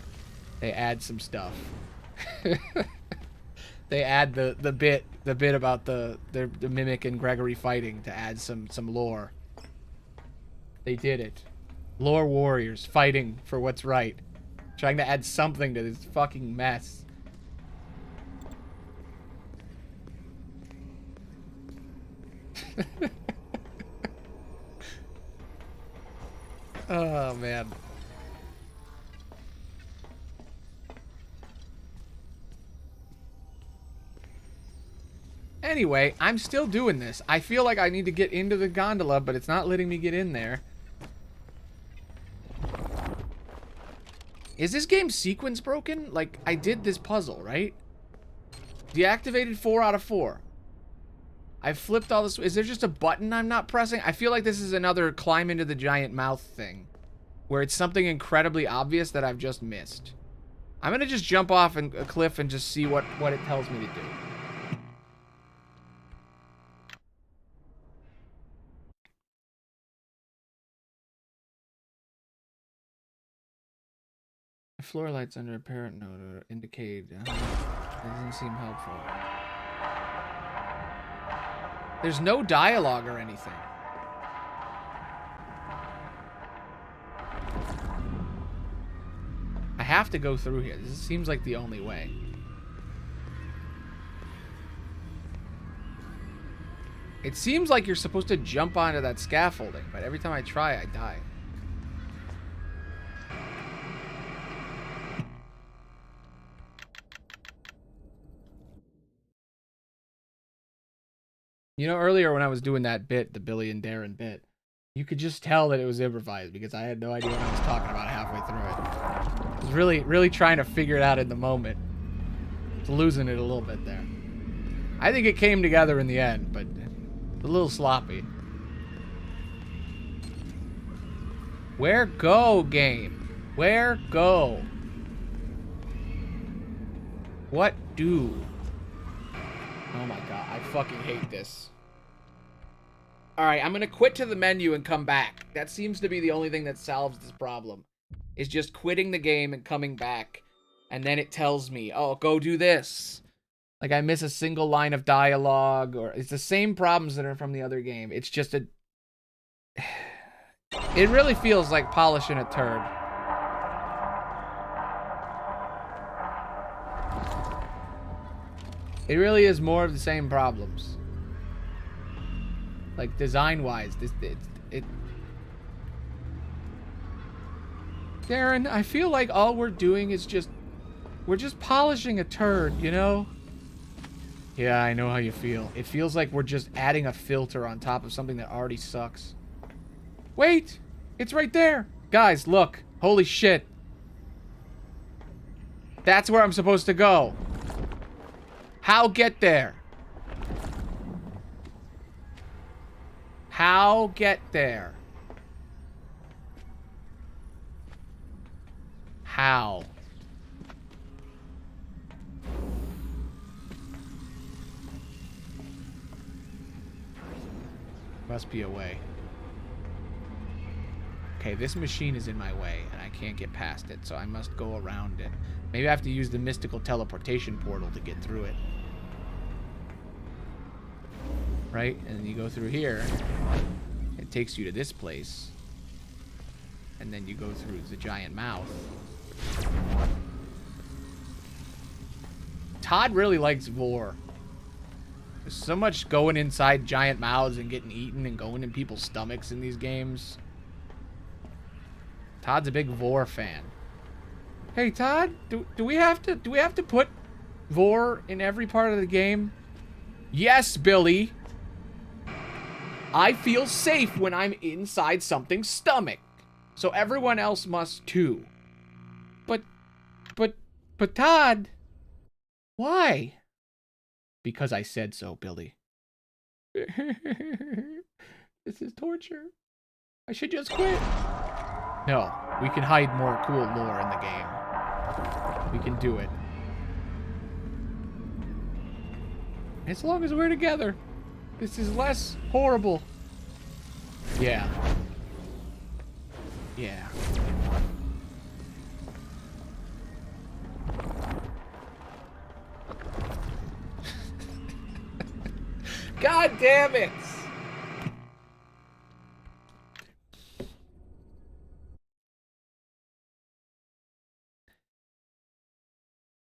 They add some stuff. They add the bit about the Mimic and Gregory fighting to add some lore. They did it. Lore warriors fighting for what's right. Trying to add something to this fucking mess. Oh, man. Anyway, I'm still doing this. I feel like I need to get into the gondola, but it's not letting me get in there. Is this game sequence broken? Like, I did this puzzle, right? Deactivated 4 out of 4. I flipped all this. Is there just a button I'm not pressing? I feel like this is another climb into the giant mouth thing. Where it's something incredibly obvious that I've just missed. I'm gonna just jump off a cliff and just see what it tells me to do. Floor lights under apparent note indicate that doesn't seem helpful. There's no dialogue or anything. I have to go through here. This seems like the only way. It seems like you're supposed to jump onto that scaffolding, but every time I try, I die. You know, earlier when I was doing that bit, the Billy and Darren bit, you could just tell that it was improvised because I had no idea what I was talking about halfway through it. I was really trying to figure it out in the moment. It's losing it a little bit there. I think it came together in the end, but it's a little sloppy. Where go, game? Where go? What do? Oh my god, I fucking hate this. Alright, I'm gonna quit to the menu and come back. That seems to be the only thing that solves this problem. Is just quitting the game and coming back. And then it tells me, oh, go do this. Like I miss a single line of dialogue, or it's the same problems that are from the other game. It's just a... It really feels like polishing a turd. It really is more of the same problems. Like design-wise, Darren, I feel like all we're doing is we're just polishing a turd, you know? Yeah, I know how you feel. It feels like we're just adding a filter on top of something that already sucks. Wait! It's right there! Guys, look. Holy shit. That's where I'm supposed to go. How get there? How get there? How? Must be a way. Okay, this machine is in my way, and I can't get past it, so I must go around it. Maybe I have to use the mystical teleportation portal to get through it. Right? And then you go through here. It takes you to this place. And then you go through the giant mouth. Todd really likes Vor. There's so much going inside giant mouths and getting eaten and going in people's stomachs in these games. Todd's a big Vor fan. Hey Todd, do we have to put Vor in every part of the game? Yes, Billy. I feel safe when I'm inside something's stomach. So everyone else must too. But Todd, why? Because I said so, Billy. This is torture. I should just quit. No, we can hide more cool lore in the game. We can do it. As long as we're together. This is less horrible. Yeah. Yeah. God damn it!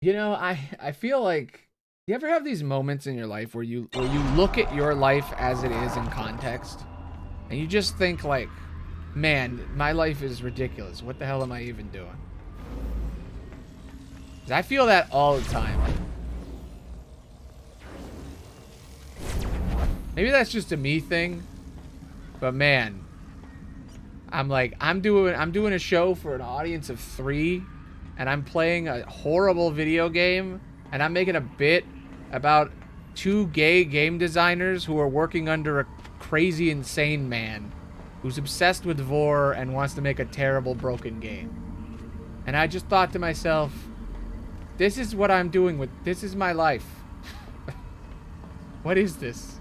You know, I feel like, you ever have these moments in your life where you look at your life as it is in context, and you just think like, man, my life is ridiculous. What the hell am I even doing? 'Cause I feel that all the time. Maybe that's just a me thing, but man, I'm doing a show for an audience of 3, and I'm playing a horrible video game, and I'm making a bit about 2 gay game designers who are working under a crazy, insane man who's obsessed with Vor and wants to make a terrible, broken game. And I just thought to myself, this is what I'm doing with, this is my life. What is this?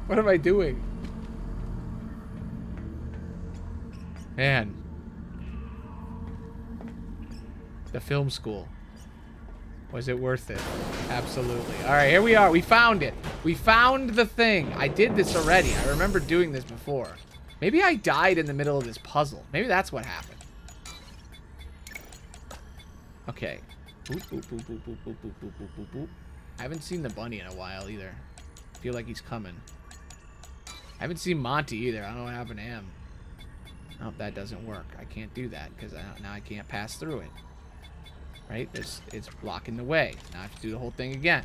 What am I doing? Man. The film school. Was it worth it? Absolutely. All right, here we are. We found it. We found the thing. I did this already. I remember doing this before. Maybe I died in the middle of this puzzle. Maybe that's what happened. Okay. Boop, boop, boop, boop, boop, boop, boop, boop, boop, boop, boop. I haven't seen the bunny in a while either. I feel like he's coming. I haven't seen Monty either. I don't know what happened to him. Oh, that doesn't work. I can't do that because now I can't pass through it. Right? It's blocking the way. Now I have to do the whole thing again.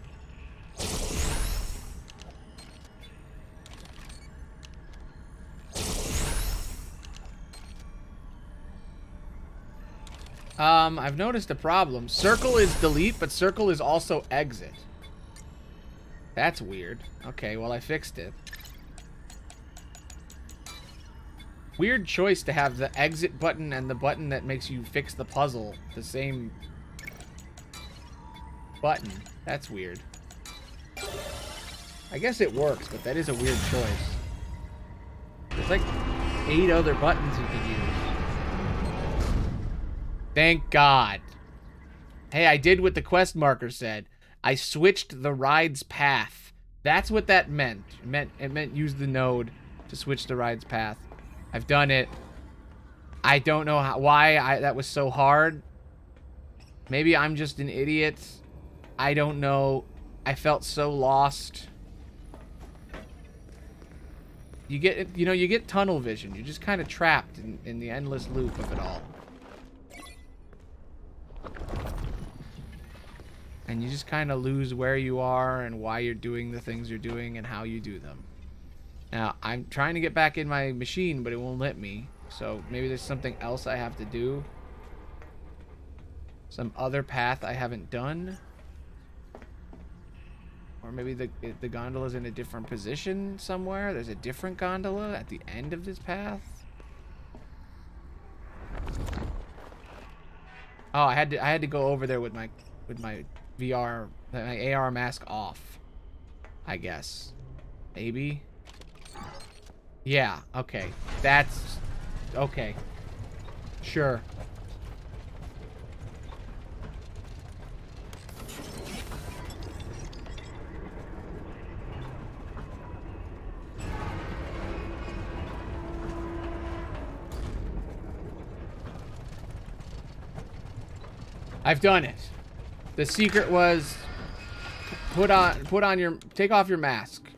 I've noticed a problem. Circle is delete, but circle is also exit. That's weird. Okay, well, I fixed it. Weird choice to have the exit button and the button that makes you fix the puzzle the same button. That's weird. I guess it works, but that is a weird choice. There's like 8 other buttons you could use. Thank God. Hey, I did what the quest marker said. I switched the ride's path. That's what that meant. It meant use the node to switch the ride's path. I've done it. I don't know why that was so hard. Maybe I'm just an idiot. I don't know. I felt so lost. You get tunnel vision. You're just kind of trapped in the endless loop of it all. And you just kind of lose where you are and why you're doing the things you're doing and how you do them. Now, I'm trying to get back in my machine, but it won't let me. So maybe there's something else I have to do. Some other path I haven't done. Or maybe the gondola's in a different position somewhere. There's a different gondola at the end of this path. Oh, I had to go over there with my VR, my AR mask off. I guess. Maybe. Yeah, okay. That's okay. Sure. I've done it. The secret was take off your mask,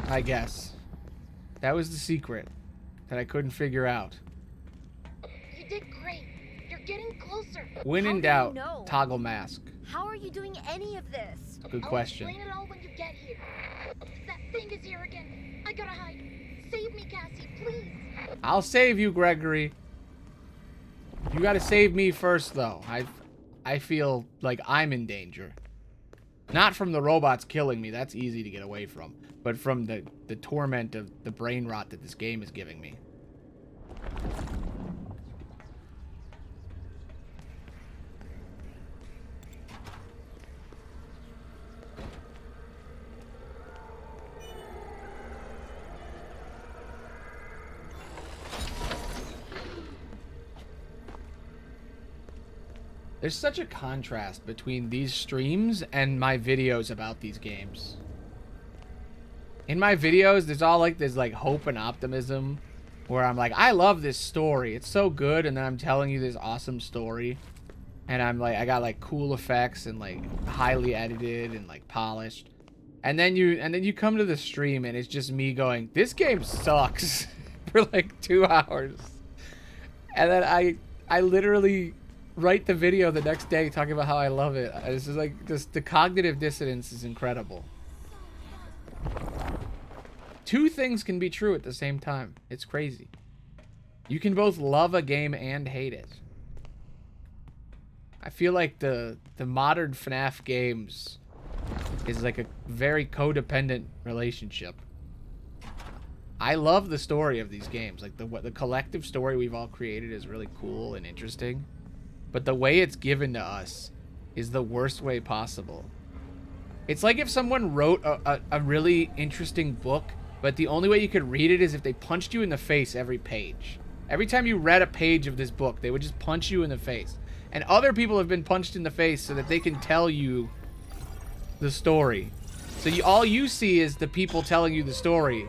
I guess. That was the secret that I couldn't figure out. You did great. You're getting closer. When How in do you doubt, know? toggle mask. How are you doing any of this? Good question. I'll explain it all when you get here. That thing is here again. I gotta hide. Save me, Cassie, please. I'll save you, Gregory. You gotta save me first, though. I feel like I'm in danger. Not from the robots killing me. That's easy to get away from. But from the torment of the brain rot that this game is giving me. There's such a contrast between these streams and my videos about these games. In my videos, there's all like this like hope and optimism where I'm like, I love this story. It's so good. And then I'm telling you this awesome story. And I'm like, I got like cool effects and like highly edited and like polished. And then you come to the stream and it's just me going, this game sucks for like 2 hours. And then I literally write the video the next day talking about how I love it. It's just like the cognitive dissonance is incredible. 2 things can be true at the same time. It's crazy. You can both love a game and hate it. I feel like the modern FNAF games is like a very codependent relationship. I love the story of these games. Like the collective story we've all created is really cool and interesting. But the way it's given to us is the worst way possible. It's like if someone wrote a really interesting book, but the only way you could read it is if they punched you in the face every page. Every time you read a page of this book, they would just punch you in the face. And other people have been punched in the face so that they can tell you the story. So all you see is the people telling you the story.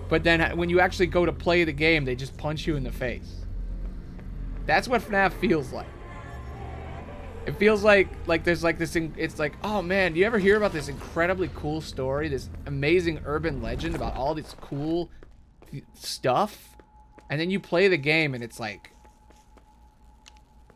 But then when you actually go to play the game, they just punch you in the face. That's what FNAF feels like. It feels like there's like this thing. It's like, oh man, do you ever hear about this incredibly cool story, this amazing urban legend about all this cool stuff, and then you play the game and it's like,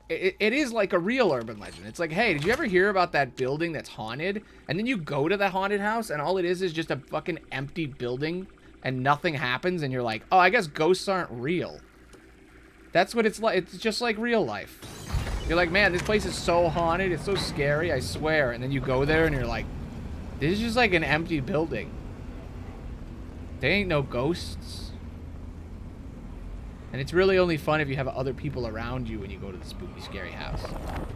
it is like a real urban legend. It's like, hey, did you ever hear about that building that's haunted? And then you go to the haunted house and all it is just a fucking empty building and nothing happens, and you're like, oh, I guess ghosts aren't real. That's what it's like. It's just like real life. You're like, man, this place is so haunted. It's so scary, I swear. And then you go there and you're like, this is just like an empty building. There ain't no ghosts. And it's really only fun if you have other people around you when you go to the spooky, scary house.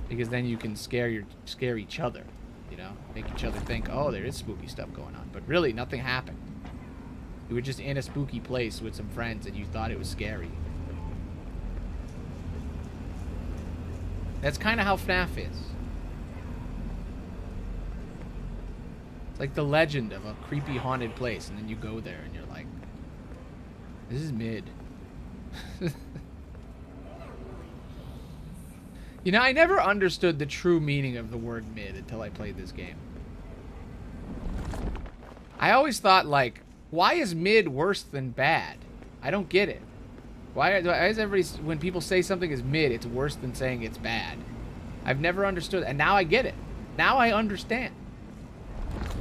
Because then you can scare each other, you know? Make each other think, oh, there is spooky stuff going on. But really, nothing happened. You were just in a spooky place with some friends and you thought it was scary. That's kind of how FNAF is. It's like the legend of a creepy haunted place, and then you go there and you're like, this is mid. You know, I never understood the true meaning of the word mid until I played this game. I always thought, like, why is mid worse than bad? I don't get it. Why is everybody, when people say something is mid, it's worse than saying it's bad? I've never understood, and now I get it. Now I understand.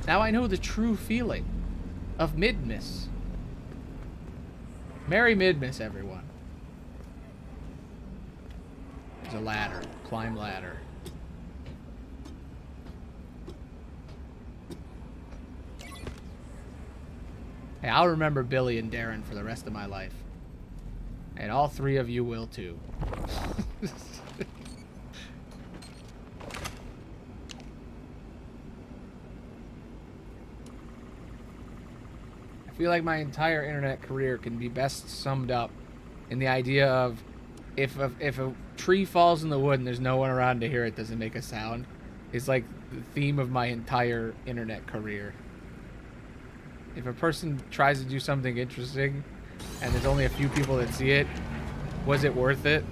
Now I know the true feeling of midness. Merry Midmas, everyone. There's a ladder. Climb ladder. Hey, I'll remember Billy and Darren for the rest of my life. And all three of you will too. I feel like my entire internet career can be best summed up in the idea of if a tree falls in the wood and there's no one around to hear it, doesn't make a sound. It's like the theme of my entire internet career. If a person tries to do something interesting and there's only a few people that see it, was it worth it?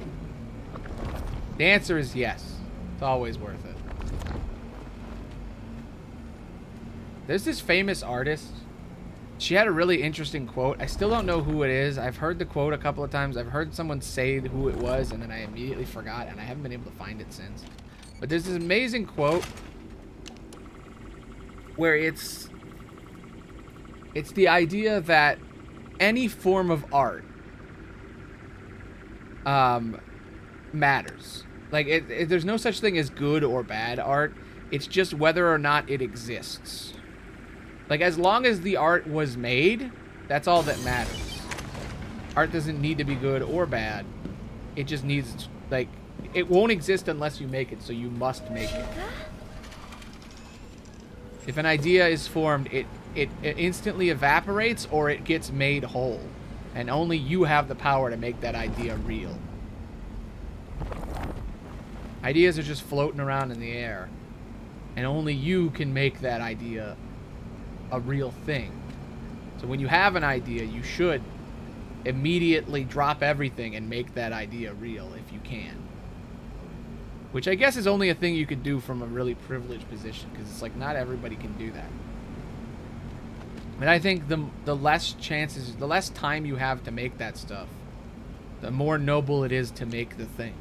The answer is yes. It's always worth it. There's this famous artist. She had a really interesting quote. I still don't know who it is. I've heard the quote a couple of times. I've heard someone say who it was, and then I immediately forgot, and I haven't been able to find it since. But there's this amazing quote where it's the idea that any form of art matters. Like, there's no such thing as good or bad art. It's just whether or not it exists. Like, as long as the art was made, that's all that matters. Art doesn't need to be good or bad. It just needs, like, it won't exist unless you make it, so you must make it. If an idea is formed, it instantly evaporates or it gets made whole. And only you have the power to make that idea real. Ideas are just floating around in the air. And only you can make that idea a real thing. So when you have an idea, you should immediately drop everything and make that idea real if you can. Which I guess is only a thing you could do from a really privileged position, because it's like not everybody can do that. And I think the less chances, the less time you have to make that stuff, the more noble it is to make the thing.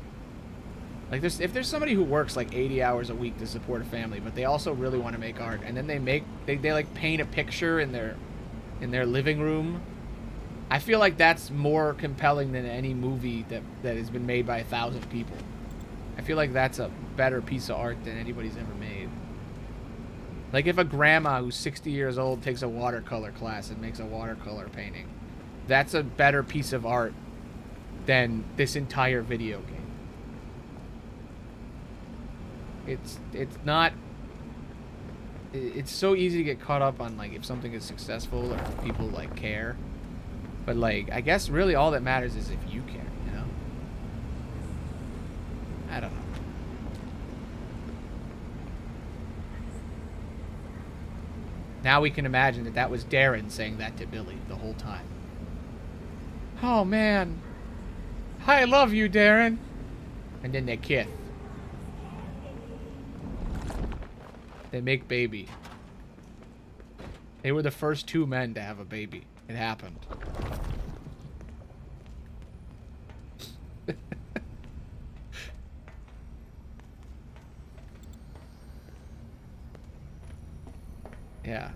Like, if there's somebody who works like 80 hours a week to support a family, but they also really want to make art, and then they like paint a picture in their living room, I feel like that's more compelling than any movie that has been made by 1,000 people. I feel like that's a better piece of art than anybody's ever made. Like, if a grandma who's 60 years old takes a watercolor class and makes a watercolor painting, that's a better piece of art than this entire video game. It's so easy to get caught up on, like, if something is successful or if people, like, care. But, like, I guess really all that matters is if you care, you know? I don't know. Now we can imagine that that was Darren saying that to Billy the whole time. Oh, man. I love you, Darren. And then they kiss. They make baby. They were the first two men to have a baby. It happened. Yeah.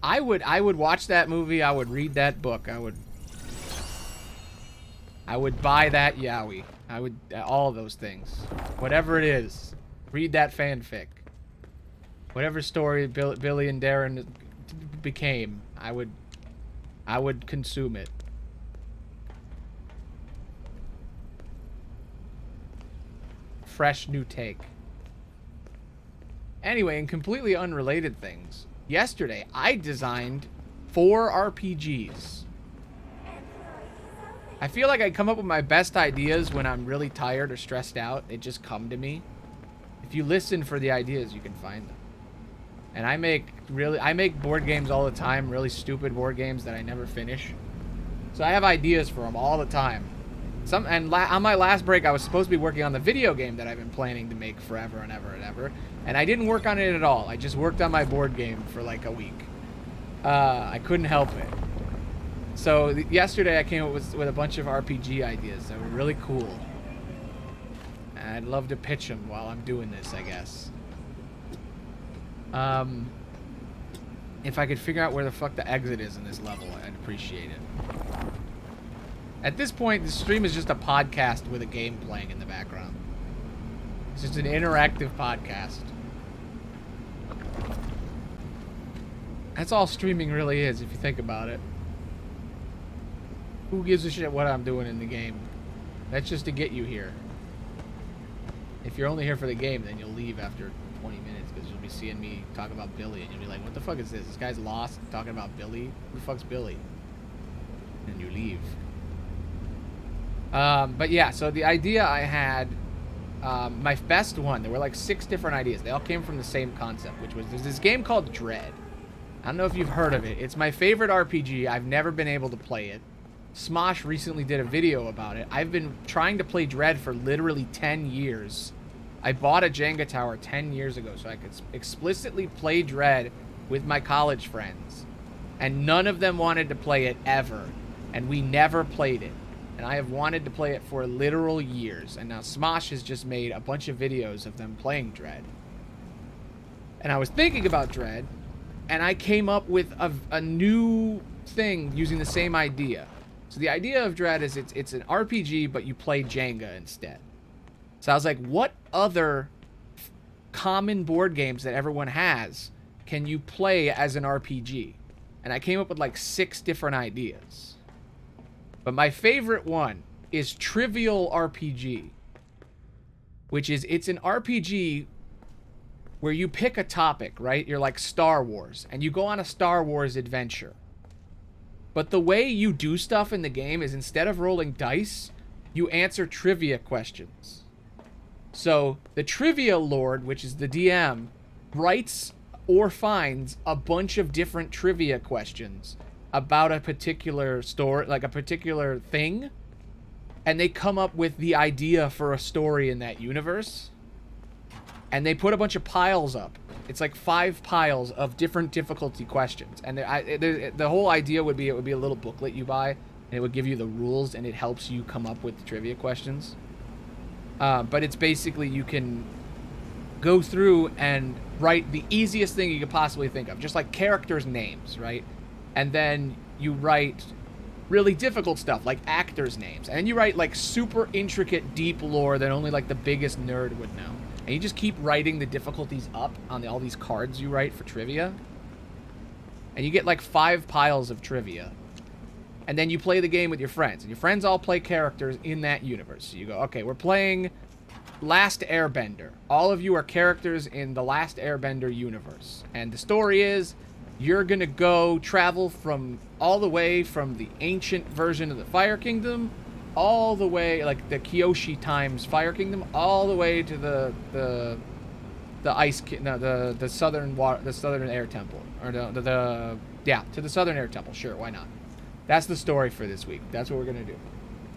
I would watch that movie. I would read that book. I would buy that yaoi. I would all of those things. Whatever it is. Read that fanfic. Whatever story Billy and Darren became, I would consume it. Fresh new take. Anyway, in completely unrelated things, yesterday I designed 4 RPGs. I feel like I come up with my best ideas when I'm really tired or stressed out. They just come to me. If you listen for the ideas, you can find them. And I make board games all the time, really stupid board games that I never finish. So I have ideas for them all the time. On my last break, I was supposed to be working on the video game that I've been planning to make forever and ever and ever. And I didn't work on it at all. I just worked on my board game for like a week. I couldn't help it. So yesterday I came up with a bunch of RPG ideas that were really cool. And I'd love to pitch them while I'm doing this, I guess. If I could figure out where the fuck the exit is in this level, I'd appreciate it. At this point, the stream is just a podcast with a game playing in the background. It's just an interactive podcast. That's all streaming really is, if you think about it. Who gives a shit what I'm doing in the game? That's just to get you here. If you're only here for the game, then you'll leave after 20 minutes because you'll be seeing me talk about Billy and you'll be like, what the fuck is this? This guy's lost talking about Billy? Who the fuck's Billy? And you leave. But yeah, so the idea I had, my best one, there were like 6 different ideas. They all came from the same concept, which was there's this game called Dread. I don't know if you've heard of it. It's my favorite RPG. I've never been able to play it. Smosh recently did a video about it. I've been trying to play Dread for literally 10 years. I bought a Jenga tower 10 years ago so I could explicitly play Dread with my college friends. And none of them wanted to play it ever. And we never played it. And I have wanted to play it for literal years. And now Smosh has just made a bunch of videos of them playing Dread. And I was thinking about Dread, and I came up with a new thing using the same idea. So the idea of Dread is it's an RPG, but you play Jenga instead. So I was like, what other common board games that everyone has can you play as an RPG? And I came up with like 6 different ideas. But my favorite one is Trivial RPG, which is, it's an RPG where you pick a topic, right? You're like Star Wars, and you go on a Star Wars adventure. But the way you do stuff in the game is instead of rolling dice, you answer trivia questions. So the Trivia Lord, which is the DM, writes or finds a bunch of different trivia questions about a particular story, like a particular thing, and they come up with the idea for a story in that universe, and they put a bunch of piles up. It's like 5 piles of different difficulty questions, and the whole idea would be it would be a little booklet you buy, and it would give you the rules, and it helps you come up with the trivia questions. But it's basically you can go through and write the easiest thing you could possibly think of, just like characters' names, right? And then you write really difficult stuff like actors' names, and then you write like super intricate, deep lore that only like the biggest nerd would know. And you just keep writing the difficulties up on all these cards you write for trivia. And you get like 5 piles of trivia. And then you play the game with your friends. And your friends all play characters in that universe. So you go, okay, we're playing Last Airbender. All of you are characters in the Last Airbender universe. And the story is, you're going to go travel from all the way from the ancient version of the Fire Kingdom all the way, like the Kyoshi times Fire Kingdom, all the way to the the the southern water, the southern air temple, or yeah, to the southern air temple. Sure, why not? That's the story for this week. That's what we're gonna do.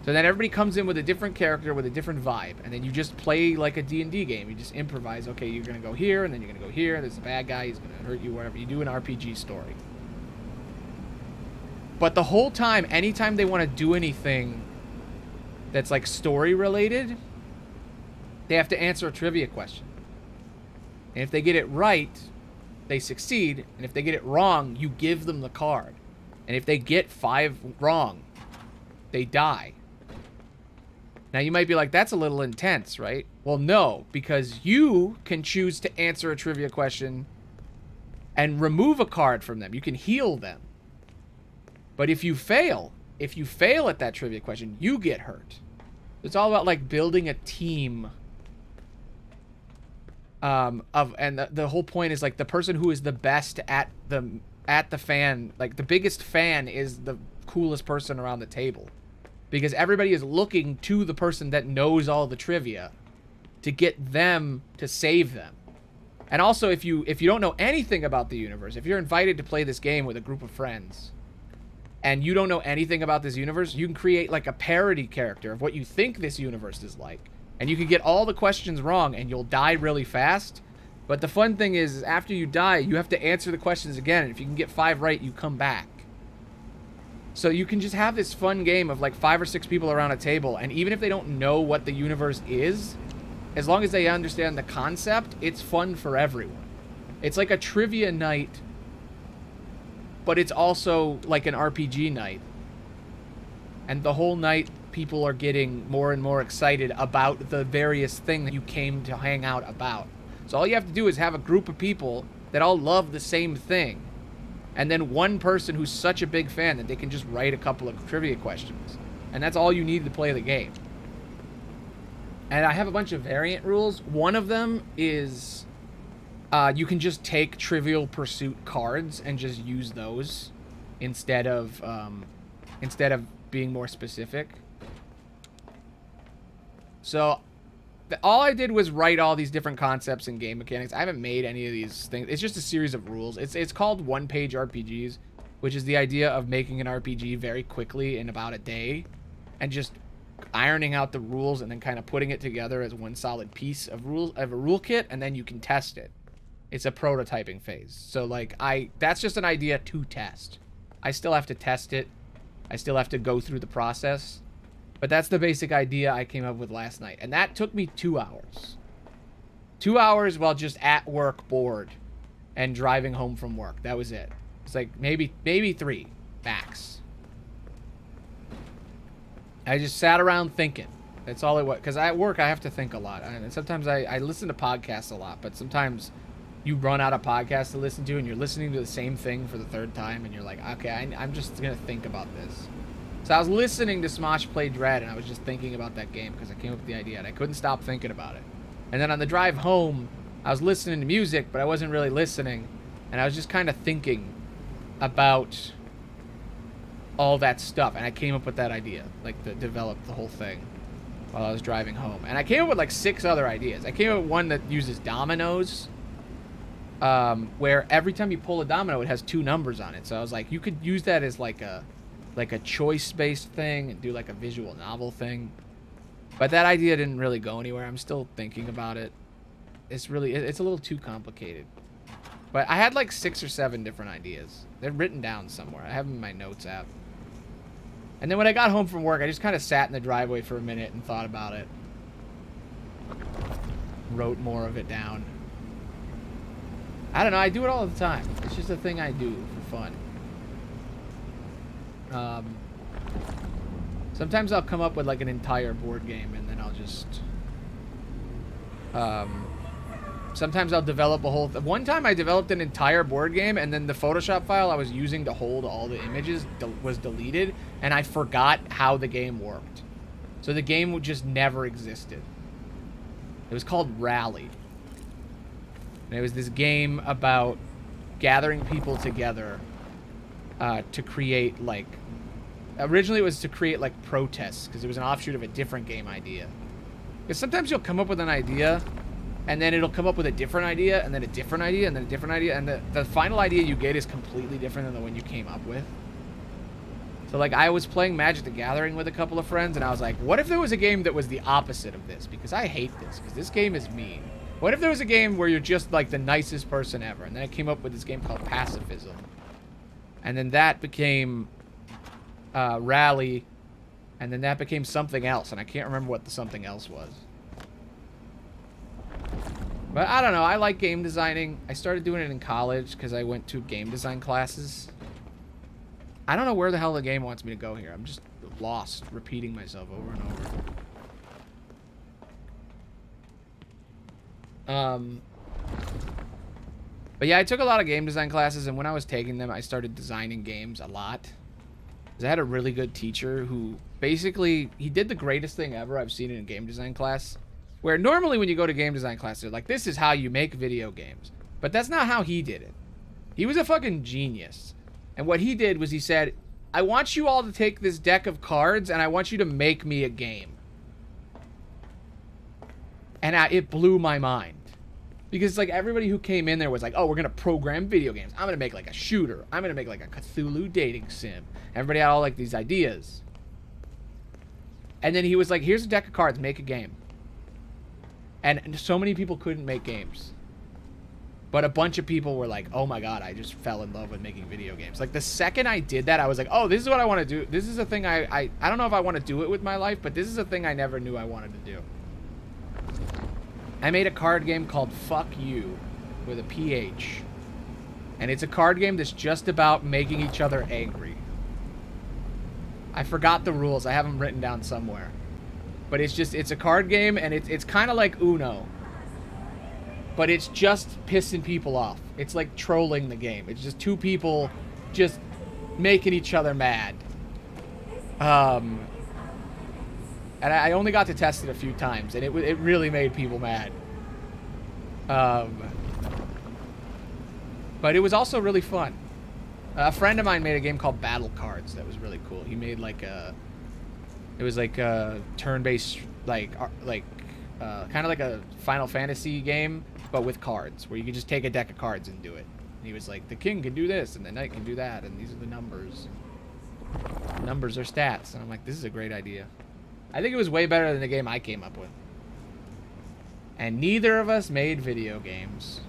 So then everybody comes in with a different character with a different vibe, and then you just play like a D&D game. You just improvise. Okay, you're gonna go here, and then you're gonna go here. There's a bad guy. He's gonna hurt you. Whatever. You do an RPG story. But the whole time, anytime they want to do anything that's like story related, they have to answer a trivia question. And if they get it right, they succeed. And if they get it wrong, you give them the card. And if they get 5 wrong, they die. Now you might be like, that's a little intense, right? Well, no, because you can choose to answer a trivia question and remove a card from them. You can heal them. But if you fail at that trivia question, you get hurt. It's all about like building a team and the whole point is like the person who is the best at the fan, like the biggest fan is the coolest person around the table. Because everybody is looking to the person that knows all the trivia to get them to save them. And also, if you don't know anything about the universe, if you're invited to play this game with a group of friends, and you don't know anything about this universe, you can create like a parody character of what you think this universe is like. And you can get all the questions wrong, and you'll die really fast. But the fun thing is after you die, you have to answer the questions again. And if you can get 5 right, you come back. So you can just have this fun game of like 5 or 6 people around a table, and even if they don't know what the universe is, as long as they understand the concept, it's fun for everyone. It's like a trivia night, but it's also like an RPG night. And the whole night, people are getting more and more excited about the various thing that you came to hang out about. So all you have to do is have a group of people that all love the same thing. And then one person who's such a big fan that they can just write a couple of trivia questions. And that's all you need to play the game. And I have a bunch of variant rules. One of them is you can just take Trivial Pursuit cards and just use those instead of being more specific. So all I did was write all these different concepts and game mechanics. I haven't made any of these things. It's just a series of rules. It's called one-page RPGs, which is the idea of making an RPG very quickly in about a day and just ironing out the rules and then kind of putting it together as one solid piece of a rule kit, and then you can test it. It's a prototyping phase. So like that's just an idea to test. I still have to test it. I still have to go through the process. But that's the basic idea I came up with last night. And that took me 2 hours. 2 hours while just at work bored and driving home from work. That was it. It's like maybe 3 max. I just sat around thinking. That's all it was. Because at work, I have to think a lot. And sometimes I listen to podcasts a lot. But sometimes you run out of podcasts to listen to and you're listening to the same thing for the 3rd time. And you're like, okay, I'm just going to think about this. So I was listening to Smosh play Dread, and I was just thinking about that game because I came up with the idea, and I couldn't stop thinking about it. And then on the drive home, I was listening to music, but I wasn't really listening, and I was just kind of thinking about all that stuff, and I came up with that idea, like to develop the whole thing while I was driving home. And I came up with like 6 other ideas. I came up with one that uses dominoes, where every time you pull a domino, it has 2 numbers on it. So I was like, you could use that as like a choice-based thing and do like a visual novel thing. But that idea didn't really go anywhere. I'm still thinking about it. It's a little too complicated. But I had like 6 or 7 different ideas. They're written down somewhere. I have them in my notes app. And then when I got home from work, I just kind of sat in the driveway for a minute and thought about it. Wrote more of it down. I don't know. I do it all the time. It's just a thing I do for fun. Sometimes I'll come up with like an entire board game and then I'll just sometimes I'll develop a whole one time I developed an entire board game and then the Photoshop file I was using to hold all the images was deleted and I forgot how the game worked, so the game just never existed. It was called Rally, and it was this game about gathering people together to create like, originally it was to create like protests because it was an offshoot of a different game idea. Because sometimes you'll come up with an idea and then it'll come up with a different idea, and then a different idea, and then a different idea, and the final idea you get is completely different than the one you came up with. So, like, I was playing Magic the Gathering with a couple of friends, and I was like, what if there was a game that was the opposite of this? Because I hate this, because this game is mean. What if there was a game where you're just, like, the nicest person ever? And then I came up with this game called Pacifism. And then that became Rally, and then that became something else, and I can't remember what the something else was. But I don't know, I like game designing. I started doing it in college because I went to game design classes. I don't know where the hell the game wants me to go here. I'm just lost, repeating myself over and over. But yeah, I took a lot of game design classes, and when I was taking them, I started designing games a lot. Because I had a really good teacher who basically, he did the greatest thing ever I've seen in a game design class. Where normally when you go to game design class, they're like, this is how you make video games. But that's not how he did it. He was a fucking genius. And what he did was he said, I want you all to take this deck of cards and I want you to make me a game. And it blew my mind. Because like everybody who came in there was like, oh, we're going to program video games. I'm going to make like a shooter. I'm going to make like a Cthulhu dating sim. Everybody had all like these ideas. And then he was like, here's a deck of cards, make a game. And so many people couldn't make games. But a bunch of people were like, oh my god, I just fell in love with making video games. Like the second I did that, I was like, oh, this is what I want to do. This is a thing I don't know if I want to do it with my life, but this is a thing I never knew I wanted to do. I made a card game called Fuck You with a PH. And it's a card game that's just about making each other angry. I forgot the rules. I have them written down somewhere. But it's a card game, and it's kind of like Uno. But it's just pissing people off. It's like trolling the game. It's just two people just making each other mad. And I only got to test it a few times, and it really made people mad. But it was also really fun. A friend of mine made a game called Battle Cards that was really cool. He made like a... It was like a turn-based, kind of like a Final Fantasy game, but with cards, where you could just take a deck of cards and do it. And he was like, the king can do this, and the knight can do that, and these are the numbers. Numbers are stats. And I'm like, this is a great idea. I think it was way better than the game I came up with. And neither of us made video games.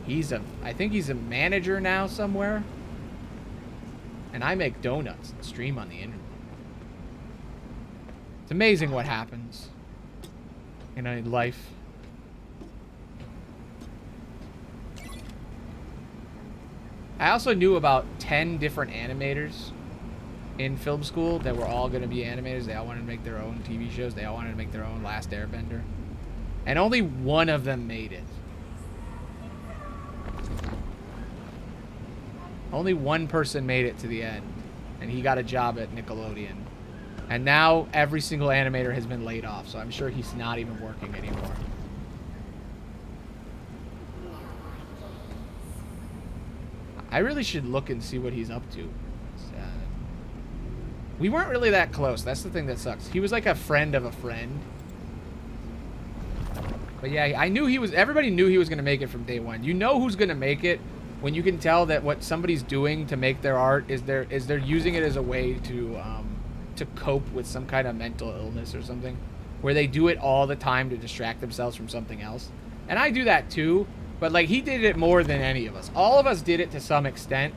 I think he's a manager now somewhere. And I make donuts and stream on the internet. It's amazing what happens in a life. I also knew about 10 different animators in film school that were all going to be animators. They all wanted to make their own TV shows. They all wanted to make their own Last Airbender. And only one of them made it. Only one person made it to the end, and he got a job at Nickelodeon. And now every single animator has been laid off, so I'm sure he's not even working anymore. I really should look and see what he's up to. We weren't really that close. That's the thing that sucks. He was like a friend of a friend. But yeah, I knew he was... Everybody knew he was going to make it from day one. You know who's going to make it when you can tell that what somebody's doing to make their art is they're using it as a way to cope with some kind of mental illness or something, where they do it all the time to distract themselves from something else. And I do that too, but like he did it more than any of us. All of us did it to some extent,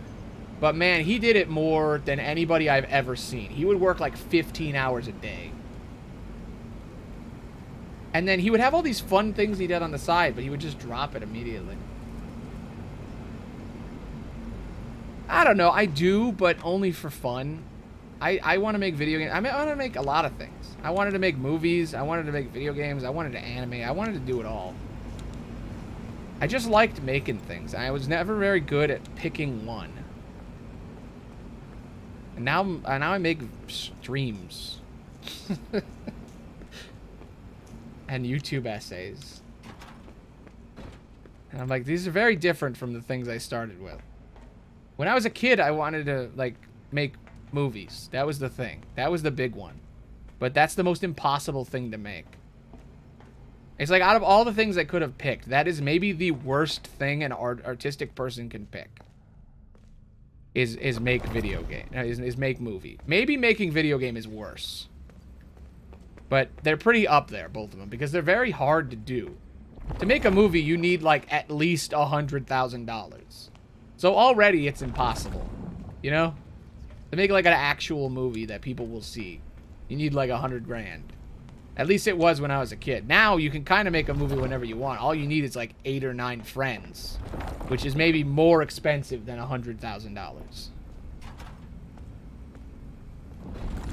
but man, he did it more than anybody I've ever seen. He would work like 15 hours a day. And then he would have all these fun things he did on the side, but he would just drop it immediately. I don't know. I do, but only for fun. I want to make video games. I want to make a lot of things. I wanted to make movies. I wanted to make video games. I wanted to animate. I wanted to do it all. I just liked making things. I was never very good at picking one. And now I make streams. And YouTube essays. And I'm like, these are very different from the things I started with. When I was a kid, I wanted to, like, make movies. That was the thing. That was the big one. But that's the most impossible thing to make. It's like out of all the things I could have picked, that is maybe the worst thing an artistic person can pick. Is make video game. Is make movie. Maybe making video game is worse. But they're pretty up there, both of them, because they're very hard to do. To make a movie, you need like at least $100,000. So already it's impossible. You know? To make like an actual movie that people will see, you need like $100 grand. At least it was when I was a kid. Now you can kind of make a movie whenever you want. All you need is like 8 or 9 friends, which is maybe more expensive than $100,000.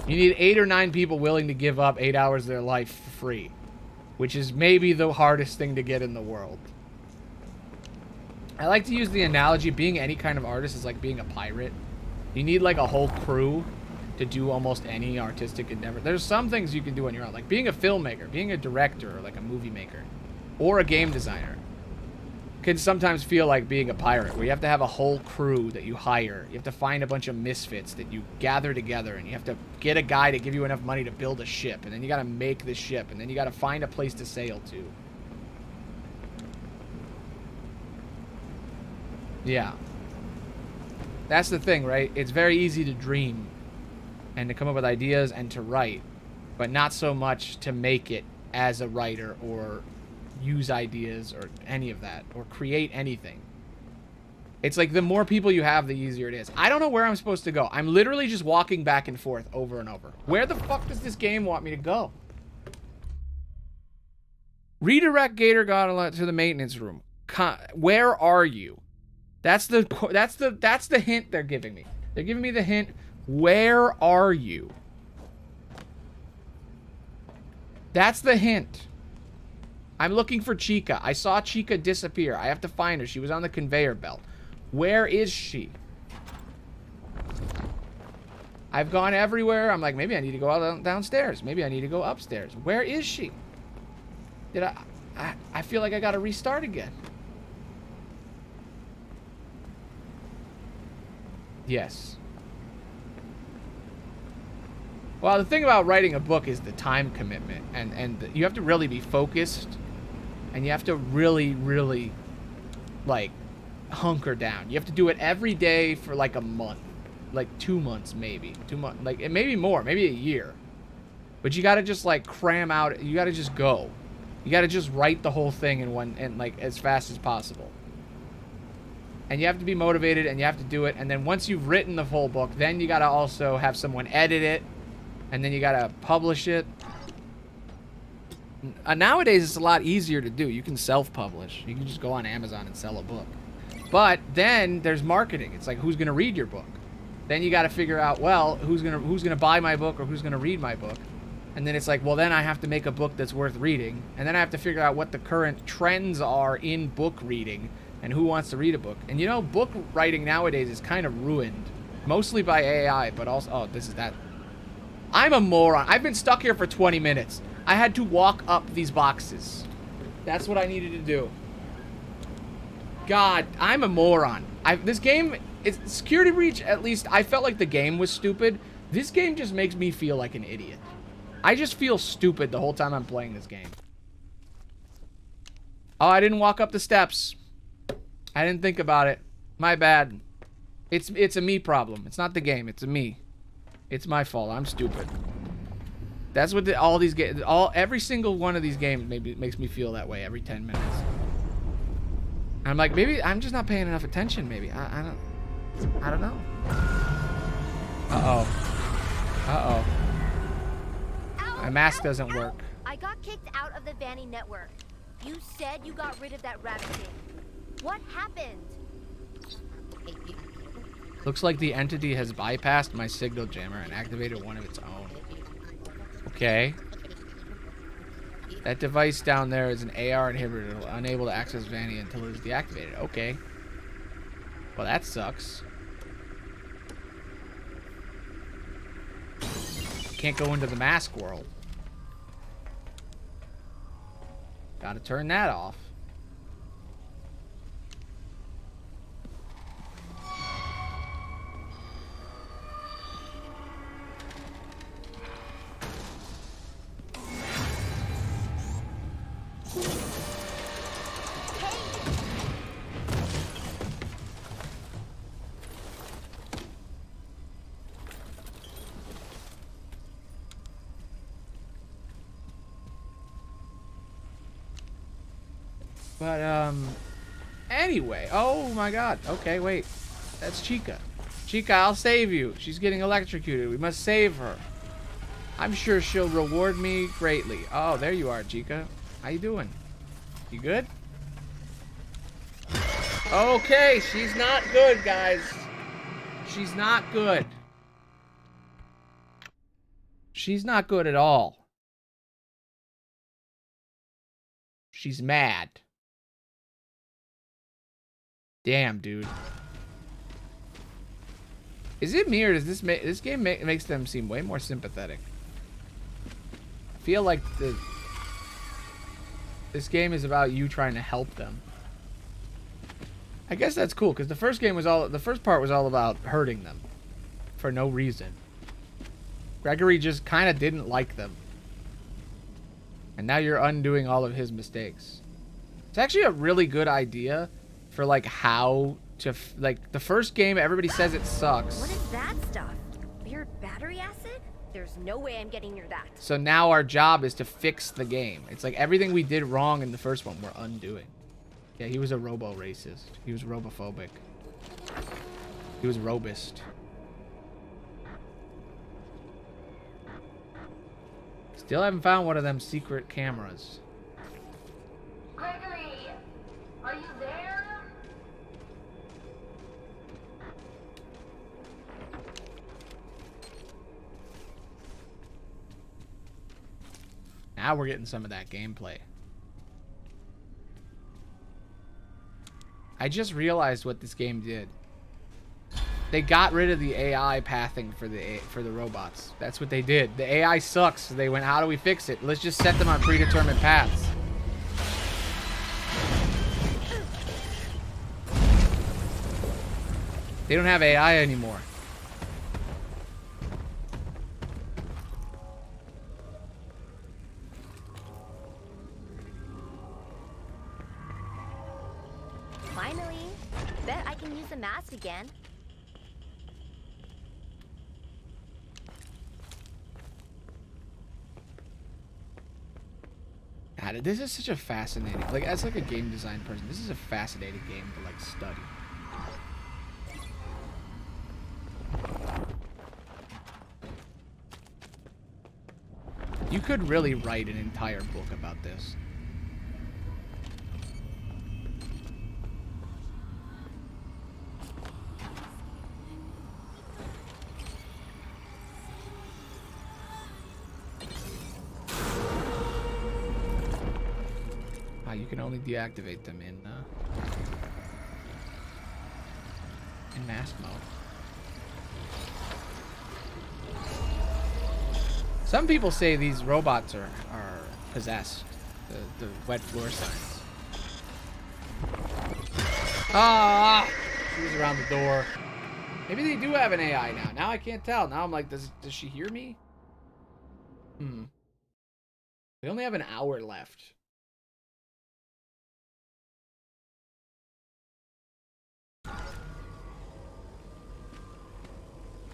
You need 8 or 9 people willing to give up 8 hours of their life for free, which is maybe the hardest thing to get in the world. I like to use the analogy, being any kind of artist is like being a pirate. You need like a whole crew to do almost any artistic endeavor. There's some things you can do on your own, like being a filmmaker, being a director, or like a movie maker, or a game designer. Can sometimes feel like being a pirate, where you have to have a whole crew that you hire. You have to find a bunch of misfits that you gather together, and you have to get a guy to give you enough money to build a ship, and then you got to make the ship, and then you got to find a place to sail to. Yeah. That's the thing, right? It's very easy to dream and to come up with ideas and to write, but not so much to make it as a writer or use ideas or any of that or create anything. It's like the more people you have, the easier it is. I don't know where I'm supposed to go. I'm literally just walking back and forth over and over. Where the fuck does this game want me to go? Redirect Gator God to the maintenance room. Where are you? That's the hint they're giving me. They're giving me the hint. Where are you? That's the hint. I'm looking for Chica. I saw Chica disappear. I have to find her. She was on the conveyor belt. Where is she? I've gone everywhere. I'm like, maybe I need to go out downstairs. Maybe I need to go upstairs. Where is she? Did I feel like I gotta restart again. Yes. Well, the thing about writing a book is the time commitment, and you have to really be focused, and you have to really, really, like, hunker down. You have to do it every day for like a month, like 2 months maybe, 2 months, like maybe more, maybe a year. But you got to just like cram out. You got to just go. You got to just write the whole thing in one and like as fast as possible. And you have to be motivated, and you have to do it. And then once you've written the full book, then you got to also have someone edit it. And then you gotta publish it. Nowadays, it's a lot easier to do. You can self-publish. You can just go on Amazon and sell a book. But then there's marketing. It's like, who's gonna read your book? Then you gotta figure out, well, who's gonna buy my book or who's gonna read my book? And then it's like, well, then I have to make a book that's worth reading. And then I have to figure out what the current trends are in book reading and who wants to read a book. And you know, book writing nowadays is kind of ruined, mostly by AI, but also, oh, this is that. I'm a moron. I've been stuck here for 20 minutes. I had to walk up these boxes. That's what I needed to do. God, I'm a moron. This game, Security Breach, at least, I felt like the game was stupid. This game just makes me feel like an idiot. I just feel stupid the whole time I'm playing this game. Oh, I didn't walk up the steps. I didn't think about it. My bad. It's a me problem. It's not the game. It's a me. It's my fault. I'm stupid. That's what all these games, every single one of these games maybe makes me feel that way every 10 minutes. I'm like, maybe I'm just not paying enough attention. Maybe I don't know. Uh-oh. My mask doesn't work. I got kicked out of the Vanny network. You said you got rid of that rabbit thing. What happened? Looks like the entity has bypassed my signal jammer and activated one of its own. Okay. That device down there is an AR inhibitor, unable to access Vanny until it is deactivated. Okay. Well, that sucks. Can't go into the mask world. Gotta turn that off. But, anyway. Oh, my God. Okay, wait. That's Chica. Chica, I'll save you. She's getting electrocuted. We must save her. I'm sure she'll reward me greatly. Oh, there you are, Chica. How you doing? You good? Okay, she's not good, guys. She's not good. She's not good at all. She's mad. Damn, dude. Is it me or does this game makes them seem way more sympathetic? I feel like this game is about you trying to help them. I guess that's cool because the first part was all about hurting them for no reason. Gregory just kind of didn't like them. And now you're undoing all of his mistakes. It's actually a really good idea for like how to like the first game everybody says it sucks. What is that stuff? Weird battery acid? There's no way I'm getting near that. So now our job is to fix the game. It's like everything we did wrong in the first one we're undoing. Yeah, he was a robo-racist. He was robophobic. He was robist. Still haven't found one of them secret cameras. Gregory, are you there? Now we're getting some of that gameplay. I just realized what this game did. They got rid of the AI pathing for the robots. That's what they did. The AI sucks. So they went, how do we fix it? Let's just set them on predetermined paths. They don't have AI anymore. Finally. Bet I can use the mask again. God, this is such a fascinating, like, as like a game design person, this is a fascinating game to like study. You could really write an entire book about this. You can only deactivate them in mask mode. Some people say these robots are possessed. The wet floor signs. Ah! She was around the door. Maybe they do have an AI now. Now I can't tell. Now I'm like, does she hear me? We only have an hour left.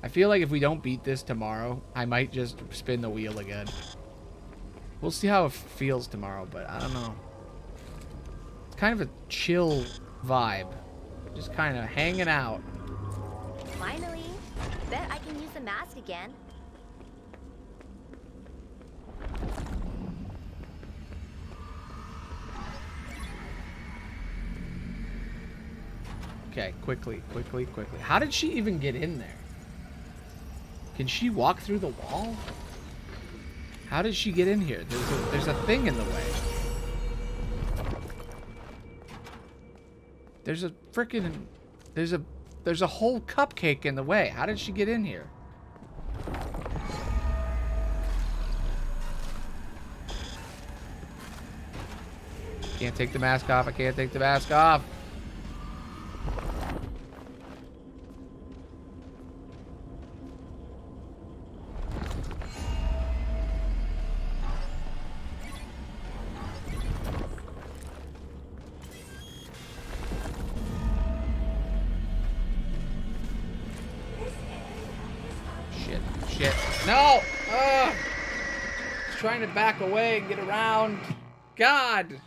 I feel like if we don't beat this tomorrow, I might just spin the wheel again. We'll see how it feels tomorrow, but I don't know. It's kind of a chill vibe. Just kind of hanging out. Finally. Bet I can use the mask again. Okay, quickly. How did she even get in there? Can she walk through the wall? How did she get in here? There's a thing in the way. There's a freaking there's a whole cupcake in the way. How did she get in here? Can't take the mask off. I can't take the mask off. Shit. No! Ugh! Just trying to back away and get around. God!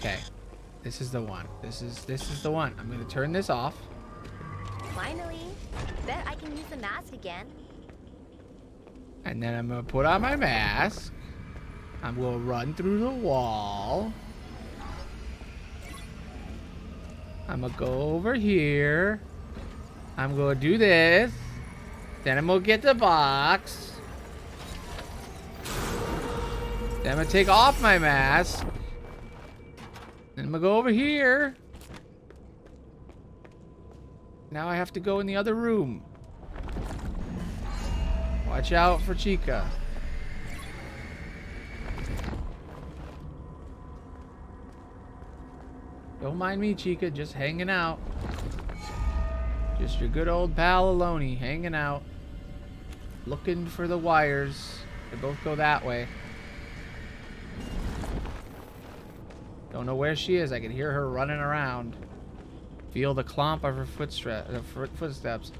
Okay. This is the one. This is the one. I'm gonna turn this off. Finally. Bet I can use the mask again. And then I'm gonna put on my mask. I'm gonna run through the wall. I'm gonna go over here. I'm gonna do this. Then I'm gonna get the box. Then I'm gonna take off my mask. Then I'm gonna go over here. Now I have to go in the other room. Watch out for Chica. Don't mind me, Chica, just hanging out. Just your good old pal Aloney, hanging out. Looking for the wires. They both go that way. Don't know where she is. I can hear her running around. Feel the clomp of her footsteps.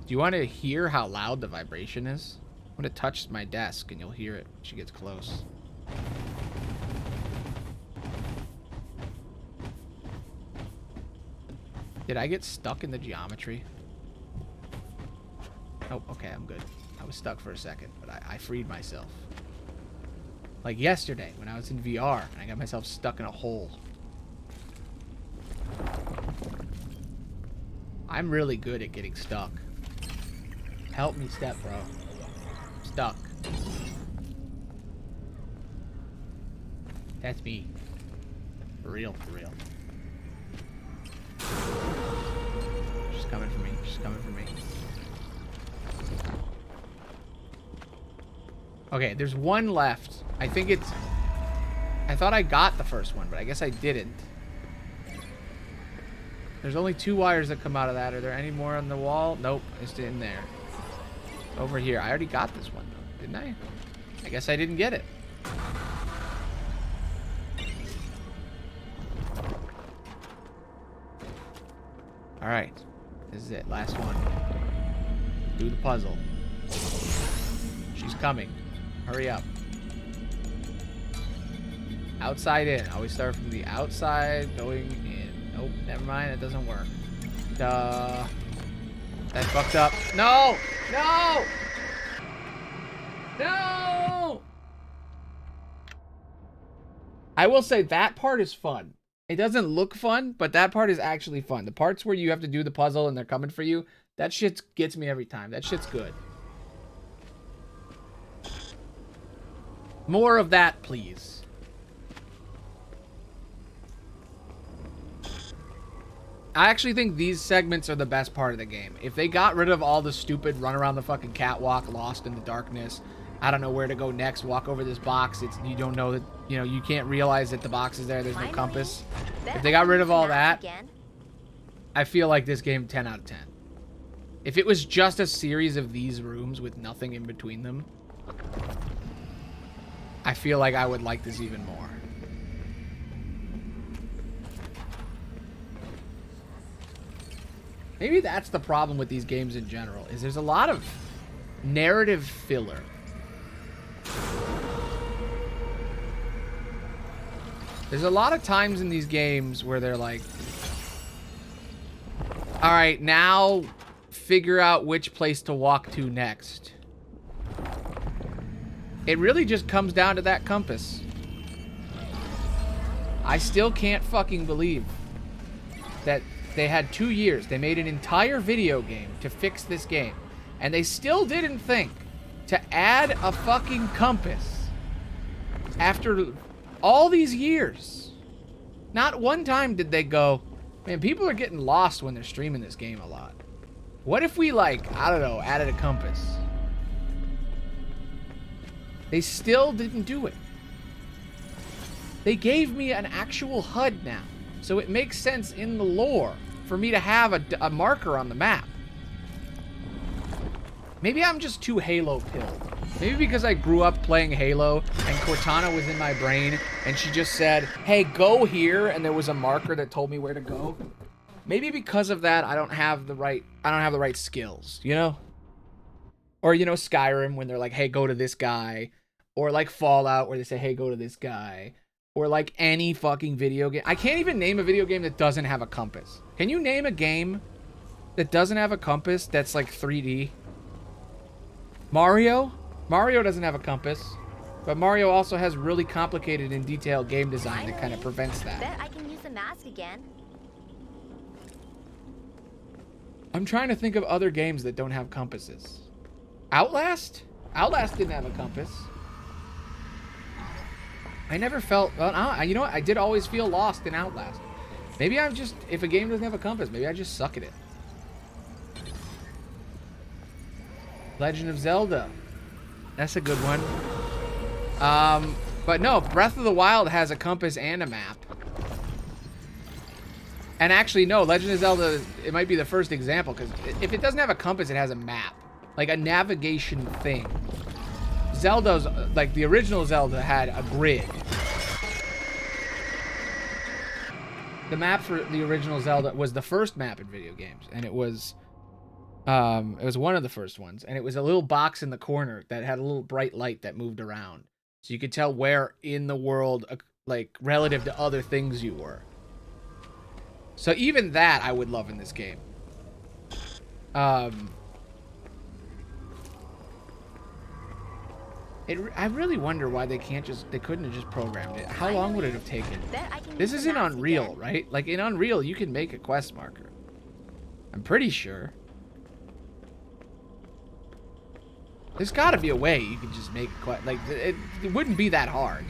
Do you want to hear how loud the vibration is? I'm going to touch my desk and you'll hear it when she gets close. Did I get stuck in the geometry? Oh, okay, I'm good. I was stuck for a second, but I freed myself. Like yesterday when I was in VR and I got myself stuck in a hole. I'm really good at getting stuck. Help me step, bro. I'm stuck. That's me. For real, for real. She's coming for me. She's coming for me. Okay, there's one left. I think it's... I thought I got the first one, but I guess I didn't. There's only 2 wires that come out of that. Are there any more on the wall? Nope, it's in there. Over here. I already got this one, though, didn't I? I guess I didn't get it. Alright. This is it. Last one. Do the puzzle. She's coming. Hurry up. Outside in. Always start from the outside going in. Nope, never mind. It doesn't work. Duh. That's fucked up. No! No! No! I will say that part is fun. It doesn't look fun, but that part is actually fun. The parts where you have to do the puzzle and they're coming for you, that shit gets me every time. That shit's good. More of that, please. I actually think these segments are the best part of the game. If they got rid of all the stupid run around the fucking catwalk, lost in the darkness, I don't know where to go next, walk over this box, you don't know that, you know, you can't realize that the box is there, there's no compass. If they got rid of all that, I feel like this game 10 out of 10. If it was just a series of these rooms with nothing in between them, I feel like I would like this even more. Maybe that's the problem with these games in general, is there's a lot of narrative filler. There's a lot of times in these games where they're like, all right, now figure out which place to walk to next. It really just comes down to that compass. I still can't fucking believe that they had 2 years. They made an entire video game to fix this game. And they still didn't think to add a fucking compass after all these years. Not one time did they go, man, people are getting lost when they're streaming this game a lot. What if we, like, I don't know, added a compass? They still didn't do it. They gave me an actual HUD now. So it makes sense in the lore for me to have a marker on the map. Maybe I'm just too Halo-pilled. Maybe because I grew up playing Halo and Cortana was in my brain and she just said, hey, go here, and there was a marker that told me where to go. Maybe because of that I don't have the right skills, you know? Or, you know, Skyrim when they're like, hey, go to this guy. Or like Fallout, where they say, hey, go to this guy. Or like any fucking video game. I can't even name a video game that doesn't have a compass. Can you name a game that doesn't have a compass that's like 3D? Mario? Mario doesn't have a compass. But Mario also has really complicated and detailed game design that kind of prevents that. Bet I can use the mask again. I'm trying to think of other games that don't have compasses. Outlast? Outlast didn't have a compass. I never felt... Well, you know what? I did always feel lost in Outlast. Maybe I'm just... If a game doesn't have a compass, maybe I just suck at it. Legend of Zelda. That's a good one. But no, Breath of the Wild has a compass and a map. And actually, no, Legend of Zelda, it might be the first example, because if it doesn't have a compass, it has a map. Like a navigation thing. Zelda's, like the original Zelda had a grid. The map for the original Zelda was the first map in video games, and it was one of the first ones, and it was a little box in the corner that had a little bright light that moved around. So you could tell where in the world, like, relative to other things you were. So even that I would love in this game. I really wonder why they couldn't have just programmed it. How long would it have taken? This is in Unreal, right? Like in Unreal, you can make a quest marker. I'm pretty sure. There's got to be a way you can just make a quest. Like it wouldn't be that hard.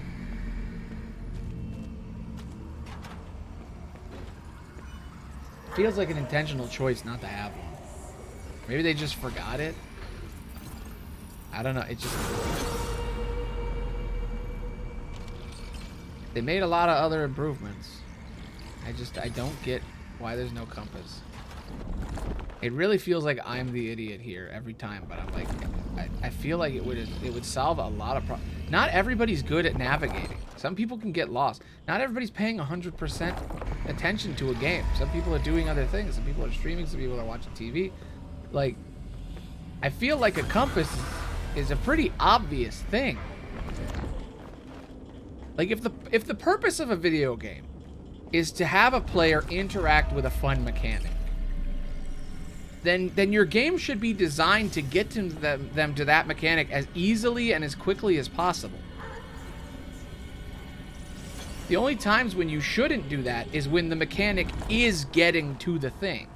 Feels like an intentional choice not to have one. Maybe they just forgot it. I don't know. It just... They made a lot of other improvements. I don't get why there's no compass. It really feels like I'm the idiot here every time, but I'm like, I feel like it would solve a lot of problems. Not everybody's good at navigating. Some people can get lost. Not everybody's paying 100% attention to a game. Some people are doing other things. Some people are streaming. Some people are watching TV. Like, I feel like a compass is a pretty obvious thing. Like, if the purpose of a video game is to have a player interact with a fun mechanic, then your game should be designed to get to them to that mechanic as easily and as quickly as possible. The only times when you shouldn't do that is when the mechanic is getting to the thing.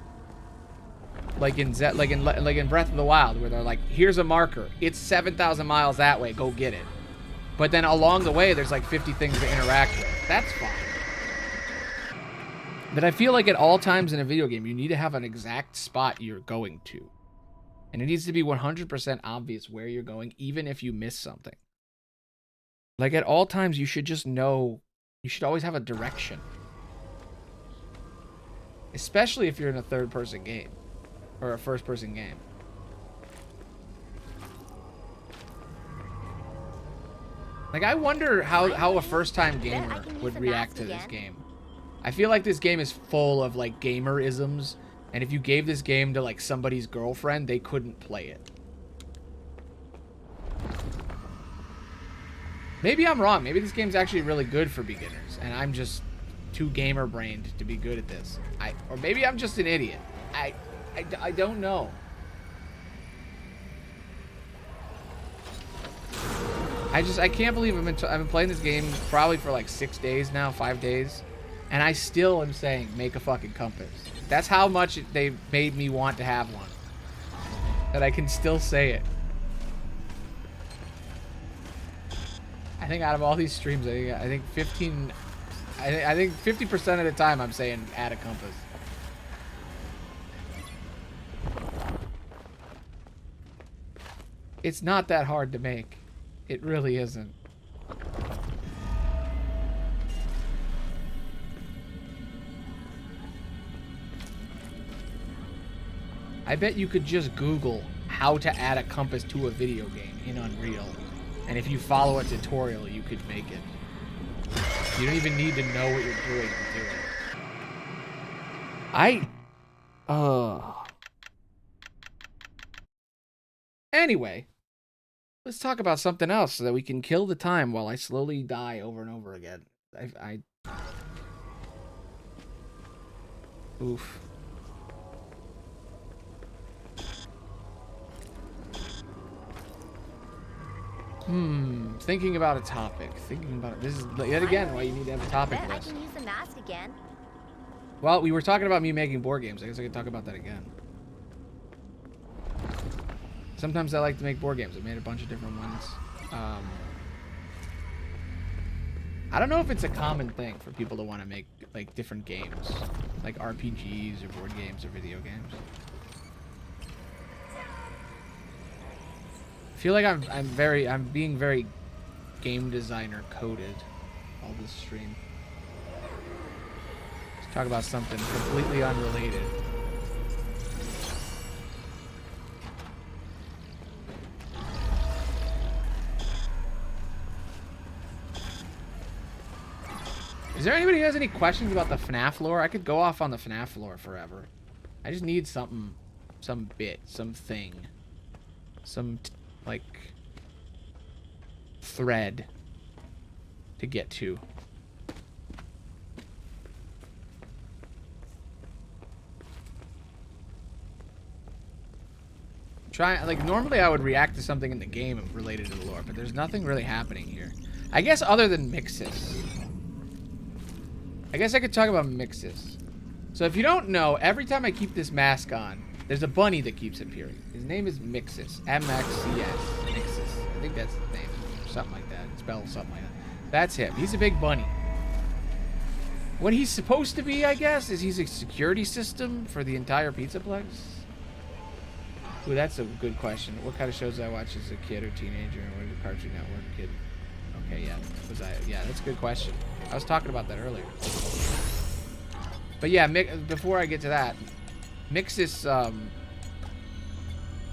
Like in Breath of the Wild, where they're like, here's a marker. It's 7,000 miles that way. Go get it. But then along the way, there's like 50 things to interact with. That's fine. But I feel like at all times in a video game, you need to have an exact spot you're going to. And it needs to be 100% obvious where you're going, even if you miss something. Like at all times, you should just know. You should always have a direction. Especially if you're in a third-person game. Or a first-person game. Like, I wonder how a first-time gamer would react to this game. I feel like this game is full of, like, gamer-isms. And if you gave this game to, like, somebody's girlfriend, they couldn't play it. Maybe I'm wrong. Maybe this game's actually really good for beginners. And I'm just too gamer-brained to be good at this. Or maybe I'm just an idiot. I don't know. I can't believe I've been playing this game probably for like 6 days now, 5 days. And I still am saying, make a fucking compass. That's how much they made me want to have one. That I can still say it. I think out of all these streams, I think 50% of the time I'm saying add a compass. It's not that hard to make. It really isn't. I bet you could just Google how to add a compass to a video game in Unreal. And if you follow a tutorial, you could make it. You don't even need to know what you're doing to do it. Anyway. Let's talk about something else so that we can kill the time while I slowly die over and over again. Oof. Thinking about a topic. Thinking about it. This is yet again why you need to have a topic Bet I list. can use the mask again. Well, we were talking about me making board games. I guess I could talk about that again. Sometimes I like to make board games. I made a bunch of different ones. I don't know if it's a common thing for people to want to make like different games, like RPGs or board games or video games. I feel like I'm being very game designer coded all this stream. Let's talk about something completely unrelated. Is there anybody who has any questions about the FNAF lore? I could go off on the FNAF lore forever. I just need something, some bit, something, like thread to get to. Normally I would react to something in the game related to the lore, but there's nothing really happening here. I guess other than Mixis. I guess I could talk about Mixis. So if you don't know, every time I keep this mask on, there's a bunny that keeps appearing. His name is Mixis. M-X-C-S. Mixis. I think that's the name. Something like that. It's spelled something like that. That's him. He's a big bunny. What he's supposed to be, I guess, is he's a security system for the entire Pizzaplex. Ooh, that's a good question. What kind of shows did I watch as a kid or teenager? Or what did Cartoon Network kid? Okay, yeah. Yeah, that's a good question. I was talking about that earlier. But yeah, before I get to that, Mixis,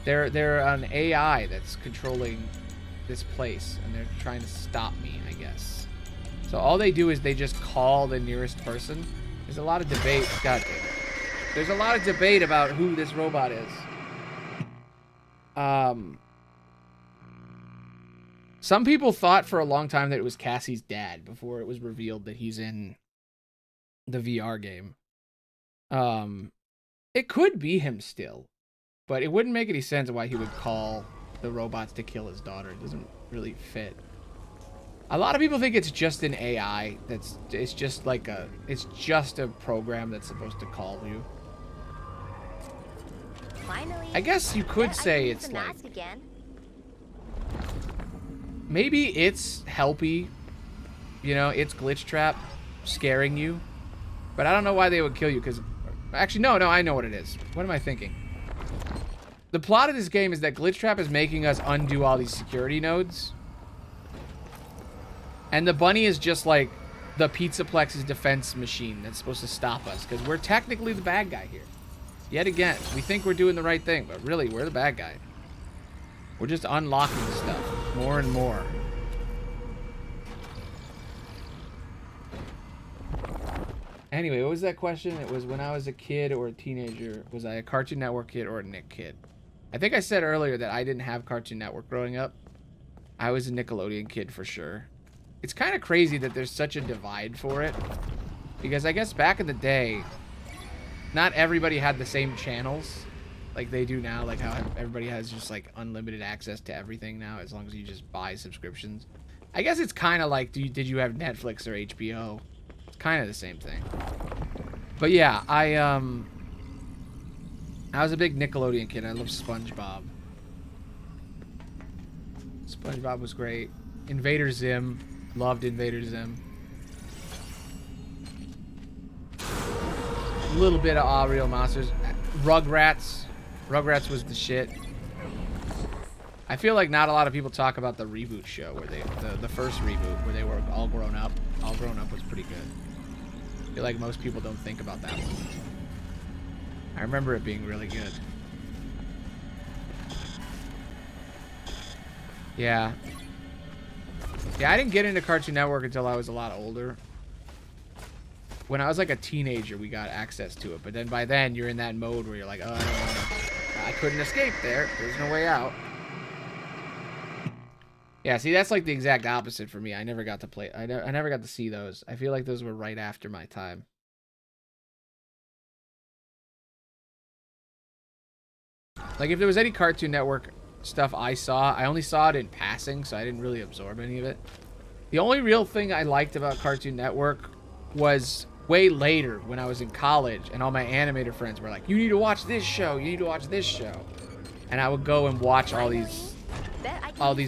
they're an AI that's controlling this place, and they're trying to stop me, I guess. So all they do is they just call the nearest person. There's a lot of debate. God damn it. There's a lot of debate about who this robot is. Some people thought for a long time that it was Cassie's dad before it was revealed that he's in the VR game. It could be him still, but it wouldn't make any sense why he would call the robots to kill his daughter. It doesn't really fit. A lot of people think it's just an AI. It's just a program that's supposed to call you. Finally, I guess you could say it's like maybe it's Helpy, you know, it's Glitch Trap scaring you, but I don't know why they would kill you. Because actually, no, I know what it is. What am I thinking? The plot of this game is that Glitch Trap is making us undo all these security nodes, and the bunny is just like the Pizzaplex's defense machine that's supposed to stop us, because we're technically the bad guy here. Yet again, we think we're doing the right thing, but really, we're the bad guy. We're just unlocking stuff more and more. Anyway, what was that question? It was when I was a kid or a teenager, was I a Cartoon Network kid or a Nick kid? I think I said earlier that I didn't have Cartoon Network growing up. I was a Nickelodeon kid for sure. It's kind of crazy that there's such a divide for it, because I guess back in the day, not everybody had the same channels like they do now, like how everybody has just like unlimited access to everything now as long as you just buy subscriptions. I guess it's kind of like, did you have Netflix or HBO? It's kind of the same thing. But yeah, I was a big Nickelodeon kid. I loved SpongeBob. SpongeBob was great. Invader Zim. Loved Invader Zim. A little bit of All Real Monsters. Rugrats. Rugrats was the shit. I feel like not a lot of people talk about the reboot show, where the first reboot, where they were all grown up. All Grown Up was pretty good. I feel like most people don't think about that one. I remember it being really good. Yeah. Yeah, I didn't get into Cartoon Network until I was a lot older. When I was like a teenager, we got access to it. But then by then, you're in that mode where you're like, oh, I couldn't escape there. There's no way out. Yeah, see, that's like the exact opposite for me. I never got to play. I never got to see those. I feel like those were right after my time. Like, if there was any Cartoon Network stuff I saw, I only saw it in passing, so I didn't really absorb any of it. The only real thing I liked about Cartoon Network was way later when I was in college, and all my animator friends were like, you need to watch this show, you need to watch this show. And I would go and watch all these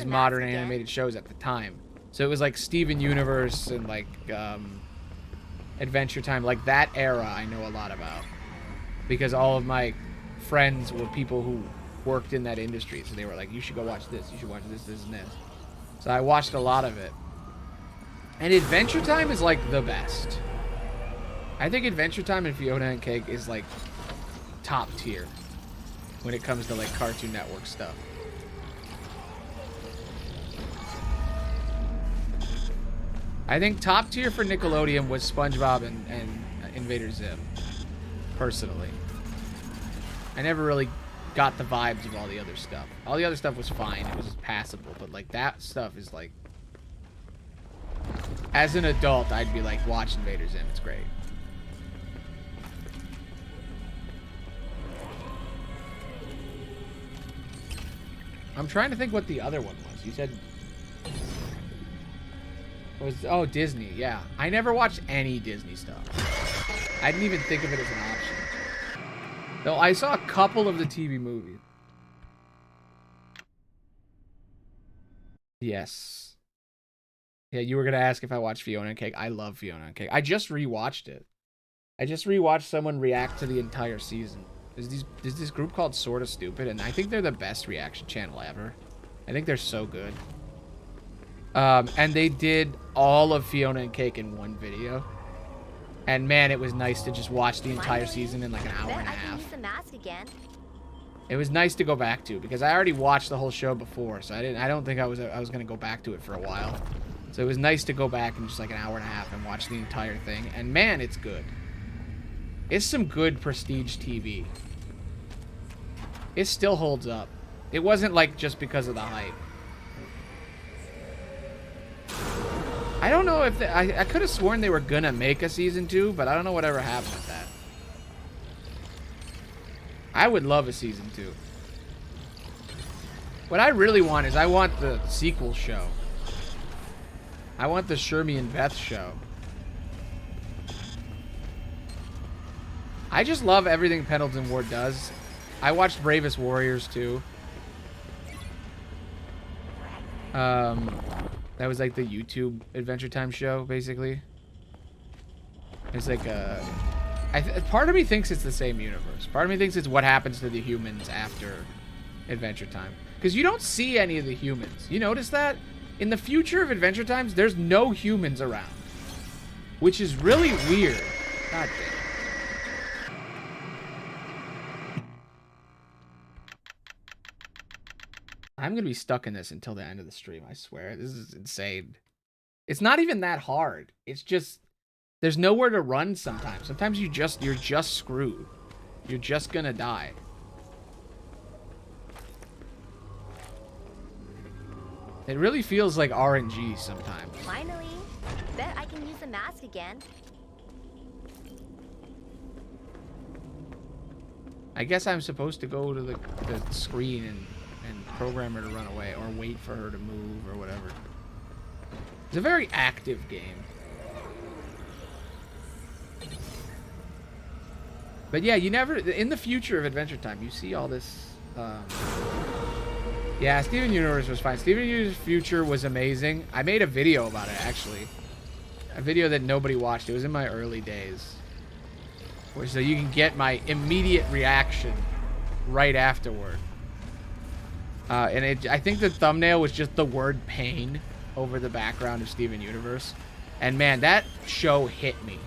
modern animated shows at the time. So it was like Steven Universe and like Adventure Time, like that era I know a lot about. Because all of my friends were people who worked in that industry, so they were like, you should go watch this, you should watch this, this, and this. So I watched a lot of it. And Adventure Time is like the best. I think Adventure Time and Fiona and Cake is like top tier when it comes to like Cartoon Network stuff. I think top tier for Nickelodeon was SpongeBob and Invader Zim, personally. I never really got the vibes of all the other stuff. All the other stuff was fine, it was passable, but like that stuff is like, as an adult, I'd be like, watch Invader Zim, it's great. I'm trying to think what the other one was. You said... Oh, Disney, yeah. I never watched any Disney stuff. I didn't even think of it as an option. Though I saw a couple of the TV movies. Yes. Yeah, you were going to ask if I watched Fiona and Cake. I love Fiona and Cake. I just rewatched it. I just rewatched someone react to the entire season. There's this group called Sorta Stupid, and I think they're the best reaction channel ever. I think they're so good. And they did all of Fiona and Cake in one video. And man, it was nice to just watch the entire season in like an hour and a half. Use the mask again. It was nice to go back to because I already watched the whole show before, so I don't think I was gonna go back to it for a while. So it was nice to go back in just like an hour and a half and watch the entire thing. And man, it's good. It's some good prestige TV. It still holds up. It wasn't like just because of the hype. I don't know if I could have sworn they were gonna make a season 2, but I don't know whatever happened with that. I would love a season 2. What I really want is I want the sequel show. I want the Shermie and Beth show. I just love everything Pendleton Ward does. I watched Bravest Warriors too. That was like the YouTube Adventure Time show, basically. It's like a... part of me thinks it's the same universe. Part of me thinks it's what happens to the humans after Adventure Time. Because you don't see any of the humans. You notice that? In the future of Adventure Times, there's no humans around. Which is really weird. God damn. I'm going to be stuck in this until the end of the stream, I swear. This is insane. It's not even that hard. It's just, there's nowhere to run sometimes. Sometimes you're just screwed. You're just going to die. It really feels like RNG sometimes. Finally. Bet I can use the mask again. I guess I'm supposed to go to the screen and program her to run away or wait for her to move or whatever. It's a very active game. But yeah, you never, in the future of Adventure Time, you see all this, yeah, Steven Universe was fine. Steven Universe Future was amazing. I made a video about it, actually. A video that nobody watched. It was in my early days. So you can get my immediate reaction right afterward. And I think the thumbnail was just the word pain over the background of Steven Universe. And man, that show hit me.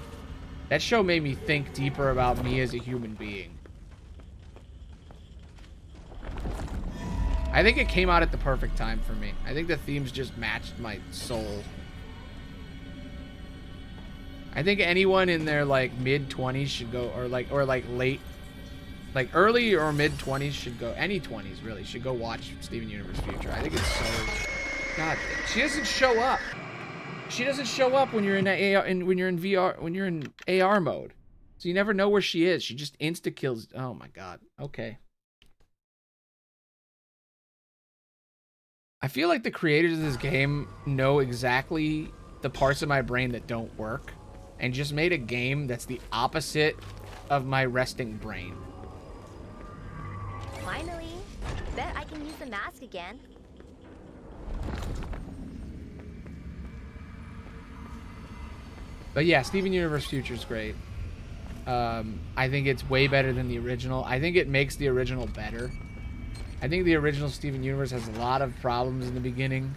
That show made me think deeper about me as a human being. I think it came out at the perfect time for me. I think the themes just matched my soul. I think anyone in their like mid-20s should go, or like late, like early or mid-20s should go, any 20s really, should go watch Steven Universe Future. I think it's God, she doesn't show up. She doesn't show up when you're in AR and when you're in VR, when you're in AR mode. So you never know where she is. She just insta kills. Oh my god. Okay. I feel like the creators of this game know exactly the parts of my brain that don't work and just made a game that's the opposite of my resting brain. Finally. Bet I can use the mask again. But yeah, Steven Universe Future is great. I think it's way better than the original. I think it makes the original better. I think the original Steven Universe has a lot of problems in the beginning.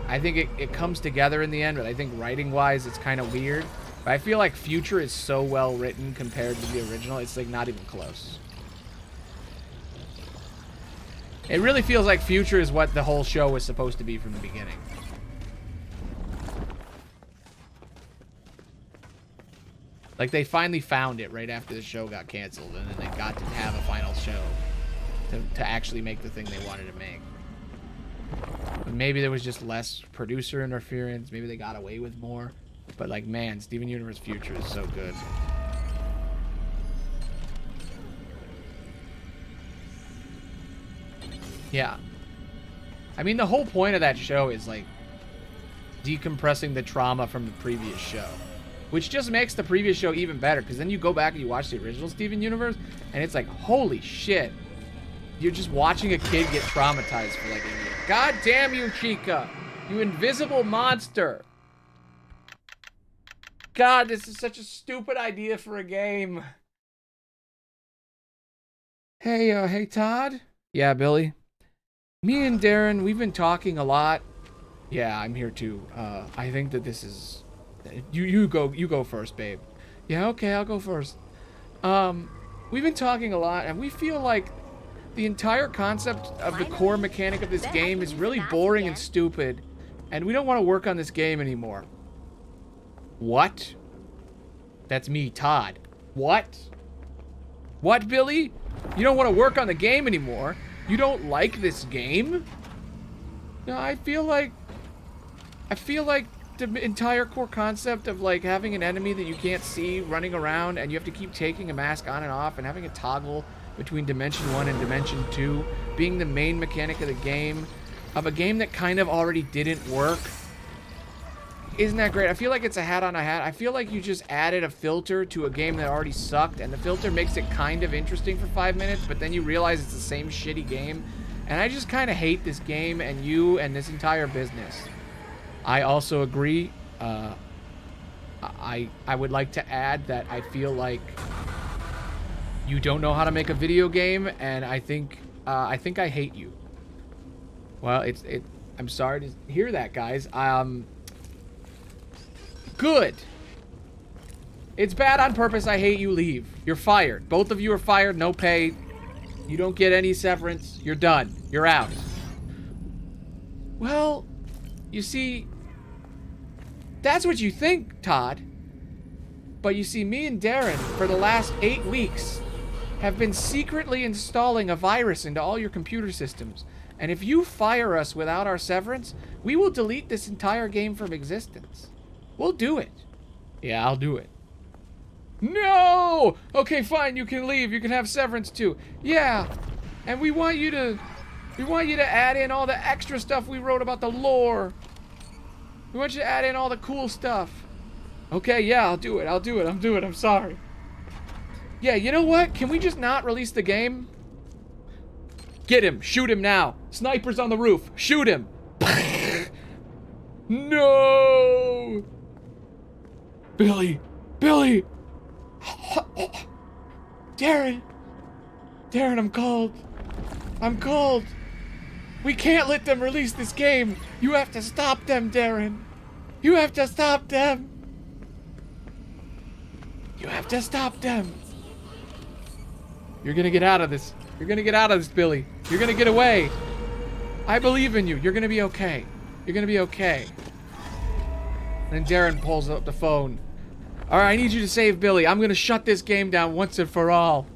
I think it comes together in the end, but I think writing-wise, it's kind of weird. But I feel like Future is so well written compared to the original, it's like not even close. It really feels like Future is what the whole show was supposed to be from the beginning. Like, they finally found it right after the show got canceled, and then they got to have a final show to actually make the thing they wanted to make. But maybe there was just less producer interference. Maybe they got away with more. But, like, man, Steven Universe Future is so good. Yeah. I mean, the whole point of that show is, like, decompressing the trauma from the previous show. Which just makes the previous show even better, because then you go back and you watch the original Steven Universe, and it's like, holy shit. You're just watching a kid get traumatized for like a year. God damn you, Chica! You invisible monster! God, this is such a stupid idea for a game. Hey Todd? Yeah, Billy? Me and Darren, we've been talking a lot. Yeah, I'm here too. I think that this is... You go first, babe. Yeah, okay, I'll go first. We've been talking a lot, and we feel like the entire concept of the core mechanic of this game is really boring and stupid, and we don't want to work on this game anymore. What? That's me, Todd. What? What, Billy? You don't want to work on the game anymore? You don't like this game? No, I feel like the entire core concept of like having an enemy that you can't see running around and you have to keep taking a mask on and off and having a toggle between Dimension 1 and Dimension 2 being the main mechanic of the game, of a game that kind of already didn't work. Isn't that great? I feel like it's a hat on a hat. I feel like you just added a filter to a game that already sucked, and the filter makes it kind of interesting for 5 minutes, but then you realize it's the same shitty game. And I just kind of hate this game and you and this entire business. I also agree. I would like to add that I feel like you don't know how to make a video game, and I think I hate you. Well, I'm sorry to hear that, guys. Good. It's bad on purpose. I hate you. Leave. You're fired. Both of you are fired. No pay. You don't get any severance. You're done. You're out. Well, you see, that's what you think, Todd. But you see, me and Darren, for the last 8 weeks, have been secretly installing a virus into all your computer systems. And if you fire us without our severance, we will delete this entire game from existence. We'll do it. Yeah, I'll do it. No! Okay, fine, you can leave. You can have severance too. Yeah. And we want you to add in all the extra stuff we wrote about the lore. We want you to add in all the cool stuff. Okay, yeah, I'll do it. I'm sorry. Yeah, you know what? Can we just not release the game? Get him. Shoot him now. Sniper's on the roof. Shoot him. No! Billy! Darren, I'm cold. We can't let them release this game. You have to stop them, Darren. You have to stop them. You're gonna get out of this. Billy. You're gonna get away. I believe in you. You're gonna be okay. Then Darren pulls up the phone. All right, I need you to save Billy. I'm gonna shut this game down once and for all.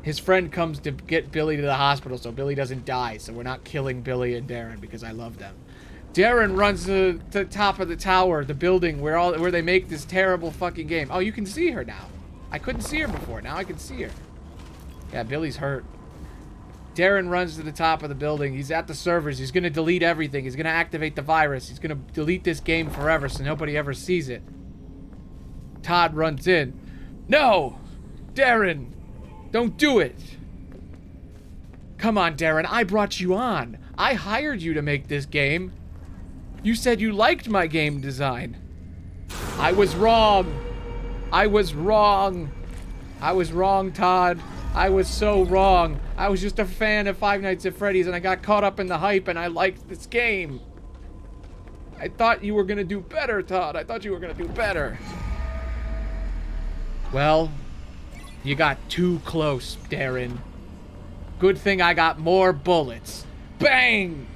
his friend comes to get Billy to the hospital so Billy doesn't die. So we're not killing Billy and Darren because I love them. Darren runs to the top of the tower, the building where they make this terrible fucking game. Oh, you can see her now. I couldn't see her before. Now I can see her. Yeah, Billy's hurt. Darren runs to the top of the building. He's at the servers. He's going to delete everything. He's going to activate the virus. He's going to delete this game forever so nobody ever sees it. Todd runs in. No! Darren! Don't do it! Come on, Darren. I brought you on. I hired you to make this game. You said you liked my game design. I was wrong. I was wrong. I was wrong, Todd. I was so wrong. I was just a fan of Five Nights at Freddy's and I got caught up in the hype and I liked this game. I thought you were gonna do better, Todd. I thought you were gonna do better. Well, you got too close, Darren. Good thing I got more bullets. Bang!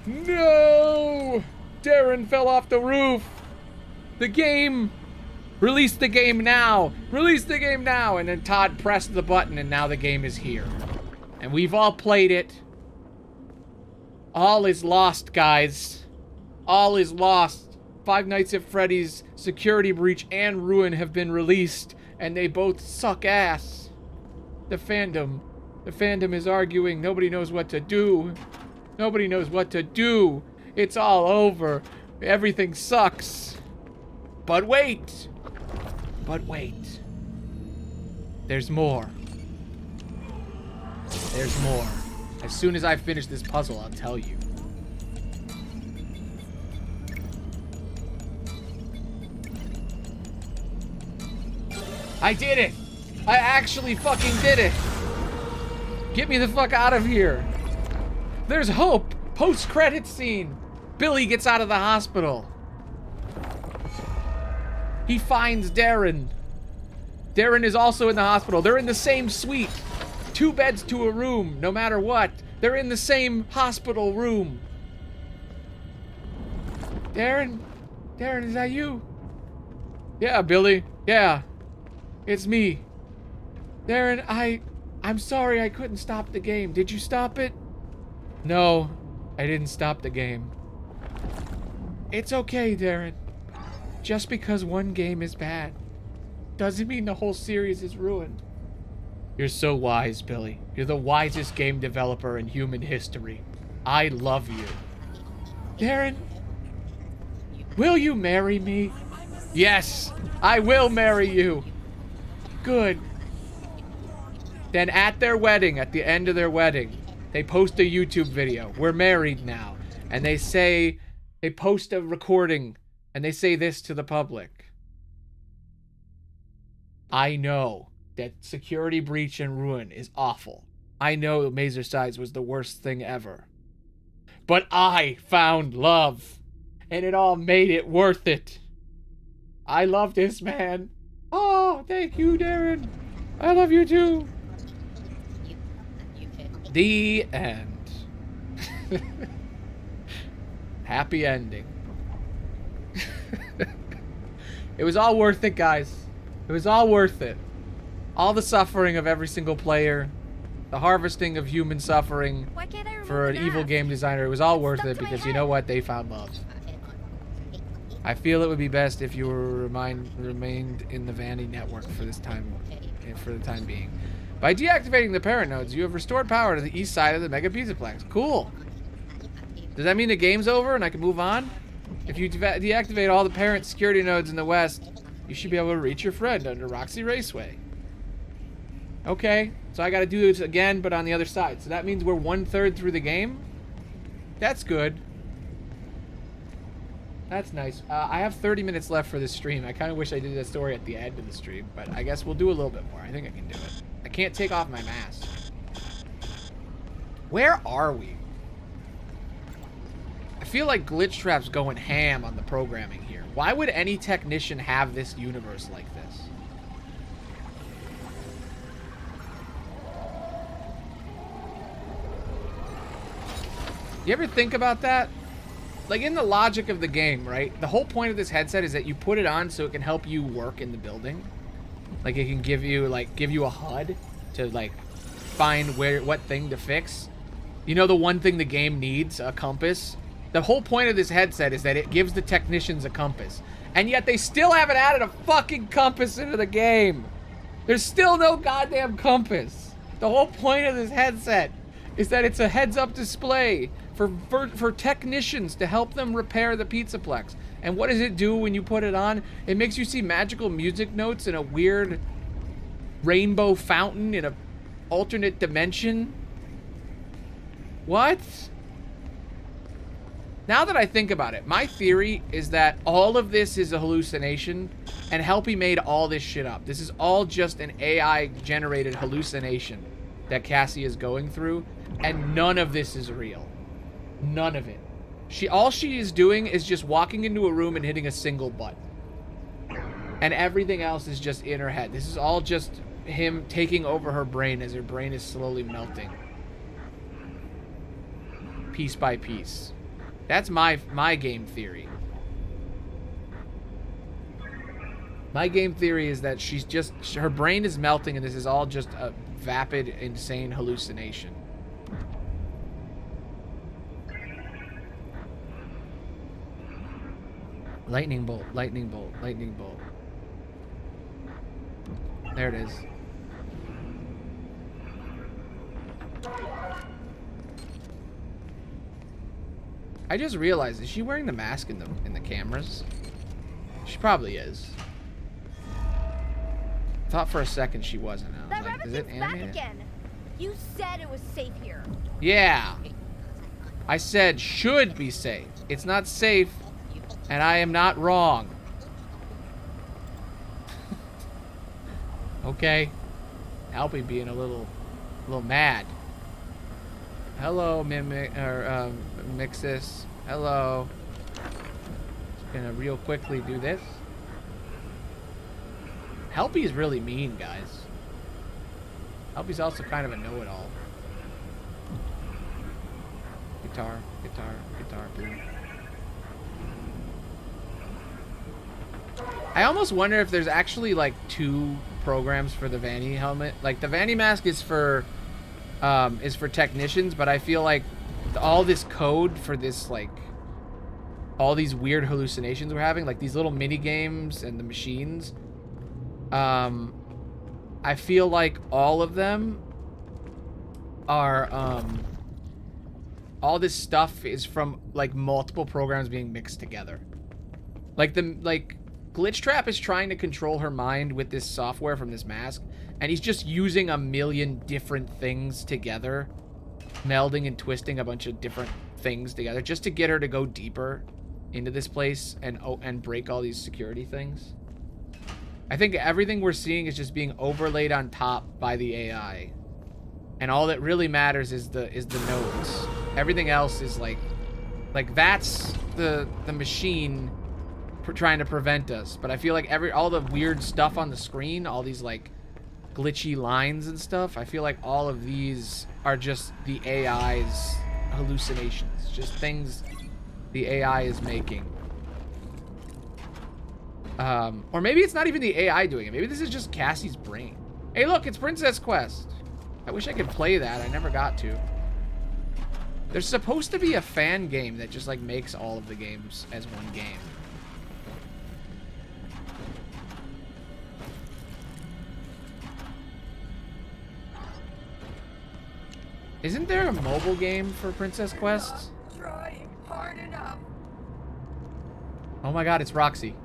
No! Darren fell off the roof. The game. Release the game now. Release the game now. And then Todd pressed the button and now the game is here. And we've all played it. All is lost, guys. All is lost. Five Nights at Freddy's, Security Breach, and Ruin have been released. And they both suck ass. The fandom is arguing. Nobody knows what to do. Nobody knows what to do. It's all over. Everything sucks. But wait. But wait. There's more. There's more. As soon as I finish this puzzle, I'll tell you. I did it! I actually fucking did it! Get me the fuck out of here! There's hope! Post-credit scene! Billy gets out of the hospital. He finds Darren. Darren is also in the hospital. They're in the same suite. 2 beds to a room, no matter what. They're in the same hospital room. Darren? Darren, is that you? Yeah, Billy. Yeah. It's me. Darren, I'm sorry I couldn't stop the game. Did you stop it? No, I didn't stop the game. It's okay, Darren. Just because one game is bad doesn't mean the whole series is ruined. You're so wise, Billy. You're the wisest game developer in human history. I love you. Darren, will you marry me? Yes, I will marry you. Good. Then at their wedding, at the end of their wedding, they post a YouTube video. We're married now. And they post a recording, and they say this to the public. I know that Security Breach and Ruin is awful. I know Mazersides was the worst thing ever. But I found love, and it all made it worth it. I love this man. Oh, thank you, Darren. I love you too. The end. Happy ending. It was all worth it, guys. It was all worth it. All the suffering of every single player, the harvesting of human suffering for an evil game designer, it was all worth it because you know what? They found love. I feel it would be best if you were remained in the Vanny network for the time being. By deactivating the parent nodes, you have restored power to the east side of the Mega Pizzaplex. Cool. Does that mean the game's over and I can move on? If you deactivate all the parent security nodes in the west, you should be able to reach your friend under Roxy Raceway. Okay, so I gotta do this again, but on the other side. So that means we're 1/3 through the game? That's good. That's nice. I have 30 minutes left for this stream. I kind of wish I did that story at the end of the stream, but I guess we'll do a little bit more. I think I can do it. I can't take off my mask. Where are we? I feel like Glitch Trap's going ham on the programming here. Why would any technician have this universe like this? You ever think about that? Like, in the logic of the game, right? The whole point of this headset is that you put it on so it can help you work in the building. Like, it can give you a HUD. to like find what thing to fix. You know, the one thing the game needs, a compass. The whole point of this headset is that it gives the technicians a compass, and yet they still haven't added a fucking compass into the game. There's still no goddamn compass. The whole point of this headset is that it's a heads-up display for technicians to help them repair the Pizzaplex. And what does it do when you put it on? It makes you see magical music notes in a weird rainbow fountain in a alternate dimension. What? Now that I think about it, my theory is that all of this is a hallucination, and Helpy made all this shit up. This is all just an AI-generated hallucination that Cassie is going through, and none of this is real. None of it. All she is doing is just walking into a room and hitting a single button. And everything else is just in her head. This is all just him taking over her brain as her brain is slowly melting. Piece by piece. That's my game theory. My game theory is that her brain is melting and this is all just a vapid, insane hallucination. Lightning bolt, lightning bolt, lightning bolt. There it is. I just realized, is she wearing the mask in the cameras? She probably is. Thought for a second she wasn't. I was like, is it animated? Back again. You said it was safe here. Yeah. I said should be safe. It's not safe, and I am not wrong. Okay. Alpy being a little mad. Hello, Mixis. Hello. Just gonna real quickly do this. Helpy is really mean, guys. Helpy's also kind of a know-it-all. Guitar, guitar, guitar, boom. I almost wonder if there's actually like 2 programs for the Vanny helmet. Like the Vanny mask is for technicians, but I feel like all this code for this, like all these weird hallucinations we're having, like these little mini games and the machines, I feel like all of them are all this stuff is from like multiple programs being mixed together. Like Glitch Trap is trying to control her mind with this software from this mask, and he's just using a million different things together, melding and twisting a bunch of different things together just to get her to go deeper into this place and break all these security things. I think everything we're seeing is just being overlaid on top by the AI, and all that really matters is the nodes. Everything else is like that's the machine trying to prevent us. But I feel like all the weird stuff on the screen, all these like glitchy lines and stuff, I feel like all of these are just the AI's hallucinations, just things the AI is making. Or maybe it's not even the AI doing it. Maybe this is just Cassie's brain. Hey, look, it's Princess Quest. I wish I could play that. I never got to. There's supposed to be a fan game that just like makes all of the games as one game. Isn't there a mobile game for Princess Quest? Trying hard enough. Oh my god, it's Roxy.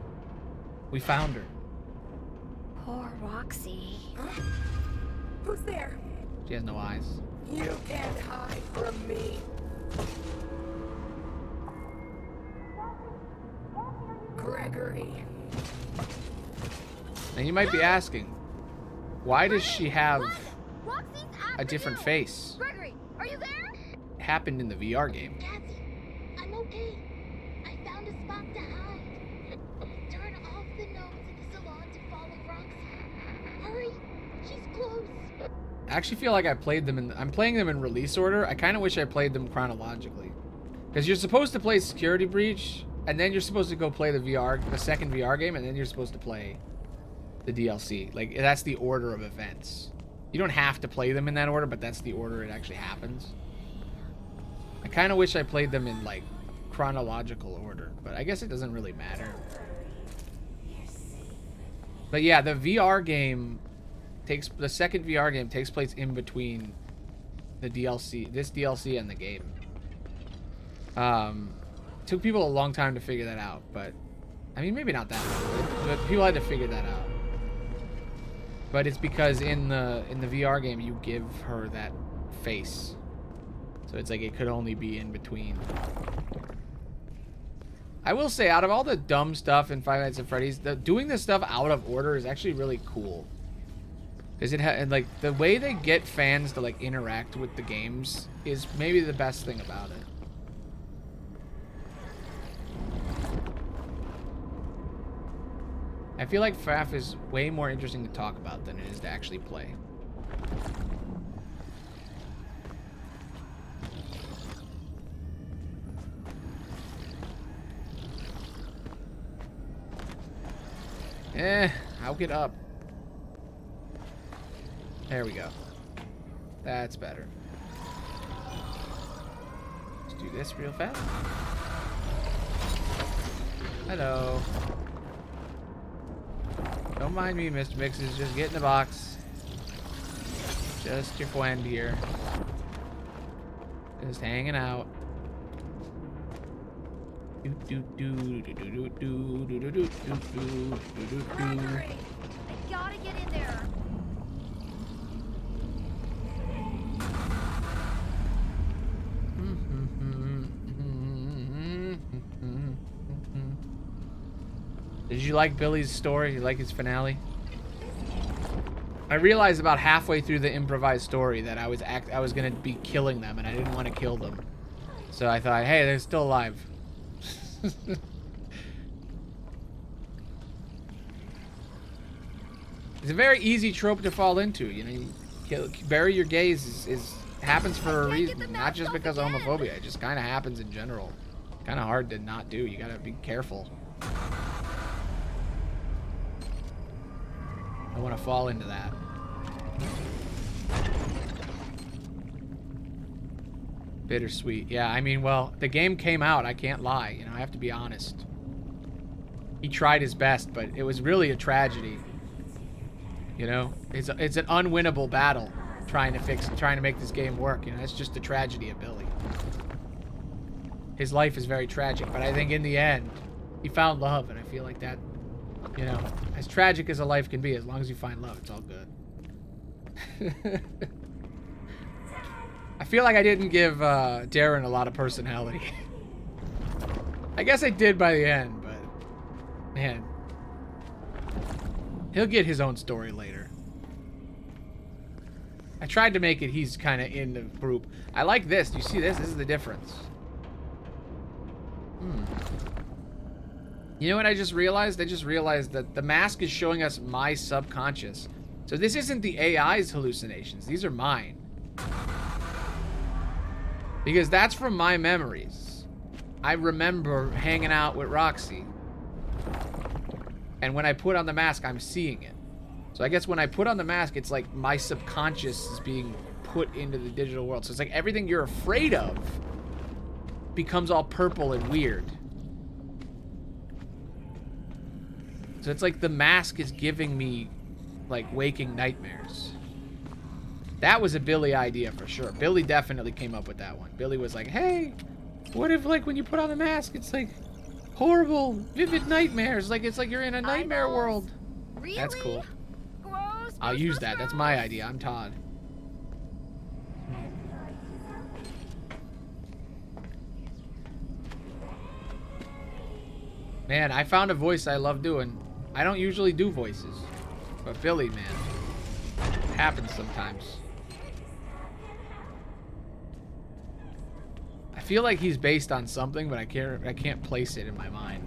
We found her. Poor Roxy. Who's there? She has no eyes. You can't hide from me. Gregory. And you might be asking, why does she have Roxy's a after different you. face? Gregory, are you there? It happened in the VR game. Cassie, I'm okay. I found a spot to hide. Turn off the notes in the salon to follow Roxy. Hurry, she's close. I actually feel like I'm playing them in release order. I kind of wish I played them chronologically. Because you're supposed to play Security Breach, and then you're supposed to go play the second VR game, and then you're supposed to play the DLC. Like, that's the order of events. You don't have to play them in that order, but that's the order it actually happens. I kind of wish I played them in, like, chronological order, but I guess it doesn't really matter. But yeah, the second VR game takes place in between the DLC, this DLC and the game. Took people a long time to figure that out, but I mean, maybe not that long, but people had to figure that out. But it's because in the VR game you give her that face, so it's like it could only be in between. I will say, out of all the dumb stuff in Five Nights at Freddy's, doing this stuff out of order is actually really cool. Because like the way they get fans to like interact with the games is maybe the best thing about it. I feel like FAF is way more interesting to talk about than it is to actually play. I'll get up. There we go. That's better. Let's do this real fast. Hello. Don't mind me, Mr. Mixes. Just get in the box. Just your friend here. Just hanging out. Gregory, I gotta get in there. Did you like Billy's story? You like his finale? I realized about halfway through the improvised story that I was gonna be killing them, and I didn't want to kill them. So I thought, hey, they're still alive. It's a very easy trope to fall into. You know, bury your gays happens for a reason, not just because of homophobia. It just kind of happens in general. Kind of hard to not do. You gotta be careful. I want to fall into that. Bittersweet. Yeah, I mean, well, the game came out. I can't lie. You know, I have to be honest. He tried his best, but it was really a tragedy. You know, it's an unwinnable battle trying to make this game work. You know, that's just the tragedy of Billy. His life is very tragic, but I think in the end, he found love, and I feel like that, you know, as tragic as a life can be, as long as you find love, it's all good. I feel like I didn't give Darren a lot of personality. I guess I did by the end, but man, he'll get his own story later. I tried to make it he's kind of in the group. I like this. Do you see this? This is the difference. You know what I just realized? I just realized that the mask is showing us my subconscious. So this isn't the AI's hallucinations. These are mine. Because that's from my memories. I remember hanging out with Roxy. And when I put on the mask, I'm seeing it. So I guess when I put on the mask, it's like my subconscious is being put into the digital world. So it's like everything you're afraid of becomes all purple and weird. So it's like the mask is giving me, like, waking nightmares. That was a Billy idea for sure. Billy definitely came up with that one. Billy was like, hey, what if, like, when you put on the mask, it's like horrible, vivid nightmares. Like, it's like you're in a nightmare world. Really? That's cool. Gross, I'll gross, use gross, that. That's gross. my idea. I'm Todd. Man, I found a voice I love doing. I don't usually do voices, but Billy, man, it happens sometimes. I feel like he's based on something, but I can't place it in my mind.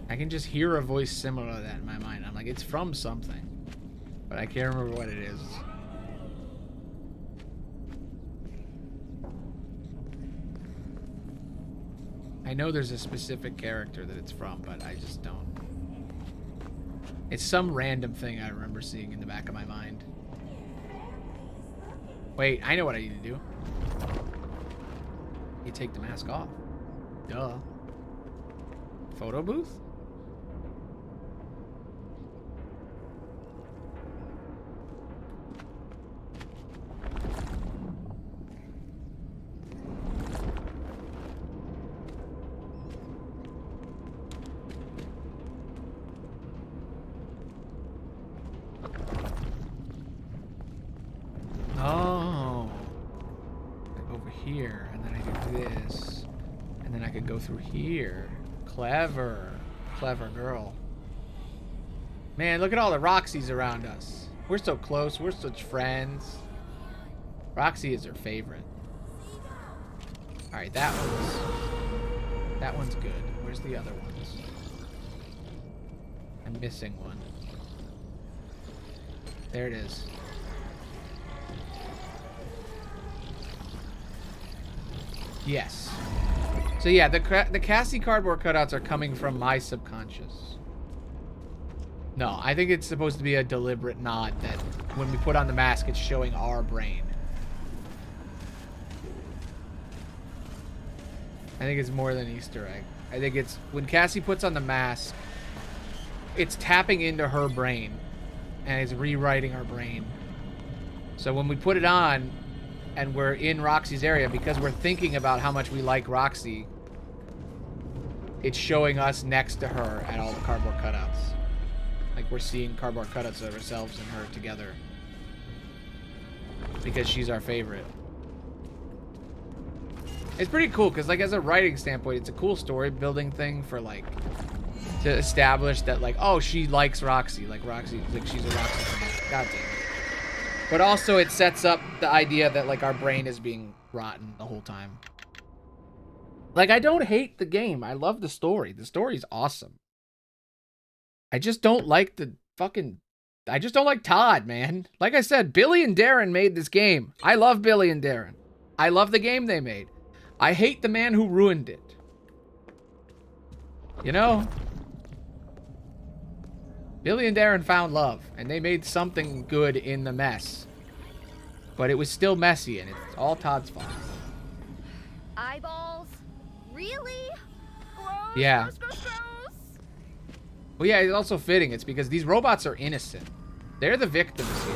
I can just hear a voice similar to that in my mind. I'm like, it's from something, but I can't remember what it is. I know there's a specific character that it's from, but I just don't. It's some random thing I remember seeing in the back of my mind. Wait, I know what I need to do. You take the mask off. Duh. Photo booth? Oh. Over here, and then I do this. And then I could go through here. Clever. Clever girl. Man, look at all the Roxys around us. We're so close. We're such friends. Roxy is her favorite. Alright, that one's good. Where's the other ones? I'm missing one. There it is. Yes. So yeah, the Cassie cardboard cutouts are coming from my subconscious. No, I think it's supposed to be a deliberate nod that when we put on the mask, it's showing our brain. I think it's more than Easter egg. I think it's when Cassie puts on the mask, it's tapping into her brain and it's rewriting our brain. So when we put it on and we're in Roxy's area, because we're thinking about how much we like Roxy, it's showing us next to her at all the cardboard cutouts. Like we're seeing cardboard cutouts of ourselves and her together. Because she's our favorite. It's pretty cool, because like as a writing standpoint, it's a cool story building thing for like, to establish that like, oh, she likes Roxy. Like Roxy, like she's a Roxy fan. God damn it. But also it sets up the idea that like our brain is being rotten the whole time. Like I don't hate the game. I love the story. The story's awesome. I just don't like the fucking... I just don't like Todd, man. Like I said, Billy and Darren made this game. I love Billy and Darren. I love the game they made. I hate the man who ruined it. You know? Billy and Darren found love, and they made something good in the mess. But it was still messy, and it's all Todd's fault. Eyeballs? Really? Gross, Yeah. gross, gross, gross. Well, yeah, it's also fitting. It's because these robots are innocent. They're the victims here.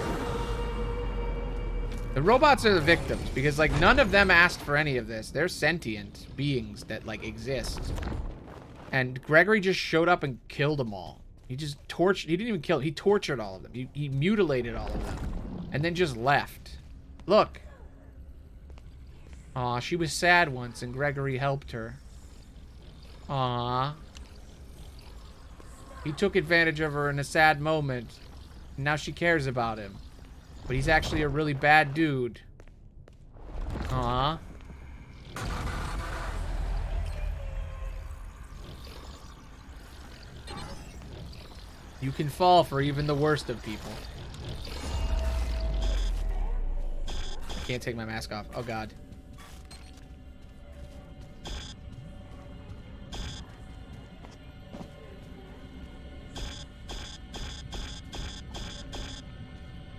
The robots are the victims because, like, none of them asked for any of this. They're sentient beings that, like, exist. And Gregory just showed up and killed them all. He just tortured... He didn't even kill. He tortured all of them. He mutilated all of them. And then just left. Look. Aw, she was sad once and Gregory helped her. Aw. He took advantage of her in a sad moment. And now she cares about him. But he's actually a really bad dude. Aw. You can fall for even the worst of people. I can't take my mask off. Oh, God.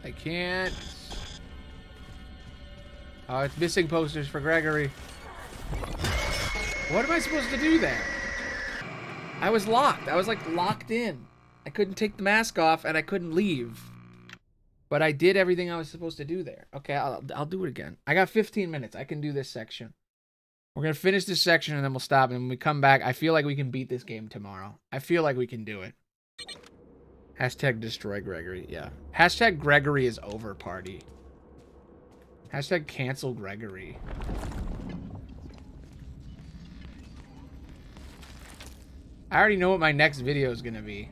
I can't. Oh, it's missing posters for Gregory. What am I supposed to do there? I was locked. I was like locked in. I couldn't take the mask off and I couldn't leave. But I did everything I was supposed to do there. Okay, I'll do it again. I got 15 minutes. I can do this section. We're going to finish this section and then we'll stop. And when we come back, I feel like we can beat this game tomorrow. I feel like we can do it. Hashtag destroy Gregory. Yeah. Hashtag Gregory is over party. Hashtag cancel Gregory. I already know what my next video is going to be.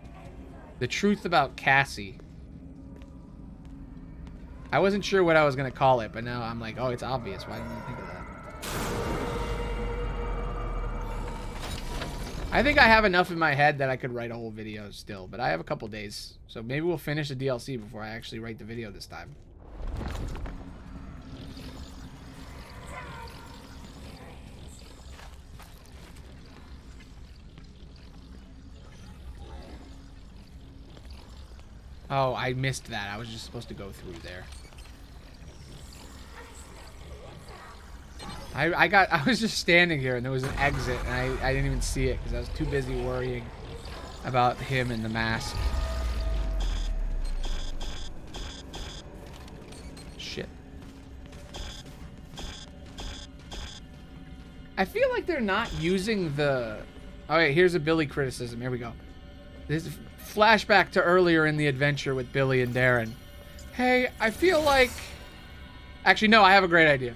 The truth about Cassie. I wasn't sure what I was going to call it, but now I'm like, oh, it's obvious. Why didn't I think of that? I think I have enough in my head that I could write a whole video still, but I have a couple days. So maybe we'll finish the DLC before I actually write the video this time. Oh, I missed that. I was just supposed to go through there. I was just standing here and there was an exit and I didn't even see it because I was too busy worrying about him and the mask. Shit. I feel like they're not using the... Oh, wait, here's a Billy criticism. Here we go. This is flashback to earlier in the adventure with Billy and Darren. Hey, I feel like... Actually, no, I have a great idea.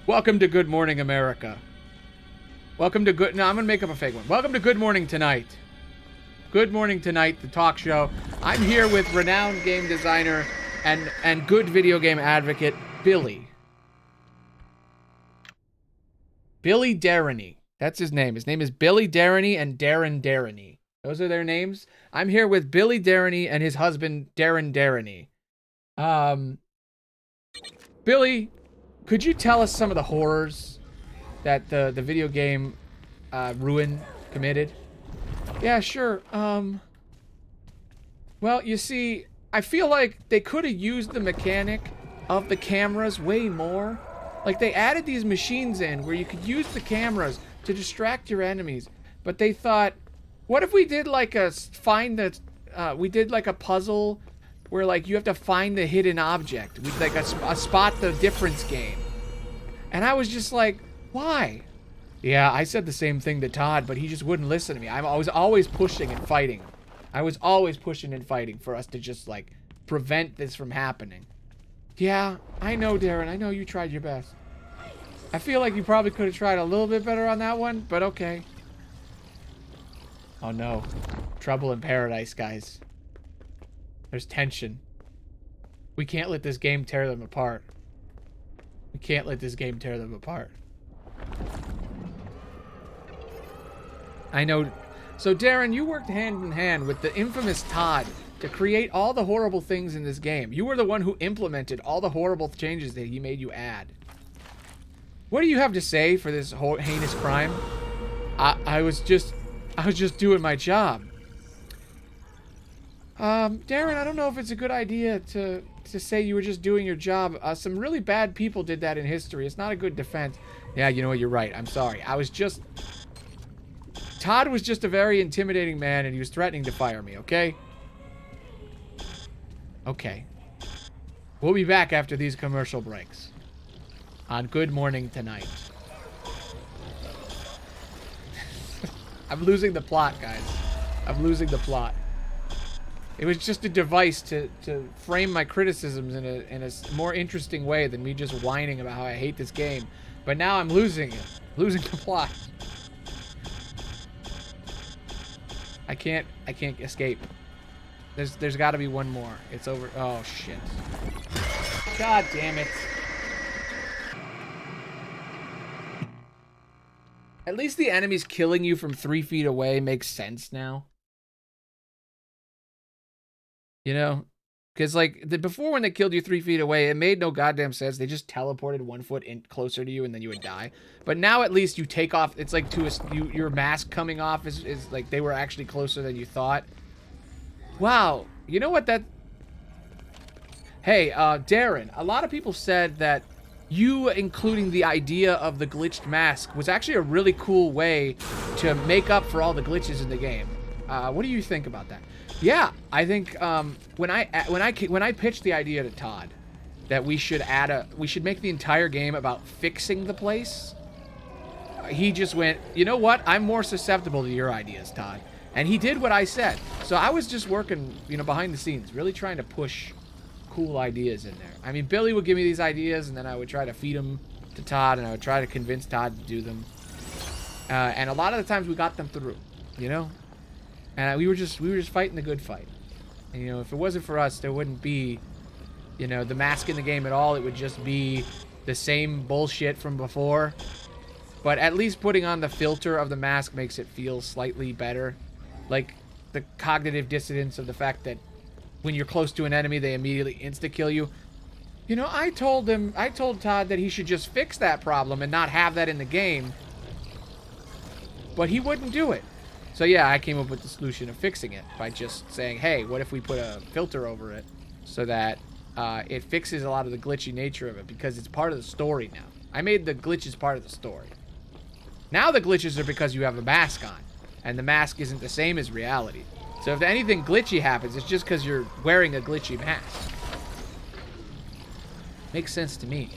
Welcome to Good Morning America. Welcome to Good... No, I'm going to make up a fake one. Welcome to Good Morning Tonight. Good Morning Tonight, the talk show. I'm here with renowned game designer and good video game advocate, Billy. Billy Darreney. That's his name. His name is Billy Darreney and Darren Darreney. Those are their names. I'm here with Billy Darreney and his husband, Darren Darreney. Billy, could you tell us some of the horrors that the video game Ruin committed? Yeah, sure. Well, you see, I feel like they could have used the mechanic of the cameras way more. Like, they added these machines in where you could use the cameras to distract your enemies. But they thought, what if we did like a we did like a puzzle where like you have to find the hidden object. We like a spot the difference game. And I was just like, why? Yeah, I said the same thing to Todd, but he just wouldn't listen to me. I was always pushing and fighting. I was always pushing and fighting for us to just like prevent this from happening. Yeah, I know, Darren. I know you tried your best. I feel like you probably could have tried a little bit better on that one, but okay. Oh no. Trouble in paradise, guys. There's tension. We can't let this game tear them apart. We can't let this game tear them apart. I know. So, Darren, you worked hand in hand with the infamous Todd to create all the horrible things in this game. You were the one who implemented all the horrible changes that he made you add. What do you have to say for this heinous crime? I was just doing my job. Darren, I don't know if it's a good idea to say you were just doing your job. Some really bad people did that in history. It's not a good defense. Yeah, you know what? You're right. I'm sorry. Todd was just a very intimidating man, and he was threatening to fire me, okay? Okay. We'll be back after these commercial breaks on Good Morning Tonight. I'm losing the plot, guys. I'm losing the plot. It was just a device to frame my criticisms in a more interesting way than me just whining about how I hate this game. But now I'm losing it. Losing the plot. I can't escape. There's got to be one more. It's over. Oh shit. God damn it. At least the enemies killing you from 3 feet away makes sense now. You know? Because, like, before when they killed you 3 feet away, it made no goddamn sense. They just teleported 1 foot in closer to you and then you would die. But now at least you take off. It's like your mask coming off is like they were actually closer than you thought. Wow. You know what that... Hey, Darren, a lot of people said that you including the idea of the glitched mask was actually a really cool way to make up for all the glitches in the game. What do you think about that? Yeah, I think when I pitched the idea to Todd that we should make the entire game about fixing the place, he just went, you know what? I'm more susceptible to your ideas, Todd. And he did what I said. So I was just working, you know, behind the scenes, really trying to push cool ideas in there. I mean, Billy would give me these ideas, and then I would try to feed them to Todd, and I would try to convince Todd to do them. And a lot of the times we got them through, you know? And we were just fighting the good fight. And, you know, if it wasn't for us, there wouldn't be, you know, the mask in the game at all. It would just be the same bullshit from before. But at least putting on the filter of the mask makes it feel slightly better. Like the cognitive dissonance of the fact that when you're close to an enemy, they immediately insta-kill you. You know, I told Todd that he should just fix that problem and not have that in the game. But he wouldn't do it. So yeah, I came up with the solution of fixing it by just saying, hey, what if we put a filter over it so that it fixes a lot of the glitchy nature of it, because it's part of the story now. I made the glitches part of the story. Now the glitches are because you have a mask on, and the mask isn't the same as reality. So if anything glitchy happens, it's just because you're wearing a glitchy mask. Makes sense to me.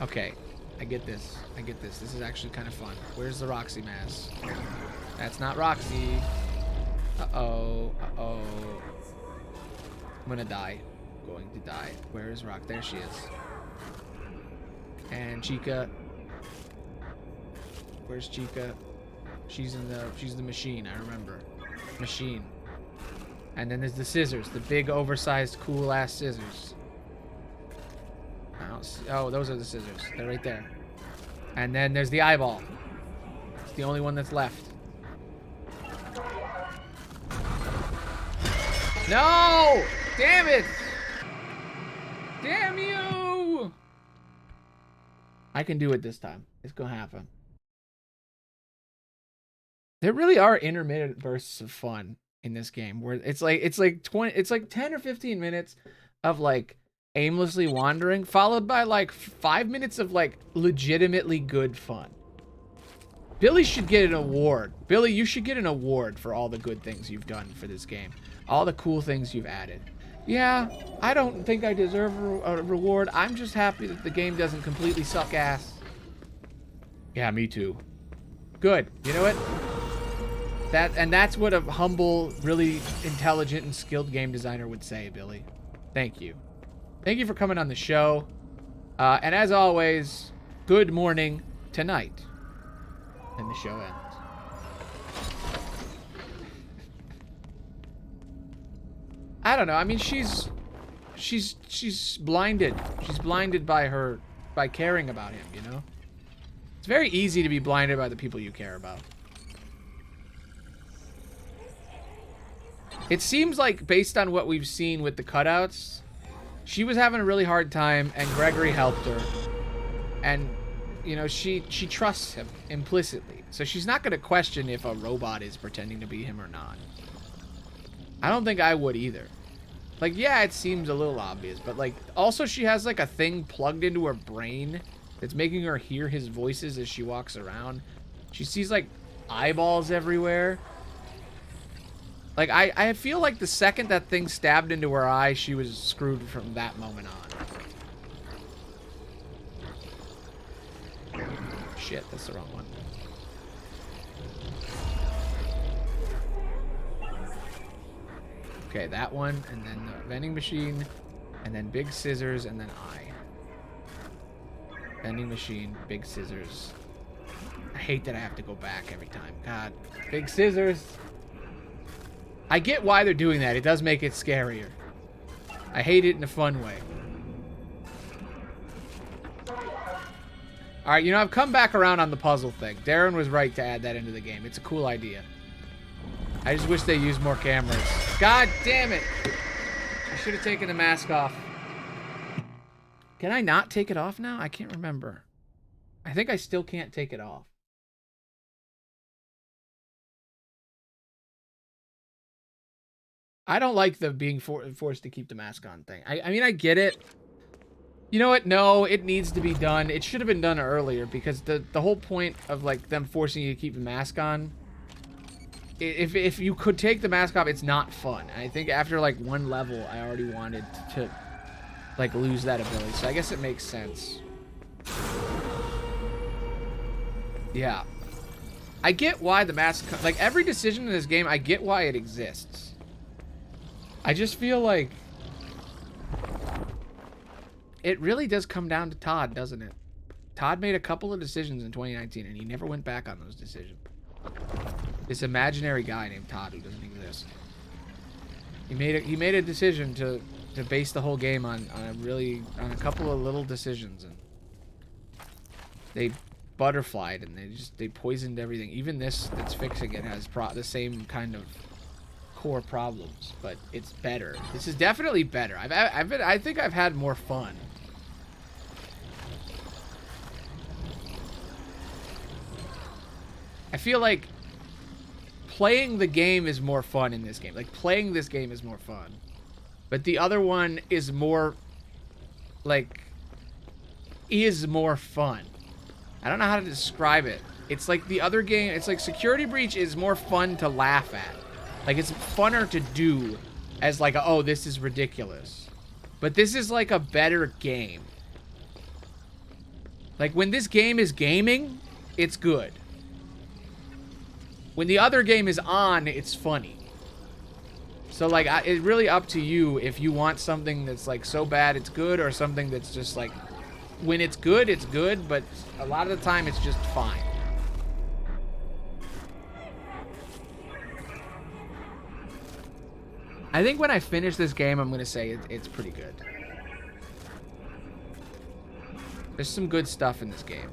Okay, I get this. I get this. This is actually kind of fun. Where's the Roxy mask? That's not Roxy. Uh-oh. Uh-oh. I'm gonna die. I'm going to die. Where is Rock? There she is. And Chica. Where's Chica? She's the machine, I remember. Machine. And then there's the scissors. The big, oversized, cool-ass scissors. I don't see, oh, those are the scissors. They're right there. And then there's the eyeball. It's the only one that's left. No! Damn it! Damn you! I can do it this time. It's gonna happen. There really are intermittent bursts of fun in this game where it's like 10 or 15 minutes of like aimlessly wandering, followed by like 5 minutes of like legitimately good fun. Billy should get an award. Billy, you should get an award for all the good things you've done for this game. All the cool things you've added. Yeah, I don't think I deserve a reward. I'm just happy that the game doesn't completely suck ass. Yeah, me too. Good. You know what? That's what a humble, really intelligent and skilled game designer would say, Billy. Thank you. Thank you for coming on the show. And as always, good morning tonight. And the show ends. I don't know. I mean, she's blinded. She's blinded by caring about him, you know? It's very easy to be blinded by the people you care about. It seems like, based on what we've seen with the cutouts, she was having a really hard time, and Gregory helped her. And, you know, she trusts him implicitly. So she's not going to question if a robot is pretending to be him or not. I don't think I would either. Like, yeah, it seems a little obvious, but, like, also she has, like, a thing plugged into her brain that's making her hear his voices as she walks around. She sees, like, eyeballs everywhere. Like, I feel like the second that thing stabbed into her eye, she was screwed from that moment on. Shit, that's the wrong one. Okay, that one, and then the vending machine, and then big scissors, and then eye. Vending machine, big scissors. I hate that I have to go back every time. God, big scissors. I get why they're doing that. It does make it scarier. I hate it in a fun way. Alright, you know, I've come back around on the puzzle thing. Darren was right to add that into the game. It's a cool idea. I just wish they used more cameras. God damn it! I should have taken the mask off. Can I not take it off now? I can't remember. I think I still can't take it off. I don't like the being forced to keep the mask on thing. I mean, I get it. You know what? No, it needs to be done. It should have been done earlier, because the whole point of, like, them forcing you to keep the mask on, if you could take the mask off, it's not fun. And I think after, like, one level, I already wanted to, like, lose that ability. So I guess it makes sense. Yeah. I get why the mask... Like, every decision in this game, I get why it exists. I just feel like it really does come down to Todd, doesn't it? Todd made a couple of decisions in 2019, and he never went back on those decisions. This imaginary guy named Todd who doesn't exist. He made a decision to base the whole game on a couple of little decisions, and they butterflied, and they poisoned everything. Even this that's fixing it has the same kind of core problems, but it's better. This is definitely better. I think I've had more fun. I feel like playing the game is more fun in this game. Like, playing this game is more fun. But the other one is more, like, is more fun. I don't know how to describe it. It's like the other game. It's like Security Breach is more fun to laugh at. Like, it's funner to do as like, oh, this is ridiculous. But this is like a better game. Like, when this game is gaming, it's good. When the other game is on, it's funny. So, like, it's really up to you if you want something that's, like, so bad it's good, or something that's just, like, when it's good, but a lot of the time it's just fine. I think when I finish this game, I'm going to say it's pretty good. There's some good stuff in this game.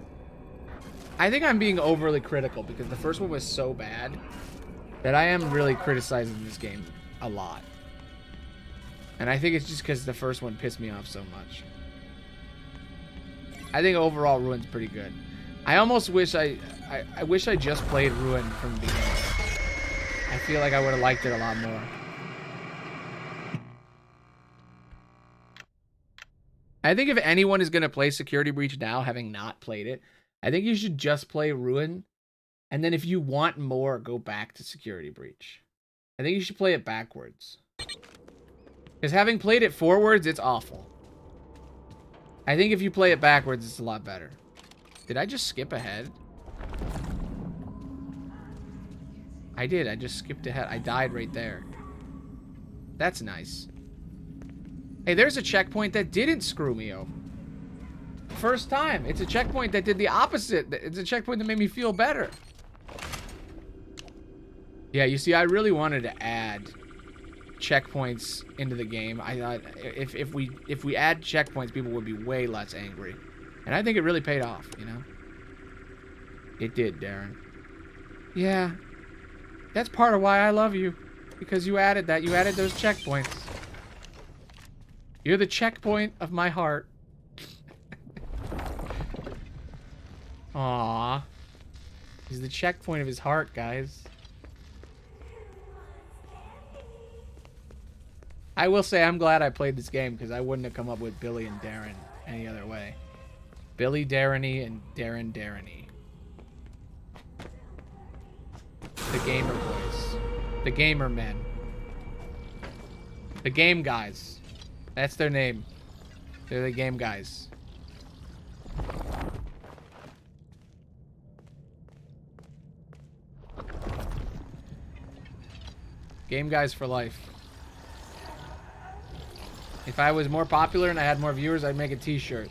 I think I'm being overly critical because the first one was so bad that I am really criticizing this game a lot. And I think it's just because the first one pissed me off so much. I think overall Ruin's pretty good. I almost wish I wish I just played Ruin from the beginning. I feel like I would have liked it a lot more. I think if anyone is going to play Security Breach now, having not played it, I think you should just play Ruin. And then if you want more, go back to Security Breach. I think you should play it backwards. Because having played it forwards, it's awful. I think if you play it backwards, it's a lot better. Did I just skip ahead? I did. I just skipped ahead. I died right there. That's nice. Hey, there's a checkpoint that didn't screw me over. First time. It's a checkpoint that did the opposite. It's a checkpoint that made me feel better. Yeah, you see, I really wanted to add checkpoints into the game. I thought if we add checkpoints, people would be way less angry. And I think it really paid off, you know? It did, Darren. Yeah. That's part of why I love you. Because you added that. You added those checkpoints. You're the checkpoint of my heart. Aww. He's the checkpoint of his heart, guys. I will say I'm glad I played this game because I wouldn't have come up with Billy and Darren any other way. Billy Darreny and Darren Darreny. The gamer boys. The gamer men. The game guys. That's their name. They're the game guys. Game guys for life. If I was more popular and I had more viewers, I'd make a t-shirt.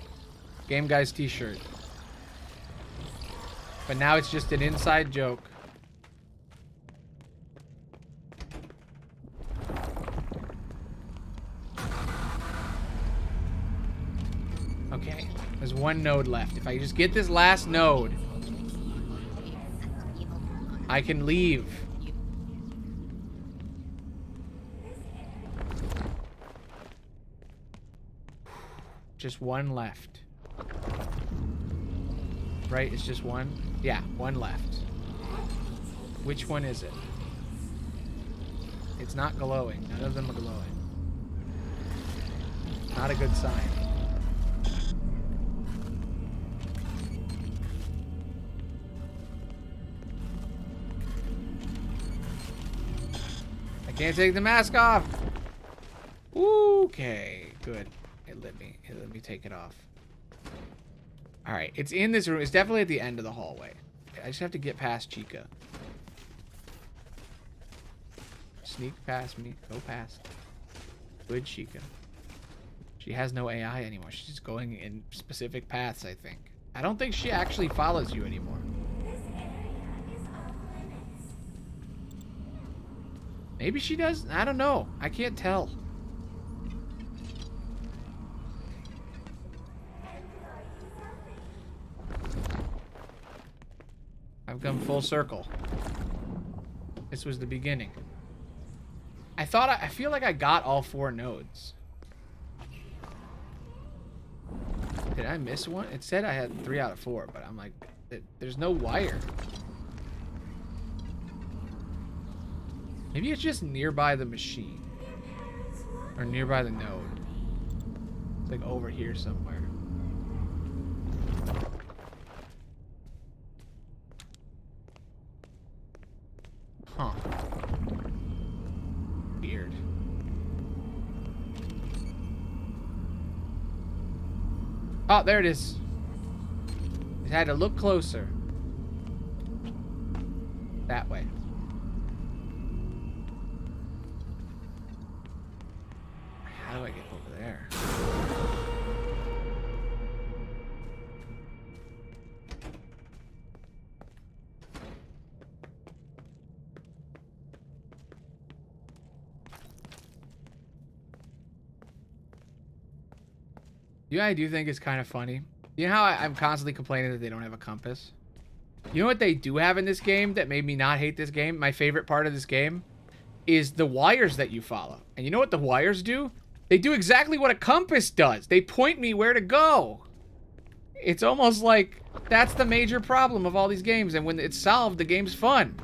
Game guys t-shirt. But now it's just an inside joke. Okay, there's one node left. If I just get this last node, I can leave. Just one left. Right, it's just one? Yeah, one left. Which one is it? It's not glowing. None of them are glowing. Not a good sign. I can't take the mask off. Okay, good. It let me take it off. All right, it's in this room. It's definitely at the end of the hallway. I just have to get past Chica. Sneak past me. Go past. Good Chica. She has no AI anymore. She's just going in specific paths, I think. I don't think she actually follows you anymore. Maybe she does. I don't know. I can't tell. I've come full circle. This was the beginning. I feel like I got all 4 nodes. Did I miss one? It said I had 3 out of 4, but I'm like, there's no wire. Maybe it's just nearby the machine. Or nearby the node. It's like over here somewhere. Oh, there it is. I had to look closer. That way. How do I get over there? You know what I do think is kind of funny? You know how I'm constantly complaining that they don't have a compass? You know what they do have in this game that made me not hate this game? My favorite part of this game is the wires that you follow. And you know what the wires do? They do exactly what a compass does. They point me where to go. It's almost like that's the major problem of all these games. And when it's solved, the game's fun.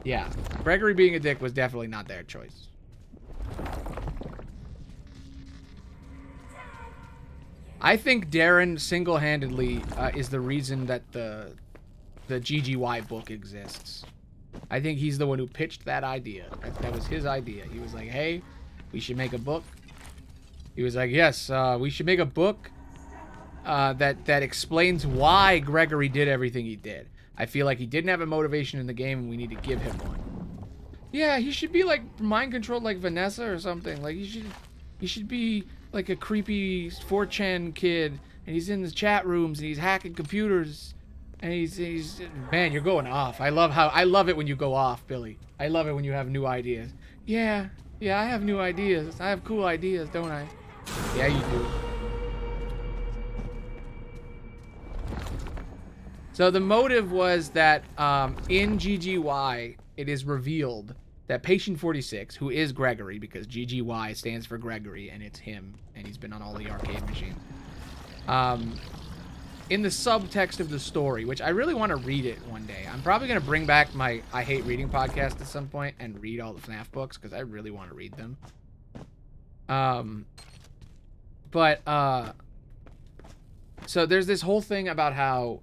Yeah, Gregory being a dick was definitely not their choice. I think Darren single-handedly is the reason that the GGY book exists. I think he's the one who pitched that idea. That was his idea. He was like, hey, we should make a book. He was like, yes, we should make a book that explains why Gregory did everything he did. I feel like he didn't have a motivation in the game, and we need to give him one. Yeah, he should be like mind-controlled like Vanessa or something. Like he should be like a creepy 4chan kid, and he's in the chat rooms and he's hacking computers, and he's man, you're going off. I love it when you go off, Billy. I love it when you have new ideas. Yeah, I have new ideas. I have cool ideas, don't I? Yeah, you do. So the motive was that in GGY, it is revealed that Patient 46, who is Gregory, because GGY stands for Gregory, and it's him, and he's been on all the arcade machines. In the subtext of the story, which I really want to read it one day. I'm probably going to bring back my I Hate Reading podcast at some point and read all the FNAF books, because I really want to read them. So there's this whole thing about how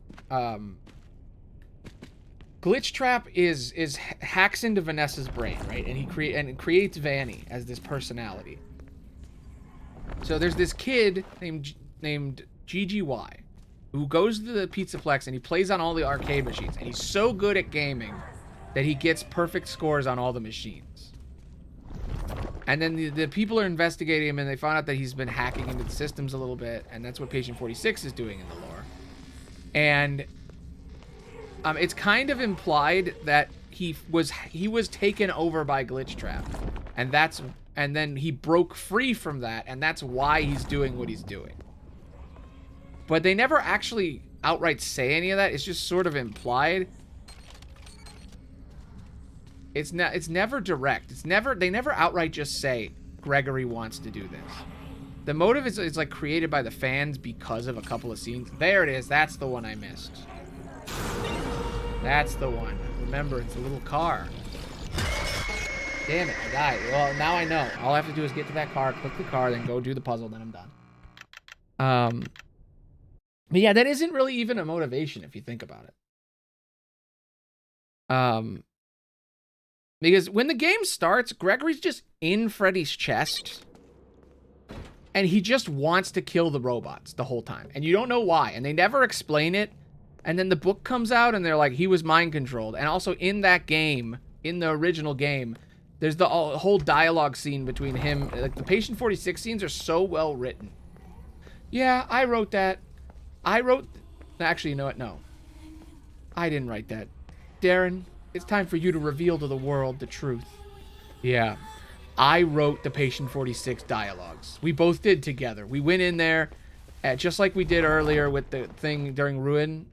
Glitchtrap is hacks into Vanessa's brain, right? And he creates Vanny as this personality. So there's this kid named GGY who goes to the Pizzaplex and he plays on all the arcade machines, and he's so good at gaming that he gets perfect scores on all the machines. And then the people are investigating him, and they find out that he's been hacking into the systems a little bit, and that's what Patient 46 is doing in the lore. And it's kind of implied that he was taken over by Glitchtrap, and then he broke free from that, and that's why he's doing what he's doing. But they never actually outright say any of that. It's just sort of implied. It's never direct. They never outright just say Gregory wants to do this. The motive is like created by the fans because of a couple of scenes. There it is. That's the one I missed. That's the one. Remember, it's a little car. Damn it, I died. Well, now I know. All I have to do is get to that car, click the car, then go do the puzzle, then I'm done. But yeah, that isn't really even a motivation if you think about it. Because when the game starts, Gregory's just in Freddy's chest, and he just wants to kill the robots the whole time, and you don't know why, and they never explain it. And then the book comes out, and they're like, he was mind-controlled. And also in that game, in the original game, there's the whole dialogue scene between him. Like, the Patient 46 scenes are so well written. Yeah, I wrote that. Actually, you know what? No. I didn't write that. Darren, it's time for you to reveal to the world the truth. Yeah. I wrote the Patient 46 dialogues. We both did together. We went in there, just like we did earlier with the thing during Ruin.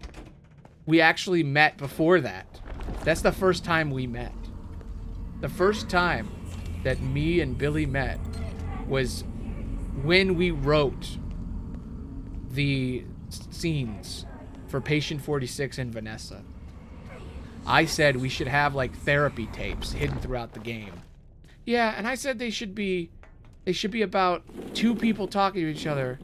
We actually met before that. That's the first time we met. The first time that me and Billy met was when we wrote the scenes for Patient 46 and Vanessa. I said we should have like therapy tapes hidden throughout the game. Yeah, and I said they should be about two people talking to each other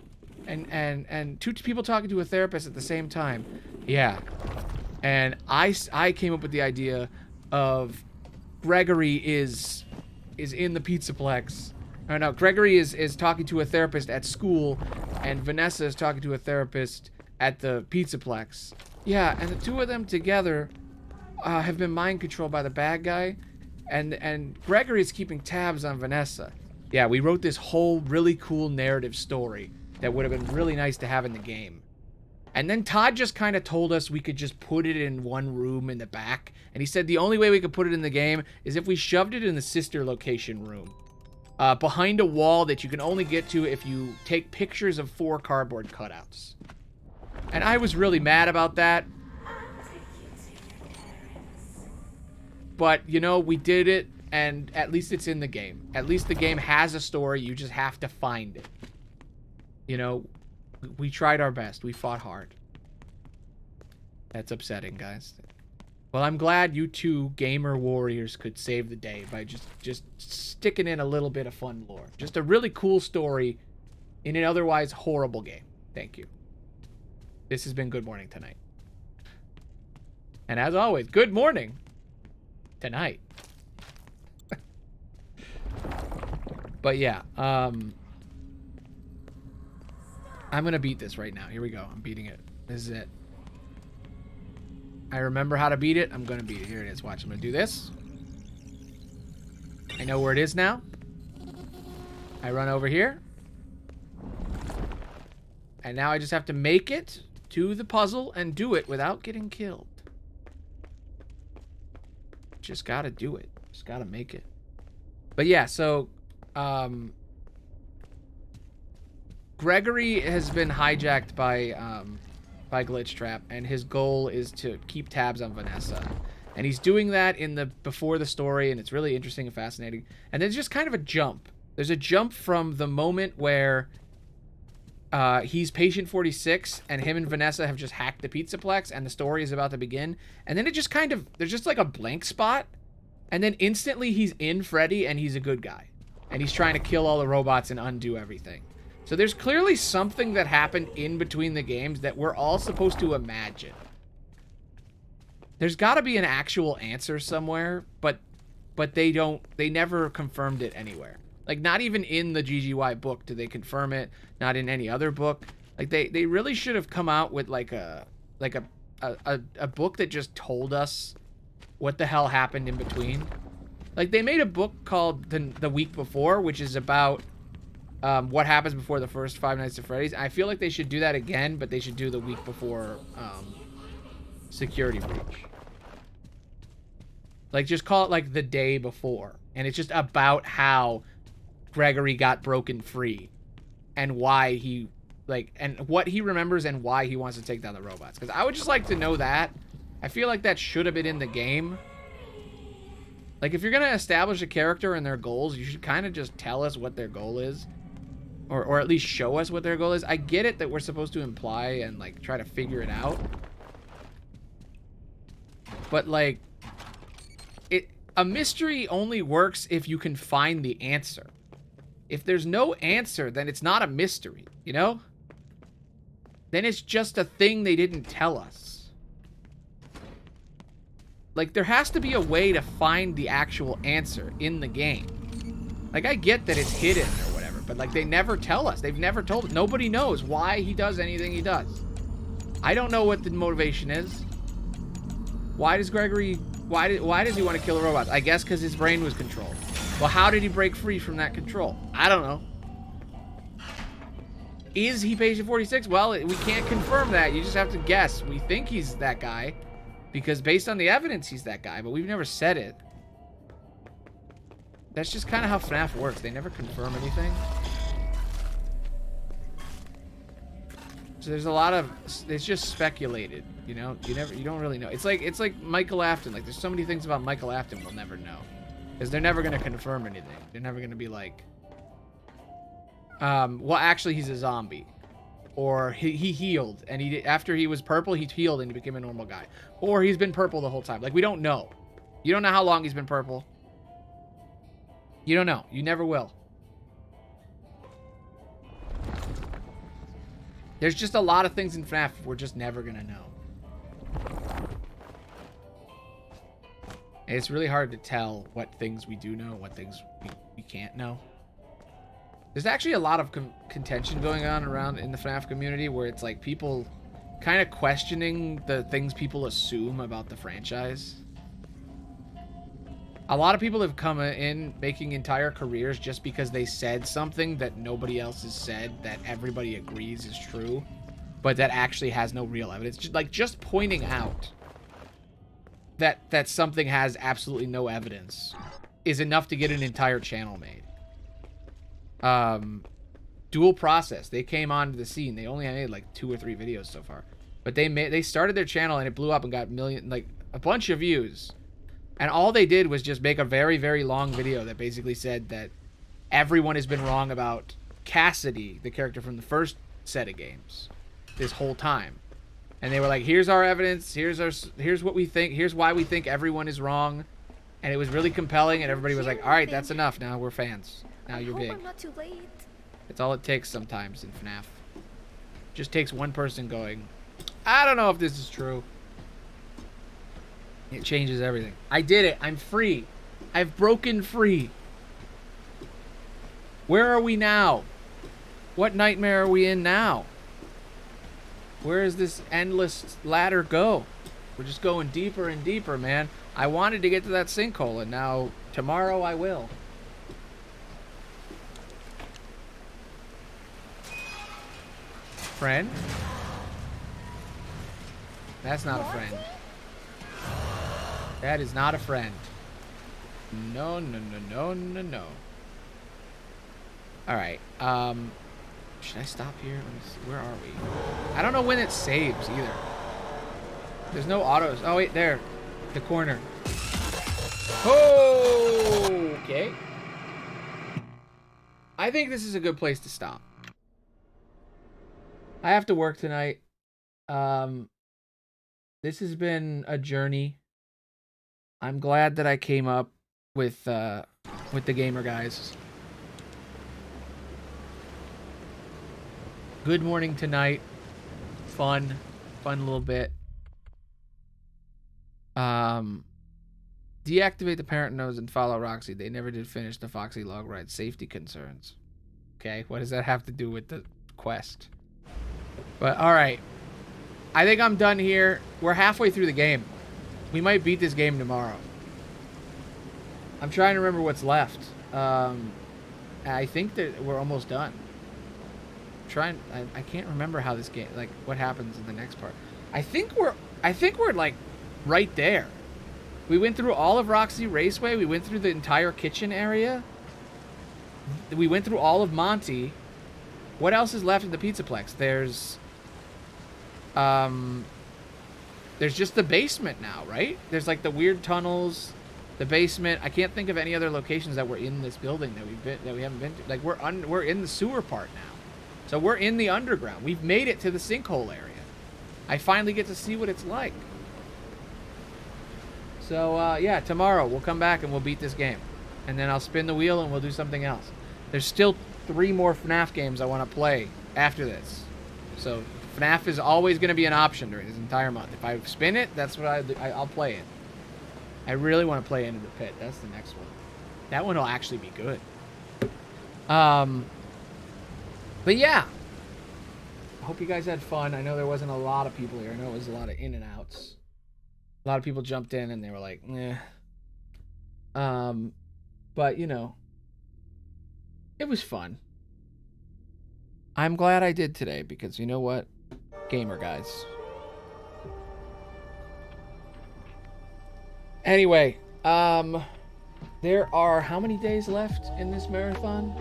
and two people talking to a therapist at the same time. Yeah. And I came up with the idea of Gregory is in the Pizzaplex, Oh no, Gregory is talking to a therapist at school, and Vanessa is talking to a therapist at the Pizzaplex. Yeah, and the two of them together have been mind controlled by the bad guy, and Gregory is keeping tabs on Vanessa. Yeah, we wrote this whole really cool narrative story that would have been really nice to have in the game. And then Todd just kind of told us we could just put it in one room in the back. And he said the only way we could put it in the game is if we shoved it in the sister location room. Behind a wall that you can only get to if you take pictures of 4 cardboard cutouts. And I was really mad about that. But, you know, we did it, and at least it's in the game. At least the game has a story, you just have to find it. You know, we tried our best. We fought hard. That's upsetting, guys. Well, I'm glad you two gamer warriors could save the day by just sticking in a little bit of fun lore. Just a really cool story in an otherwise horrible game. Thank you. This has been Good Morning Tonight. And as always, good morning tonight. But yeah, I'm gonna beat this right now. Here we go. I'm beating it. This is it. I remember how to beat it. I'm gonna beat it. Here it is. Watch. I'm gonna do this. I know where it is now. I run over here. And now I just have to make it to the puzzle and do it without getting killed. Just gotta do it. Just gotta make it. But yeah, so Gregory has been hijacked by Glitch Trap, and his goal is to keep tabs on Vanessa. And he's doing that in the before the story, and it's really interesting and fascinating. And there's just kind of a jump. There's a jump from the moment where he's patient 46, and him and Vanessa have just hacked the Pizzaplex, and the story is about to begin. And then it just kind of, there's just like a blank spot, and then instantly he's in Freddy, and he's a good guy. And he's trying to kill all the robots and undo everything. So there's clearly something that happened in between the games that we're all supposed to imagine. There's got to be an actual answer somewhere, but they never confirmed it anywhere. Like, not even in the GGY book do they confirm it. Not in any other book. Like, they really should have come out with like a book that just told us what the hell happened in between. Like, they made a book called The Week Before, which is about what happens before the first Five Nights at Freddy's. I feel like they should do that again, but they should do The Week Before Security Breach. Like, just call it like The Day Before. And it's just about how Gregory got broken free. And why he, like, and what he remembers and why he wants to take down the robots. Because I would just like to know that. I feel like that should have been in the game. Like, if you're going to establish a character and their goals, you should kind of just tell us what their goal is. Or at least show us what their goal is. I get it that we're supposed to imply and, like, try to figure it out. But, like, a mystery only works if you can find the answer. If there's no answer, then it's not a mystery, you know? Then it's just a thing they didn't tell us. Like, there has to be a way to find the actual answer in the game. Like, I get that it's hidden or whatever, but, like, they never tell us. They've never told us. Nobody knows why he does anything he does. I don't know what the motivation is. Why does Gregory... Why does he want to kill the robots? I guess because his brain was controlled. Well, how did he break free from that control? I don't know. Is he patient 46? Well, we can't confirm that. You just have to guess. We think he's that guy. Because based on the evidence, he's that guy. But we've never said it. That's just kind of how FNAF works. They never confirm anything. So there's a lot of... It's just speculated. You know? You don't really know. It's like Michael Afton. Like, there's so many things about Michael Afton we'll never know. Because they're never going to confirm anything. They're never going to be like... well, actually, he's a zombie. Or he healed. And after he was purple, he healed and he became a normal guy. Or he's been purple the whole time. Like, we don't know. You don't know how long he's been purple. You don't know. You never will. There's just a lot of things in FNAF we're just never going to know. And it's really hard to tell what things we do know, what things we can't know. There's actually a lot of contention going on around in the FNAF community where it's like people kind of questioning the things people assume about the franchise. A lot of people have come in making entire careers just because they said something that nobody else has said that everybody agrees is true, but that actually has no real evidence. Just pointing out that something has absolutely no evidence is enough to get an entire channel made. Dual Process, they came onto the scene. They only made like 2 or 3 videos so far, but they started their channel and it blew up and got a bunch of views. And all they did was just make a very, very long video that basically said that everyone has been wrong about Cassidy, the character from the first set of games, this whole time. And they were like, here's our evidence, here's what we think, here's why we think everyone is wrong. And it was really compelling, and everybody was like, all right, that's enough. Now we're fans. Now you're big. I'm not too late. It's all it takes sometimes in FNAF. Just takes one person going, I don't know if this is true. It changes everything. I did it. I'm free. I've broken free. Where are we now? What nightmare are we in now? Where does this endless ladder go? We're just going deeper and deeper, man. I wanted to get to that sinkhole, and now tomorrow I will. Friend? That's not a friend. That is not a friend. No, no, no, no, no, no. Alright, should I stop here? Let me see. Where are we? I don't know when it saves either. There's no autos. Oh, wait, there. The corner. Oh, okay. I think this is a good place to stop. I have to work tonight. This has been a journey. I'm glad that I came up with the gamer guys. Good morning tonight. Fun little bit. Deactivate the parent nodes and follow Roxy. They never did finish the Foxy log ride. Safety concerns. Okay, what does that have to do with the quest? But alright. I think I'm done here. We're halfway through the game. We might beat this game tomorrow. I'm trying to remember what's left. I think that we're almost done. I can't remember how this game, like, what happens in the next part. I think we're like right there. We went through all of Roxy Raceway. We went through the entire kitchen area. We went through all of Monty. What else is left in the Pizzaplex? There's just the basement now, right? There's like the weird tunnels, the basement. I can't think of any other locations that were in this building that we haven't been to. Like we're in the sewer part now. So we're in the underground. We've made it to the sinkhole area. I finally get to see what it's like. So, yeah, tomorrow we'll come back and we'll beat this game. And then I'll spin the wheel and we'll do something else. There's still 3 more FNAF games I want to play after this. So, FNAF is always going to be an option during this entire month. If I spin it, that's what I'll play it. I really want to play Into the Pit. That's the next one. That one will actually be good. But yeah. I hope you guys had fun. I know there wasn't a lot of people here. I know it was a lot of in and outs. A lot of people jumped in and they were like, eh. But, you know, it was fun. I'm glad I did today because you know what? Gamer guys. Anyway, there are how many days left in this marathon?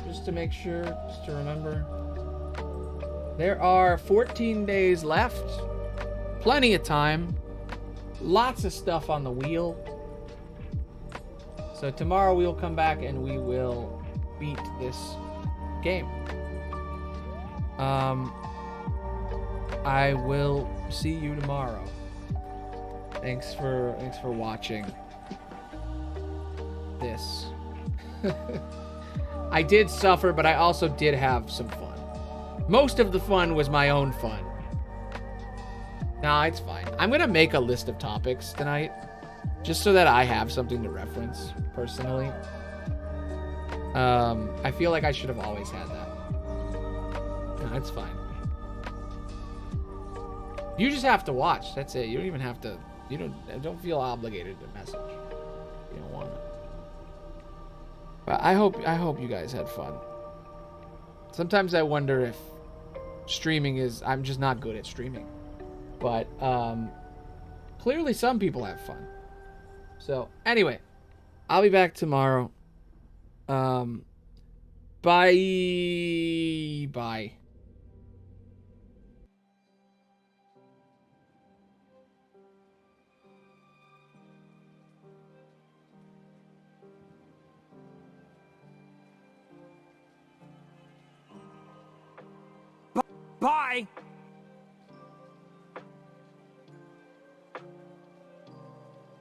Just to make sure, just to remember. There are 14 days left. Plenty of time. Lots of stuff on the wheel. So tomorrow we will come back and we will beat this game. I will see you tomorrow. Thanks for watching this. I did suffer, but I also did have some fun. Most of the fun was my own fun. Nah, it's fine. I'm gonna make a list of topics tonight, just so that I have something to reference personally. I feel like I should have always had that. No, it's fine. You just have to watch. That's it. You don't even have to. You don't feel obligated to message. You don't want to. But I hope you guys had fun. Sometimes I wonder if streaming is. I'm just not good at streaming. But clearly some people have fun. So anyway, I'll be back tomorrow. Bye. Bye!